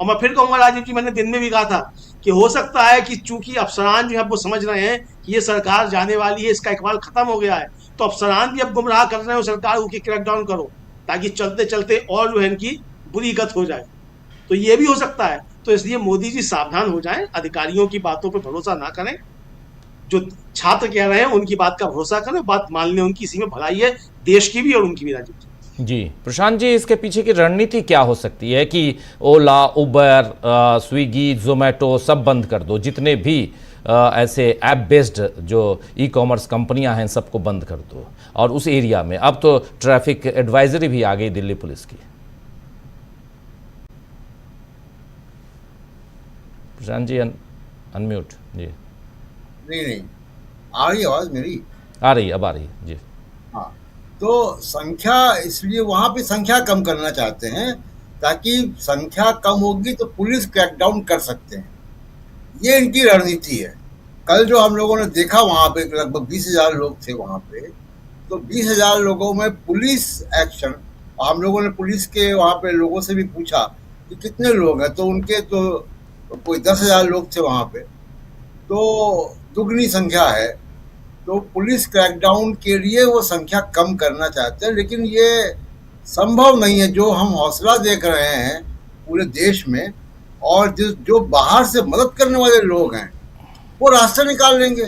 और मैं फिर कहूंगा राजीव जी, मैंने दिन में भी कहा था कि हो सकता है कि चूंकि अफसरान जो है वो समझ रहे हैं कि ये सरकार जाने वाली है, इसका इकबाल खत्म हो गया है, तो अफसरान भी अब गुमराह कर रहे हो सरकार को कि क्रैकडाउन करो, ताकि चलते चलते और जो है इनकी बुरी गत हो जाए। तो ये भी हो सकता है। तो इसलिए मोदी जी सावधान हो जाएं, अधिकारियों की बातों पर भरोसा ना करें, जो छात्र कह रहे हैं उनकी बात का भरोसा करें, बात मान लें, उनकी इसी में भलाई है, देश की भी और उनकी भी। राजीव जी प्रशांत जी, इसके पीछे की रणनीति क्या हो सकती है कि ओला, उबर, स्विगी, जोमेटो सब बंद कर दो, जितने भी ऐसे ऐप बेस्ड जो ई कॉमर्स कंपनियां हैं सबको बंद कर दो, और उस एरिया में अब तो ट्रैफिक एडवाइजरी भी आ गई दिल्ली पुलिस की। प्रशांत जी अनम्यूट जी। नहीं आ रही आवाज मेरी? आ रही, अब आ रही जी। हाँ, तो संख्या, इसलिए वहां पे संख्या कम करना चाहते हैं, ताकि संख्या कम होगी तो पुलिस क्रैकडाउन कर सकते हैं, ये इनकी रणनीति है। कल जो हम लोगों ने देखा वहां पे लगभग 20,000 लोग थे वहां पे, तो 20,000 लोगों में पुलिस एक्शन, हम लोगों ने पुलिस के वहां पे लोगों से भी पूछा कि कितने लोग हैं, तो उनके तो कोई 10,000 लोग थे वहां पे, तो दुगनी संख्या है। तो पुलिस क्रैकडाउन के लिए वो संख्या कम करना चाहते हैं, लेकिन ये संभव नहीं है। जो हम हौसला देख रहे हैं पूरे देश में, और जो बाहर से मदद करने वाले लोग हैं वो रास्ता निकाल लेंगे।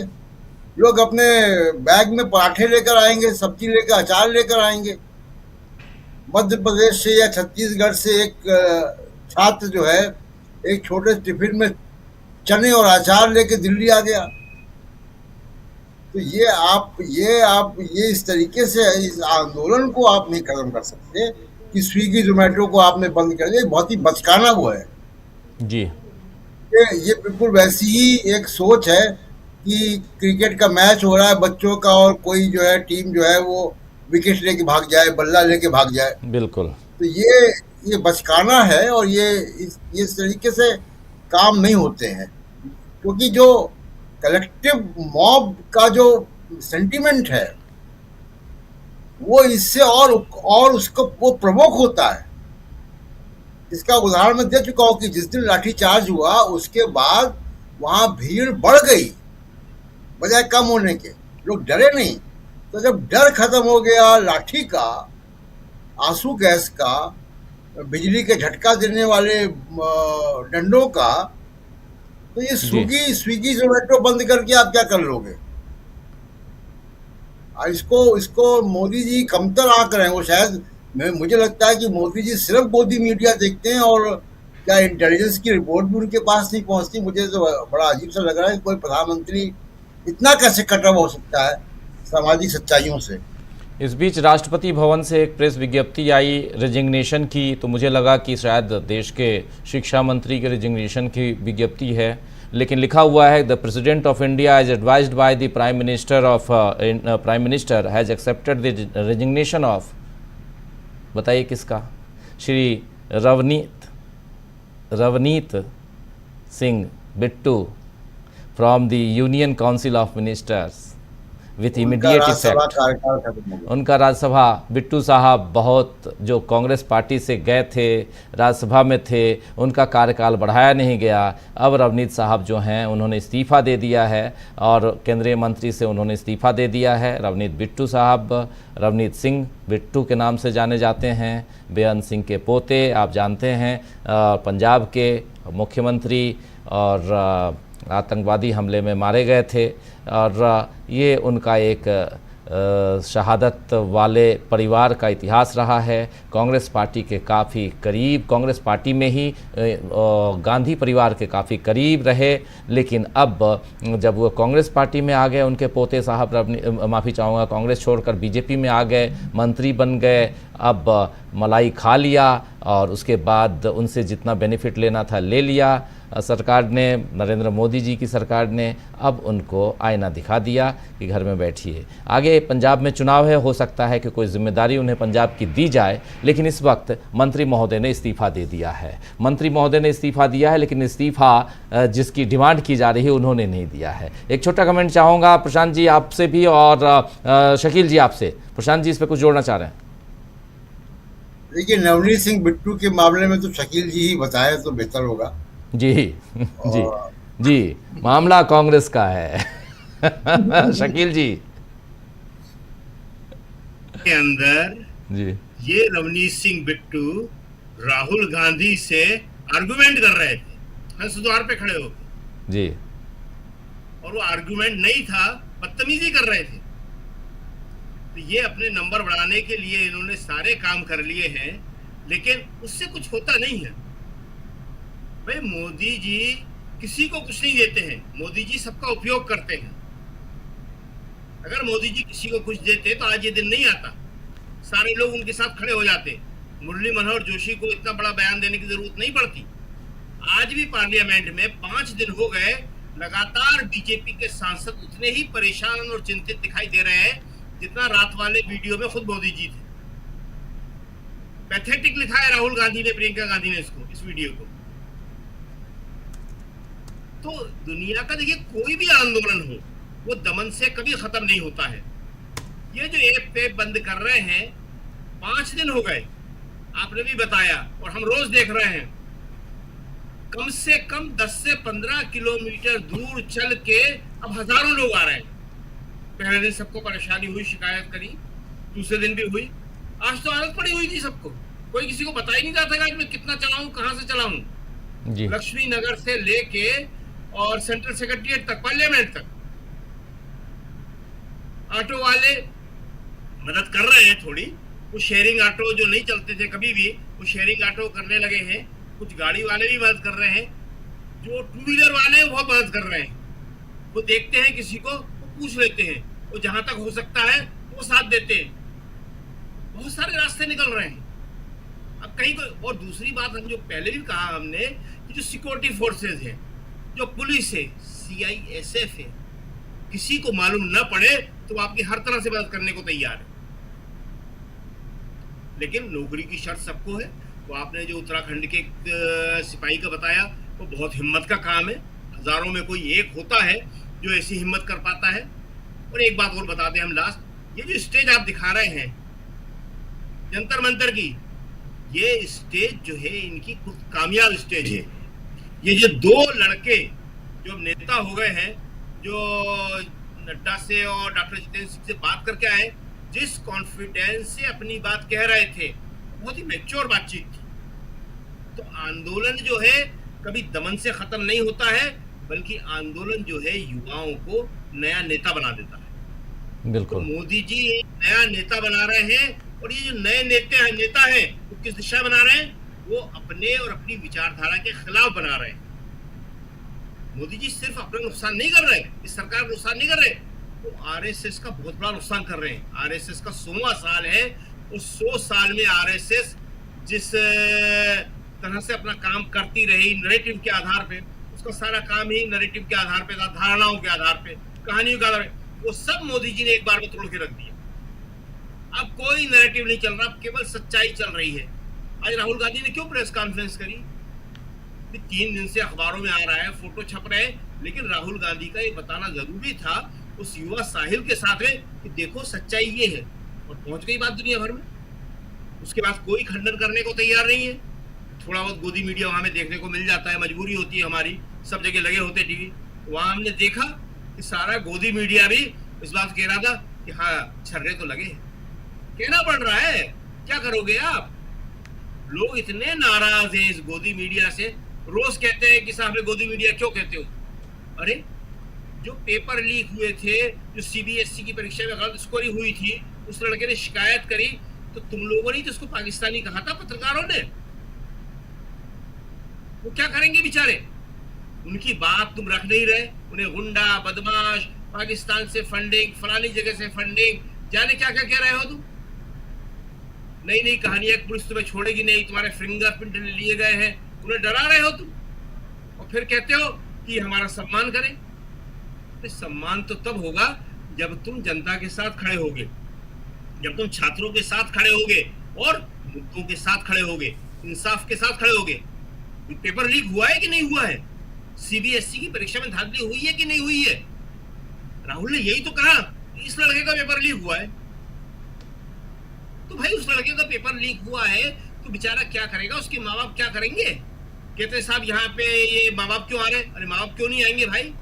लोग अपने बैग में पराठे लेकर आएंगे, सब्जी लेकर, अचार लेकर आएंगे। मध्य प्रदेश से या छत्तीसगढ़ से एक छात्र जो है एक छोटे टिफिन में चने और अचार लेके दिल्ली आ गया। तो ये इस तरीके से इस आंदोलन को आप नहीं खत्म कर सकते कि स्विगी जोमेटो को आपने बंद कर दिया। बहुत ही बचकाना वो है जी। ये बिल्कुल वैसी ही एक सोच है कि क्रिकेट का मैच हो रहा है बच्चों का, और कोई जो है टीम जो है वो विकेट लेके भाग जाए, बल्ला लेके भाग जाए। बिल्कुल। तो ये बचकाना है, और ये इस तरीके से काम नहीं होते हैं, क्योंकि जो कलेक्टिव मॉब का जो सेंटीमेंट है वो इससे और उसको वो प्रवोक होता है। इसका उदाहरण मैं दे चुका हूं कि जिस दिन लाठीचार्ज हुआ उसके बाद वहां भीड़ बढ़ गई बजाय कम होने के। लोग डरे नहीं। तो जब डर खत्म हो गया, लाठी का, आंसू गैस का, बिजली के झटका देने वाले डंडों का, तो ये स्विगी जोमेटो बंद करके आप क्या कर लोगे? और इसको मोदी जी कमतर आंक रहे हैं। वो शायद मुझे लगता है कि मोदी जी सिर्फ गोदी मीडिया देखते हैं, और क्या इंटेलिजेंस की रिपोर्ट भी उनके पास नहीं पहुंचती। मुझे तो बड़ा अजीब सा लग रहा है कि कोई प्रधानमंत्री इतना कैसे कट ऑफ हो सकता है सामाजिक सच्चाइयों से। इस बीच राष्ट्रपति भवन से एक प्रेस विज्ञप्ति आई रेजिग्नेशन की, तो मुझे लगा कि शायद देश के शिक्षा मंत्री के रेजिग्नेशन की विज्ञप्ति है, लेकिन लिखा हुआ है the President of India as advised by the Prime Minister has accepted the resignation of, बताइए किसका, Shri Ravneet Singh Bittu from the Union Council of Ministers with immediate effect. उनका राज्यसभा, बिट्टू साहब बहुत जो कांग्रेस पार्टी से गए थे, राज्यसभा में थे, उनका कार्यकाल बढ़ाया नहीं गया। अब रवनीत साहब जो हैं उन्होंने इस्तीफ़ा दे दिया है, और केंद्रीय मंत्री से उन्होंने इस्तीफ़ा दे दिया है। रवनीत बिट्टू साहब रवनीत सिंह बिट्टू के नाम से जाने जाते हैं। बेअंत सिंह के पोते, आप जानते हैं पंजाब के मुख्यमंत्री, और आतंकवादी हमले में मारे गए थे, और ये उनका एक शहादत वाले परिवार का इतिहास रहा है। कांग्रेस पार्टी के काफ़ी करीब, कांग्रेस पार्टी में ही गांधी परिवार के काफ़ी करीब रहे, लेकिन अब जब वो कांग्रेस पार्टी में आ गए, उनके पोते साहब माफ़ी चाहूँगा, कांग्रेस छोड़कर बीजेपी में आ गए, मंत्री बन गए, अब मलाई खा लिया, और उसके बाद उनसे जितना बेनिफिट लेना था ले लिया सरकार ने, नरेंद्र मोदी जी की सरकार ने। अब उनको आईना दिखा दिया कि घर में बैठिए। आगे पंजाब में चुनाव है, हो सकता है कि कोई जिम्मेदारी उन्हें पंजाब की दी जाए, लेकिन इस वक्त मंत्री महोदय ने इस्तीफ़ा दे दिया है। मंत्री महोदय ने इस्तीफ़ा दिया है, लेकिन इस्तीफ़ा जिसकी डिमांड की जा रही है उन्होंने नहीं दिया है। एक छोटा कमेंट चाहूँगा प्रशांत जी आपसे भी, और शकील जी आपसे। प्रशांत जी इस पर कुछ जोड़ना चाह रहे हैं? देखिए, नवनीत सिंह बिट्टू के मामले में तो शकील जी ही बताए तो बेहतर होगा। जी जी, मामला कांग्रेस का है। शकील जी के अंदर जी, ये रवनीत सिंह बिट्टू राहुल गांधी से आर्गुमेंट कर रहे थे, हंस द्वार पे खड़े होकर जी, और वो आर्गुमेंट नहीं था, बदतमीजी कर रहे थे। तो ये अपने नंबर बढ़ाने के लिए इन्होंने सारे काम कर लिए हैं, लेकिन उससे कुछ होता नहीं है। भाई मोदी जी किसी को कुछ नहीं देते हैं, मोदी जी सबका उपयोग करते हैं। अगर मोदी जी किसी को कुछ देते तो आज ये दिन नहीं आता, सारे लोग उनके साथ खड़े हो जाते। मुरली मनोहर जोशी को इतना बड़ा बयान देने की जरूरत नहीं पड़ती। आज भी पार्लियामेंट में 5 दिन हो गए, लगातार बीजेपी के सांसद उतने ही परेशान और चिंतित दिखाई दे रहे हैं जितना रात वाले वीडियो में खुद मोदी जी थे। पैथेटिक लिखा है राहुल गांधी ने, प्रियंका गांधी ने इसको, इस वीडियो को। तो दुनिया का देखिए कोई भी आंदोलन हो वो दमन से कभी खत्म नहीं होता है। ये जो ऐप पे बंद कर रहे हैं, 5 दिन हो गए, आपने भी बताया और हम रोज देख रहे हैं, कम से कम 10 से 15 किलोमीटर दूर चल के अब हजारों लोग आ रहे हैं। पहले दिन सबको परेशानी हुई, शिकायत करी, दूसरे दिन भी हुई, आज तो आदत पड़ी हुई थी सबको, कोई किसी को बता ही नहीं जाता था कि मैं कितना चलाऊं, कहां से चलाऊं। जी। लक्ष्मी नगर से लेके और सेंट्रल सेक्रेटरिएट तक, पार्लियामेंट तक ऑटो वाले मदद कर रहे हैं थोड़ी। कुछ शेयरिंग ऑटो जो नहीं चलते थे कभी भी, वो शेयरिंग ऑटो करने लगे हैं। कुछ गाड़ी वाले भी मदद कर रहे हैं। जो टू व्हीलर वाले हैं वो मदद कर रहे हैं। वो देखते हैं किसी को, वो पूछ लेते हैं, वो जहां तक हो सकता है वो साथ देते हैं। बहुत सारे रास्ते निकल रहे हैं। अब कहीं को, और दूसरी बात हम जो पहले भी कहा हमने कि जो सिक्योरिटी फोर्सेज है, जो पुलिस है, CISF है, किसी को मालूम न पड़े तो आपकी हर तरह से मदद करने को तैयार है। लेकिन नौकरी की शर्त सबको है। तो आपने जो उत्तराखंड के सिपाही का बताया, वो बहुत हिम्मत का काम है। हजारों में कोई एक होता है जो ऐसी हिम्मत कर पाता है। और एक बात और बता दें हम लास्ट, ये जो स्टेज आप दिखा रहे हैं जंतर मंतर की, ये स्टेज जो है इनकी खुद कामयाब स्टेज है। ये जो दो लड़के जो नेता हो गए हैं, जो नड्डा से और डॉक्टर जितेंद्र सिंह से बात करके आए, जिस कॉन्फिडेंस से अपनी बात कह रहे थे, बहुत ही मैच्योर बातचीत थी। तो आंदोलन जो है कभी दमन से खत्म नहीं होता है, बल्कि आंदोलन जो है युवाओं को नया नेता बना देता है। बिल्कुल। तो मोदी जी नया नेता बना रहे हैं, और ये जो नए नेता हैं वो किस दिशा बना रहे हैं? वो अपने और अपनी विचारधारा के खिलाफ बना रहे हैं। मोदी जी सिर्फ अपना नुकसान नहीं कर रहे, इस सरकार का नुकसान नहीं कर रहे, वो RSS का बहुत बड़ा नुकसान कर रहे हैं। RSS का 100वां साल है। उस 100 साल में RSS जिस तरह से अपना काम करती रही नैरेटिव के आधार पे, उसका सारा काम ही नैरेटिव के आधार पे था, धारणाओं के आधार पे, कहानियों के आधार पे, वो सब मोदी जी ने एक बार में तोड़ के रख दिया। अब कोई नैरेटिव नहीं चल रहा, अब केवल सच्चाई चल रही है। आज राहुल गांधी ने क्यों प्रेस कॉन्फ्रेंस करी? 3 दिन से अखबारों में आ रहा है, फोटो छप रहे हैं, लेकिन राहुल गांधी का ये बताना जरूरी था उस युवा साहिल के साथ में कि देखो सच्चाई ये है, और पहुंच गई बात दुनिया भर में। उसके बाद कोई खंडन करने को तैयार नहीं है। थोड़ा बहुत गोदी मीडिया वहां में देखने को मिल जाता है, मजबूरी होती है हमारी, सब जगह लगे होते टीवी। वहां हमने देखा कि सारा गोदी मीडिया भी इस बात कह रहा था कि हाँ छर्रे तो लगे, कहना पड़ रहा है, क्या करोगे आप? लोग इतने नाराज हैं इस गोदी मीडिया से, रोज कहते हैं कि साहब गोदी मीडिया क्यों कहते हो? अरे जो पेपर लीक हुए थे, जो CBSE की परीक्षा में गलत स्कोरिंग हुई थी, उस लड़के ने शिकायत करी, तो तुम लोगों ने तो उसको पाकिस्तानी कहा था, पत्रकारों ने। वो क्या करेंगे बेचारे? उनकी बात तुम रख नहीं रहे, उन्हें गुंडा, बदमाश, पाकिस्तान से फंडिंग, फलानी जगह से फंडिंग, जाने क्या क्या कह रहे हो तुम। नई नई कहानियां, पुलिस तुम्हें छोड़ेगी नहीं, तुम्हारे फिंगरप्रिंट लिए गए हैं, उन्हें डरा रहे हो तुम, और फिर कहते हो कि हमारा सम्मान करें। तो सम्मान तो तब होगा जब तुम जनता के साथ खड़े होगे, जब तुम छात्रों के साथ खड़े होगे और मुद्दों के साथ खड़े होगे, इंसाफ के साथ खड़े होगे। पेपर लीक हुआ है कि नहीं हुआ है? CBSE की परीक्षा में धांधली हुई है कि नहीं हुई है? राहुल ने यही तो कहा कि इस लड़के का पेपर लीक हुआ है। तो भाई उस लड़के का पेपर लीक हुआ है तो बेचारा क्या करेगा, उसके माँ बाप क्या करेंगे? कहते साहब यहाँ पे ये माँ बाप क्यों आ रहे? अरे माँ बाप क्यों नहीं आएंगे भाई?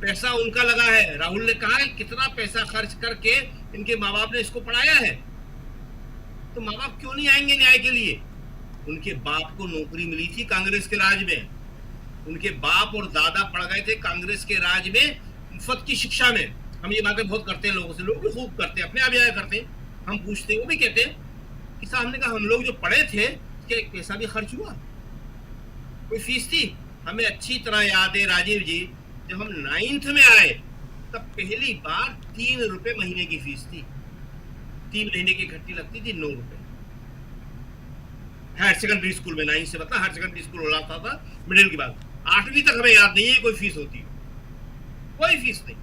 पैसा उनका लगा है। राहुल ने कहा है कितना पैसा खर्च करके इनके माँ बाप ने इसको पढ़ाया है, तो माँ बाप क्यों नहीं आएंगे न्याय के लिए? उनके बाप को नौकरी मिली थी कांग्रेस के राज में, उनके बाप और दादा पढ़ गए थे कांग्रेस के राज में मुफ्त की शिक्षा में। हम ये बातें बहुत करते हैं लोगों से, लोग भी खूब करते हैं, अपने आप आया करते हैं, हम पूछते हैं, वो भी कहते हैं कि साहब हमने कहा हम लोग जो पढ़े थे क्या एक पैसा भी खर्च हुआ? कोई फीस थी? हमें अच्छी तरह याद है राजीव जी, जब हम 9th में आए तब पहली बार 3 रुपए महीने की फीस थी। 3 महीने की इकट्ठी लगती थी 9 रुपए। हायर सेकेंडरी स्कूल में 9 से मतलब हायर सेकेंडरी स्कूल हो रहा था, मिडिल की बात। 8वीं तक हमें याद नहीं है कोई फीस होती, कोई फीस नहीं।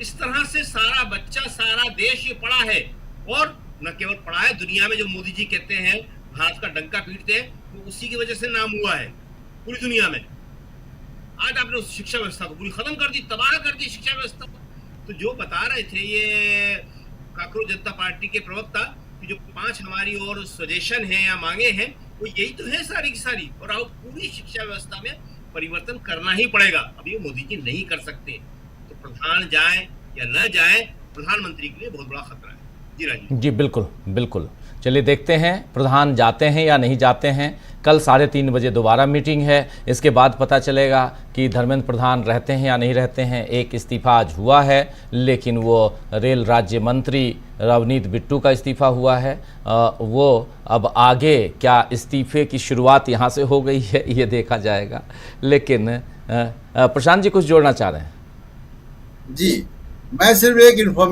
इस तरह से सारा बच्चा, सारा देश ये पढ़ा है, और न केवल पढ़ा है, दुनिया में जो मोदी जी कहते हैं भारत का डंका पीटते हैं, वो उसी की वजह से नाम हुआ है पूरी दुनिया में। आज आपने उस शिक्षा व्यवस्था को पूरी खत्म कर दी, तबाह कर दी शिक्षा व्यवस्था को। तो जो बता रहे थे ये कांग्रेस जनता पार्टी के प्रवक्ता कि जो 5 हमारी और सजेशन है या मांगे हैं, वो यही तो है सारी की सारी, और अब पूरी शिक्षा व्यवस्था में परिवर्तन करना ही पड़ेगा। अब ये मोदी जी नहीं कर सकते, तो प्रधान जाए या न जाए, प्रधानमंत्री के लिए बहुत बड़ा खतरा है। जी राजीव जी बिल्कुल बिल्कुल। चलिए देखते हैं प्रधान जाते हैं या नहीं जाते हैं। कल 3:30 बजे दोबारा मीटिंग है, इसके बाद पता चलेगा कि धर्मेंद्र प्रधान रहते हैं या नहीं रहते हैं। एक इस्तीफा आज हुआ है, लेकिन वो रेल राज्य मंत्री रवनीत बिट्टू का इस्तीफा हुआ है। वो अब आगे क्या इस्तीफे की शुरुआत यहाँ से हो गई है ये देखा जाएगा। लेकिन प्रशांत जी कुछ जोड़ना चाह रहे हैं? जी, मैं सिर्फ एक इन्फॉर्मेशन